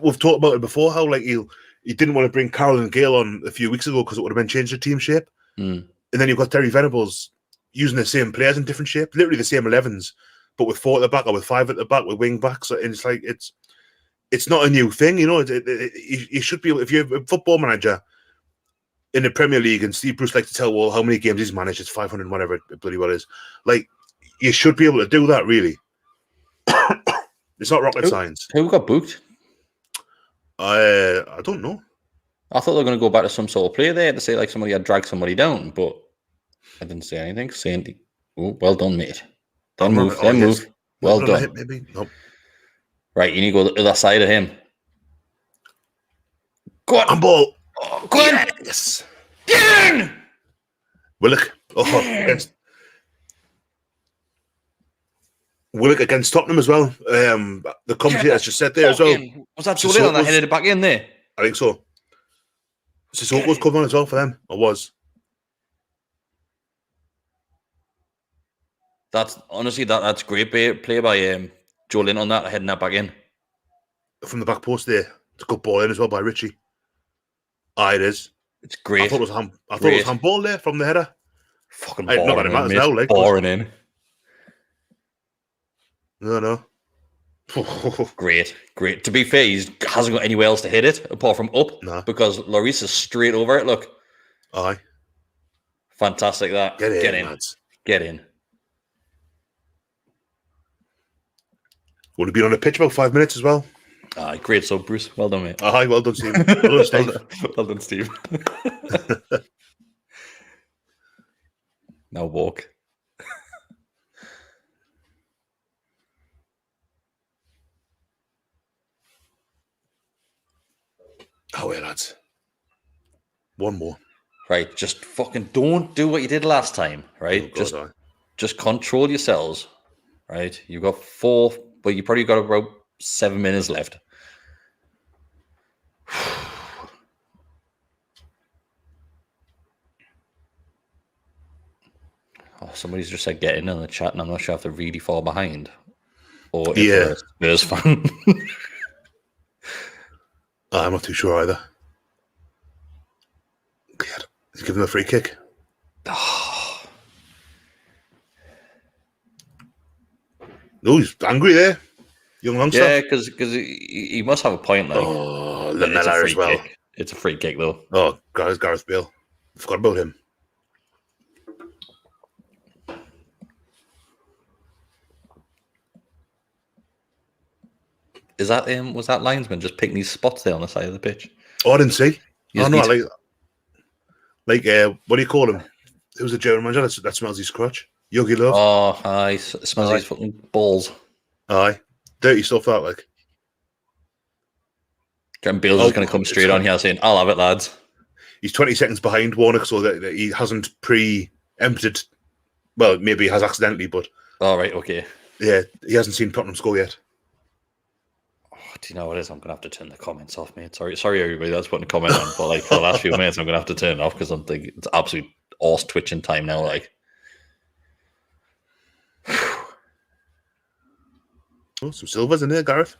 We've talked about it before, how like he didn't want to bring Carroll and Gale on a few weeks ago because it would have been changed the team shape. And then you've got Terry Venables using the same players in different shape, literally the same 11s, but with 4 at the back or with 5 at the back with wing backs. And it's like it's not a new thing, you know. You should be able, if you're a football manager in the Premier League, and Steve Bruce likes to tell, well, how many games he's managed, it's 500, whatever it bloody well is. Like, you should be able to do that, really. It's not rocket science. Who got booked? I don't know. I thought they were going to go back to some sort of play there to say like somebody had dragged somebody down, but I didn't say anything. Saying, "Oh, well done, mate. Then move. Well done." Maybe. Nope. Right, you need to go the other side of him. Go on, ball. Oh, go on. Yes. Get in. Willock. Willock against Tottenham as well. The commentators just said there as well. Was that Julian that headed it back in there? I think so. Sissoko's covering as well for them. Or was. That's honestly that's great play by Julian on that, heading that back in. From the back post there. It's a good ball in as well by Richie. It is. It's great. I thought it was handball there from the header. Fucking boring. Not that it matters now, like. Boring in. No. Great. To be fair, he hasn't got anywhere else to hit it apart from up. Nah. Because Lloris is straight over it. Look. Aye. Fantastic that. Get in. Lads. Get in. Would have been on the pitch about 5 minutes as well. Aye, great sub, Bruce. Well done, mate. Aye, well done, Steve. Well done, Steve. Well done, Steve. Now walk. Oh, yeah, lads. One more. Right, just fucking don't do what you did last time, right? Oh, God, just control yourselves, right? You've got 4, but you probably got about 7 minutes left. Oh, somebody's just said get in the chat, and I'm not sure if they're really far behind or if they're a Spurs fan. I'm not too sure either. God, he's giving him a free kick. Oh, he's angry there. Young youngster. Yeah, because he must have a point. Like, Lamella as well. Kick. It's a free kick, though. Oh, God, Gareth Bale. I forgot about him. Is that was that linesman just picking these spots there on the side of the pitch? Oh, I didn't see. No, like what do you call him? It was a German manager that smells his crotch. Yogi Love. Oh, aye, smells his fucking balls. Aye, dirty stuff that like. And Bale's just going to come straight on here saying, "I'll have it, lads." He's 20 seconds behind Warnock, so that he hasn't pre-empted. Well, maybe he has accidentally, but. All right, okay. Yeah, he hasn't seen Tottenham score yet. Do you know what it is? I'm going to have to turn the comments off, mate. Sorry, everybody that's putting a comment on. But like for the last few minutes, I'm going to have to turn it off because I'm thinking it's absolute arse twitching time now. Like, some silvers in there, Gareth.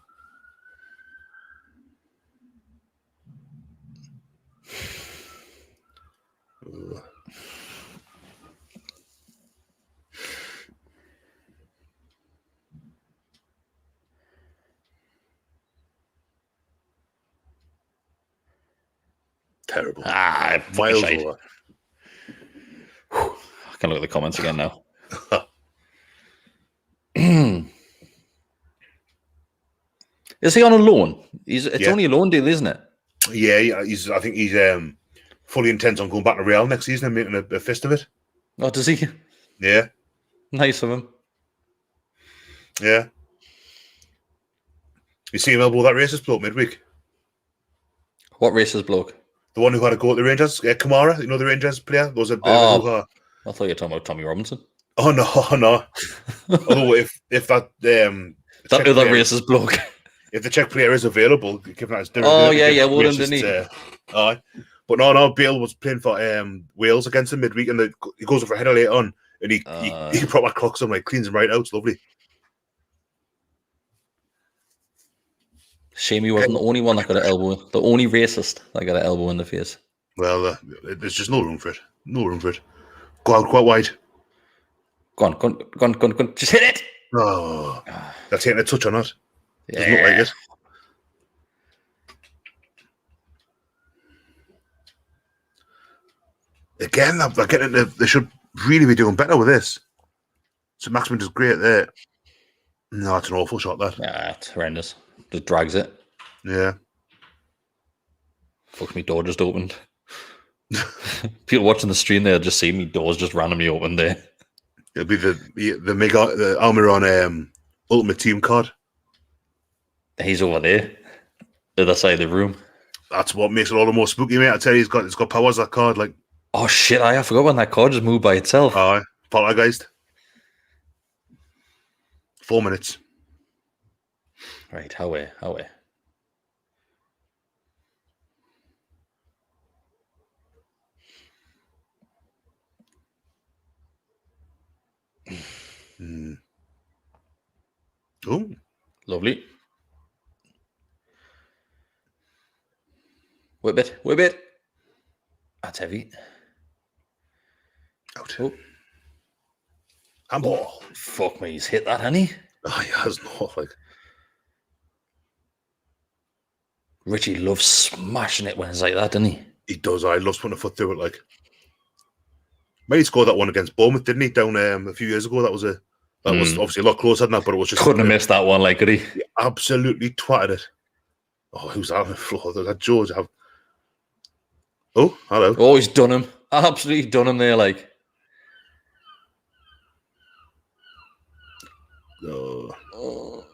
Terrible. Miles over. I can look at the comments again now. Is he on a loan? It's only a loan deal, isn't it? Yeah, I think he's fully intent on going back to Real next season and making a fist of it. Oh, does he? Yeah. Nice of him. Yeah. You see him elbow that racist bloke midweek? What racist bloke? The one who had a go at the Rangers, Kamara, you know the Rangers player? Was a bit of a I thought you were talking about Tommy Robinson. Oh no. Although if that that other racist bloke. If the Czech player is available, given that it's different. Oh yeah, well done, didn't he? Aye. But no, Bale was playing for Wales against him midweek, and he goes over a header later on, and he proper clocks him, like cleans him right out. It's lovely. Shame he wasn't the only one that got an elbow. The only racist that got an elbow in the face. Well, there's just no room for it. No room for it. Go out quite wide. Go on. Just hit it. Oh, that's hitting a touch or not. Yeah. Doesn't look like it. Again, they're getting they should really be doing better with this. So Maximin does great there. No, it's an awful shot, that. Yeah, it's horrendous. Just drags it. Yeah. Fuck, me door just opened. People watching the stream there just see me doors just randomly open there. It'll be the Almiron Ultimate Team card. He's over there, the other side of the room. That's what makes it all the more spooky, mate. I tell you, it's got powers, that card. Like, oh shit! I forgot when that card just moved by itself. Poltergeist. 4 minutes. Right, how are Oh, lovely. Whip it. That's heavy. Out. Oh. Handball. Fuck me, he's hit that, hasn't he? Oh, he has not, like. Richie loves smashing it when it's like that, doesn't he? He does. I loves putting a foot through it, like. Maybe he scored that one against Bournemouth, didn't he? Down a few years ago. That was obviously a lot closer than that, but it was just couldn't have missed that one, like, could he? He absolutely twatted it. Oh, who's that on the floor? That George. Oh, hello. Oh, he's done him. Absolutely done him there, like. Oh.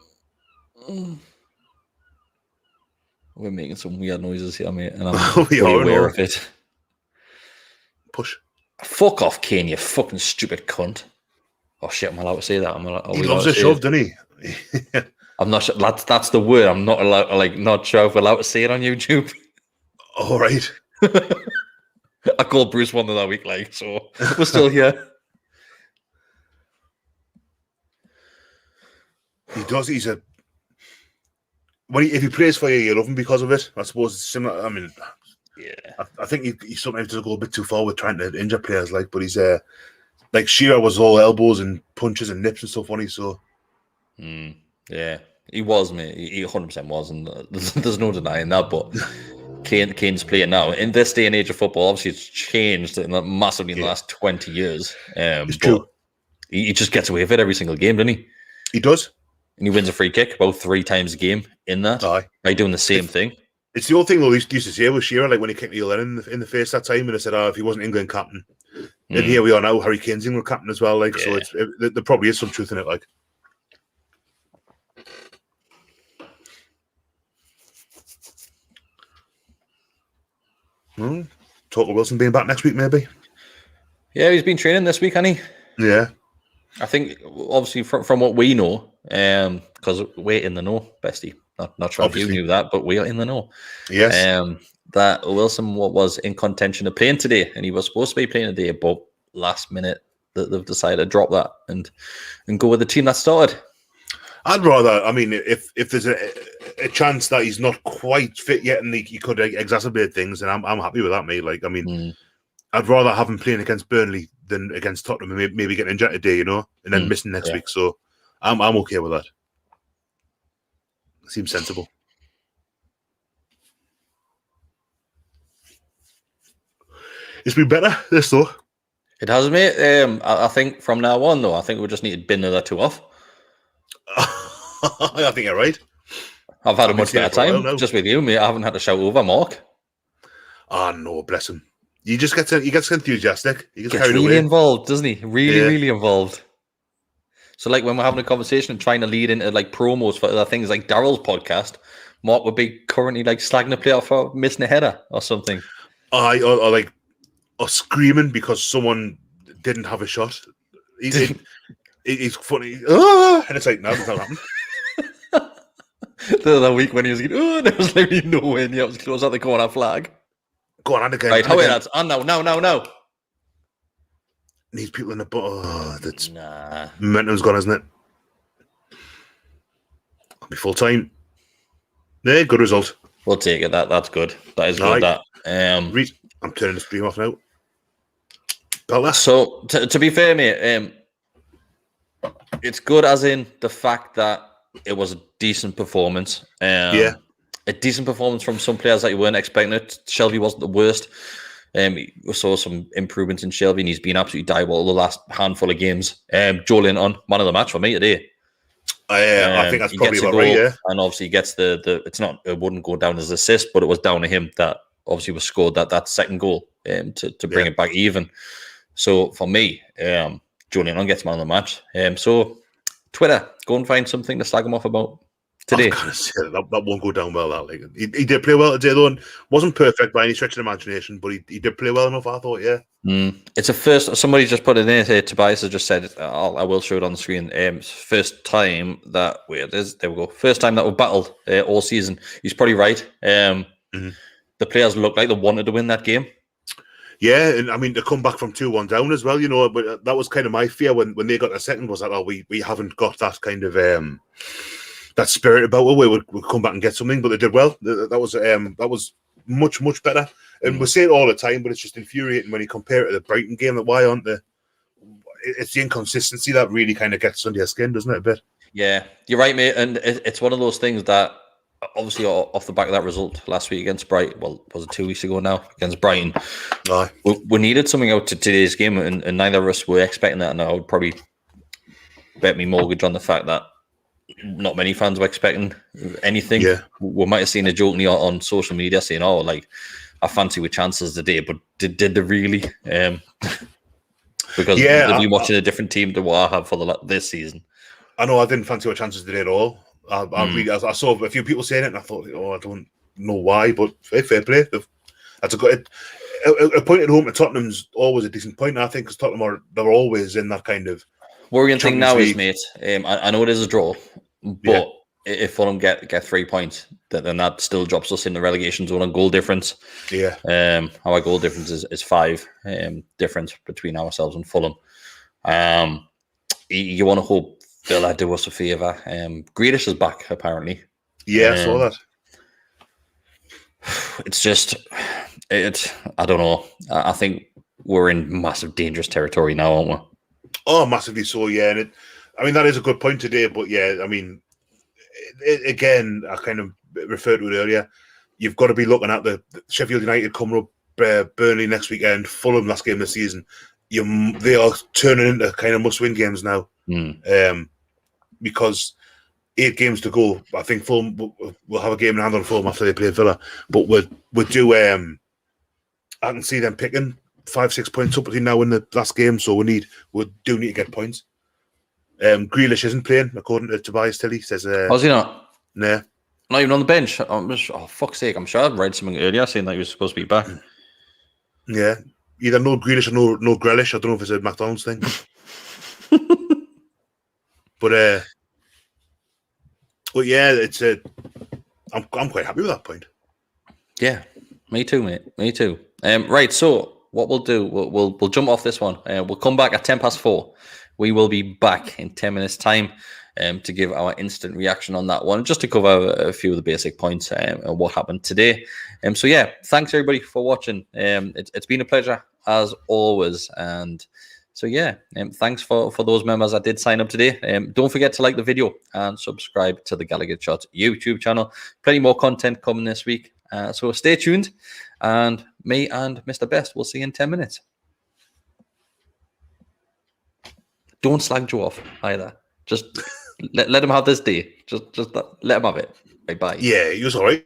We're making some weird noises here, mate, and I'm aware of it. Push. Fuck off, Kane, you fucking stupid cunt. Oh shit, am I allowed to say that? He loves a shove, doesn't he? I'm not sure. That's the word. I'm not allowed. Like, not sure if we're allowed to say it on YouTube. All right. I called Bruce one the other week, like, so we're still here. He does. He's a. If he plays for you, you love him because of it. I suppose it's similar. I mean, yeah. I think he sometimes does go a bit too far with trying to injure players, like. But he's like Shearer was all elbows and punches and nips and stuff, wasn't he? So. Yeah, he was, mate. He 100% was, and there's no denying that. But Kane's playing now in this day and age of football. Obviously, it's changed massively in the last 20 years. It's true. He just gets away with it every single game, doesn't he? He does. And he wins a free kick about 3 times a game in that. By doing the same thing. It's the old thing they used to say with Shearer, like when he kicked Neil Lennon in the face that time, and I said, if he wasn't England captain. And here we are now, Harry Kane's England captain as well, like, so there probably is some truth in it, like. Talk of Wilson being back next week, maybe. Yeah, he's been training this week, hasn't he? Yeah. I think, obviously, from what we know, because we're in the know, bestie. Not sure if you knew that, but we're in the know. Yes. That Wilson was in contention of playing today, and he was supposed to be playing today, but last minute they've decided to drop that and go with the team that started. I'd rather, I mean, if there's a chance that he's not quite fit yet and he could exacerbate things, and I'm happy with that, mate. Like, I mean, I'd rather have him playing against Burnley than against Tottenham and maybe getting injured today, and then missing next week. So I'm okay with that. Seems sensible. It's been better, this though. It has, mate. I think from now on, though, I think we just need to bin the other 2 off. I think you're right. I've had a much better time just with you, mate. I haven't had to shout over Mark. Oh no, bless him. He gets enthusiastic. He gets really involved, doesn't he? Really involved. So, like, when we're having a conversation and trying to lead into like promos for other things, like Daryl's podcast, Mark would be currently like slagging a player for missing a header or something. Or screaming because someone didn't have a shot. He's funny. And it's like, no, it's not happening. The other week when he was like, there was literally nowhere near. It was close at the corner flag. Go on, and again. Right, and how again. that's on now. Needs people in the that's Nah. momentum's gone, isn't it? Could be full time. Yeah, good result. We'll take it. That's good. That is good. Right. That I'm turning the stream off now. Bella. So to be fair, mate, it's good as in the fact that it was a decent performance. A decent performance from some players that you weren't expecting it. Shelby wasn't the worst. We saw some improvements in Shelby, and he's been absolutely diabolical the last handful of games. Joe Linton, man of the match for me today. I think that's probably about right, yeah. And obviously he gets it wouldn't go down as assist, but it was down to him that obviously was scored that second goal to bring it back even. So for me, Joe Linton gets man of the match. So Twitter, go and find something to slag him off about today. I was say that won't go down well. That he did play well today, though, and wasn't perfect by any stretch of the imagination, but he did play well enough. I thought, yeah. It's a first. Somebody just put it in here. Tobias has just said, I will show it on the screen. First time that there we go. First time that we battled all season. He's probably right. The players looked like they wanted to win that game. Yeah, and I mean to come back from 2-1 down as well, but that was kind of my fear when they got a second, was that we haven't got that kind of that spirit about it. We'll come back and get something, but they did well. That was much better. And we say it all the time, but it's just infuriating when you compare it to the Brighton game. That why aren't they? It's the inconsistency that really kind of gets under your skin, doesn't it? A bit. Yeah, you're right, mate. And it's one of those things that obviously off the back of that result last week against Brighton, well, was it 2 weeks ago now against Brighton? Aye. We needed something out to today's game, and neither of us were expecting that. And I would probably bet me mortgage on the fact that not many fans were expecting anything. Yeah. We might have seen a joke on social media saying, "Oh, like I fancy with chances today," but did they really? Because they'll be watching a different team to what I have for this season. I know I didn't fancy our chances today at all. I saw a few people saying it, and I thought, I don't know why, but fair play. That's a good. A point at home to Tottenham's always a decent point, I think, because Tottenham they're always in that kind of worrying thing now is, mate. I know it is a draw, but if Fulham get 3 points, then that still drops us in the relegation zone on goal difference. Yeah. Our goal difference is 5 difference between ourselves and Fulham. You want to hope Villa do us a favour. Grealish is back, apparently. Yeah, I saw that. It's just, I don't know. I think we're in massive dangerous territory now, aren't we? Oh, massively so, yeah. And that is a good point today, but yeah, I mean, again, I kind of referred to it earlier. You've got to be looking at the Sheffield United coming up, Burnley next weekend, Fulham last game of the season. They are turning into kind of must-win games now. Because 8 games to go. I think Fulham will have a game in hand on Fulham after they play Villa, but we'll do. I can see them picking 5-6 points up between now and the last game, so we do need to get points. Grealish isn't playing, according to Tobias Tilly. Says, was he not? Nah, not even on the bench. Fuck's sake! I'm sure I read something earlier saying that he was supposed to be back. Yeah, either no Grealish or no Grealish. I don't know if it's a McDonald's thing. But yeah, it's I'm quite happy with that point. Yeah, me too, mate. Me too. Right, so what we'll do, we'll jump off this one. We'll come back at 4:10. We will be back in 10 minutes' time to give our instant reaction on that one, just to cover a few of the basic points and what happened today. So yeah, thanks everybody for watching. It's been a pleasure as always, and so yeah, thanks for those members that did sign up today. Don't forget to like the video and subscribe to the Gallowgateshots YouTube channel. Plenty more content coming this week, so stay tuned. And me and Mr. Best will see you in 10 minutes. Don't slag Joe off either. Just let him have this day. Just let him have it. Bye bye. Yeah, he was all right.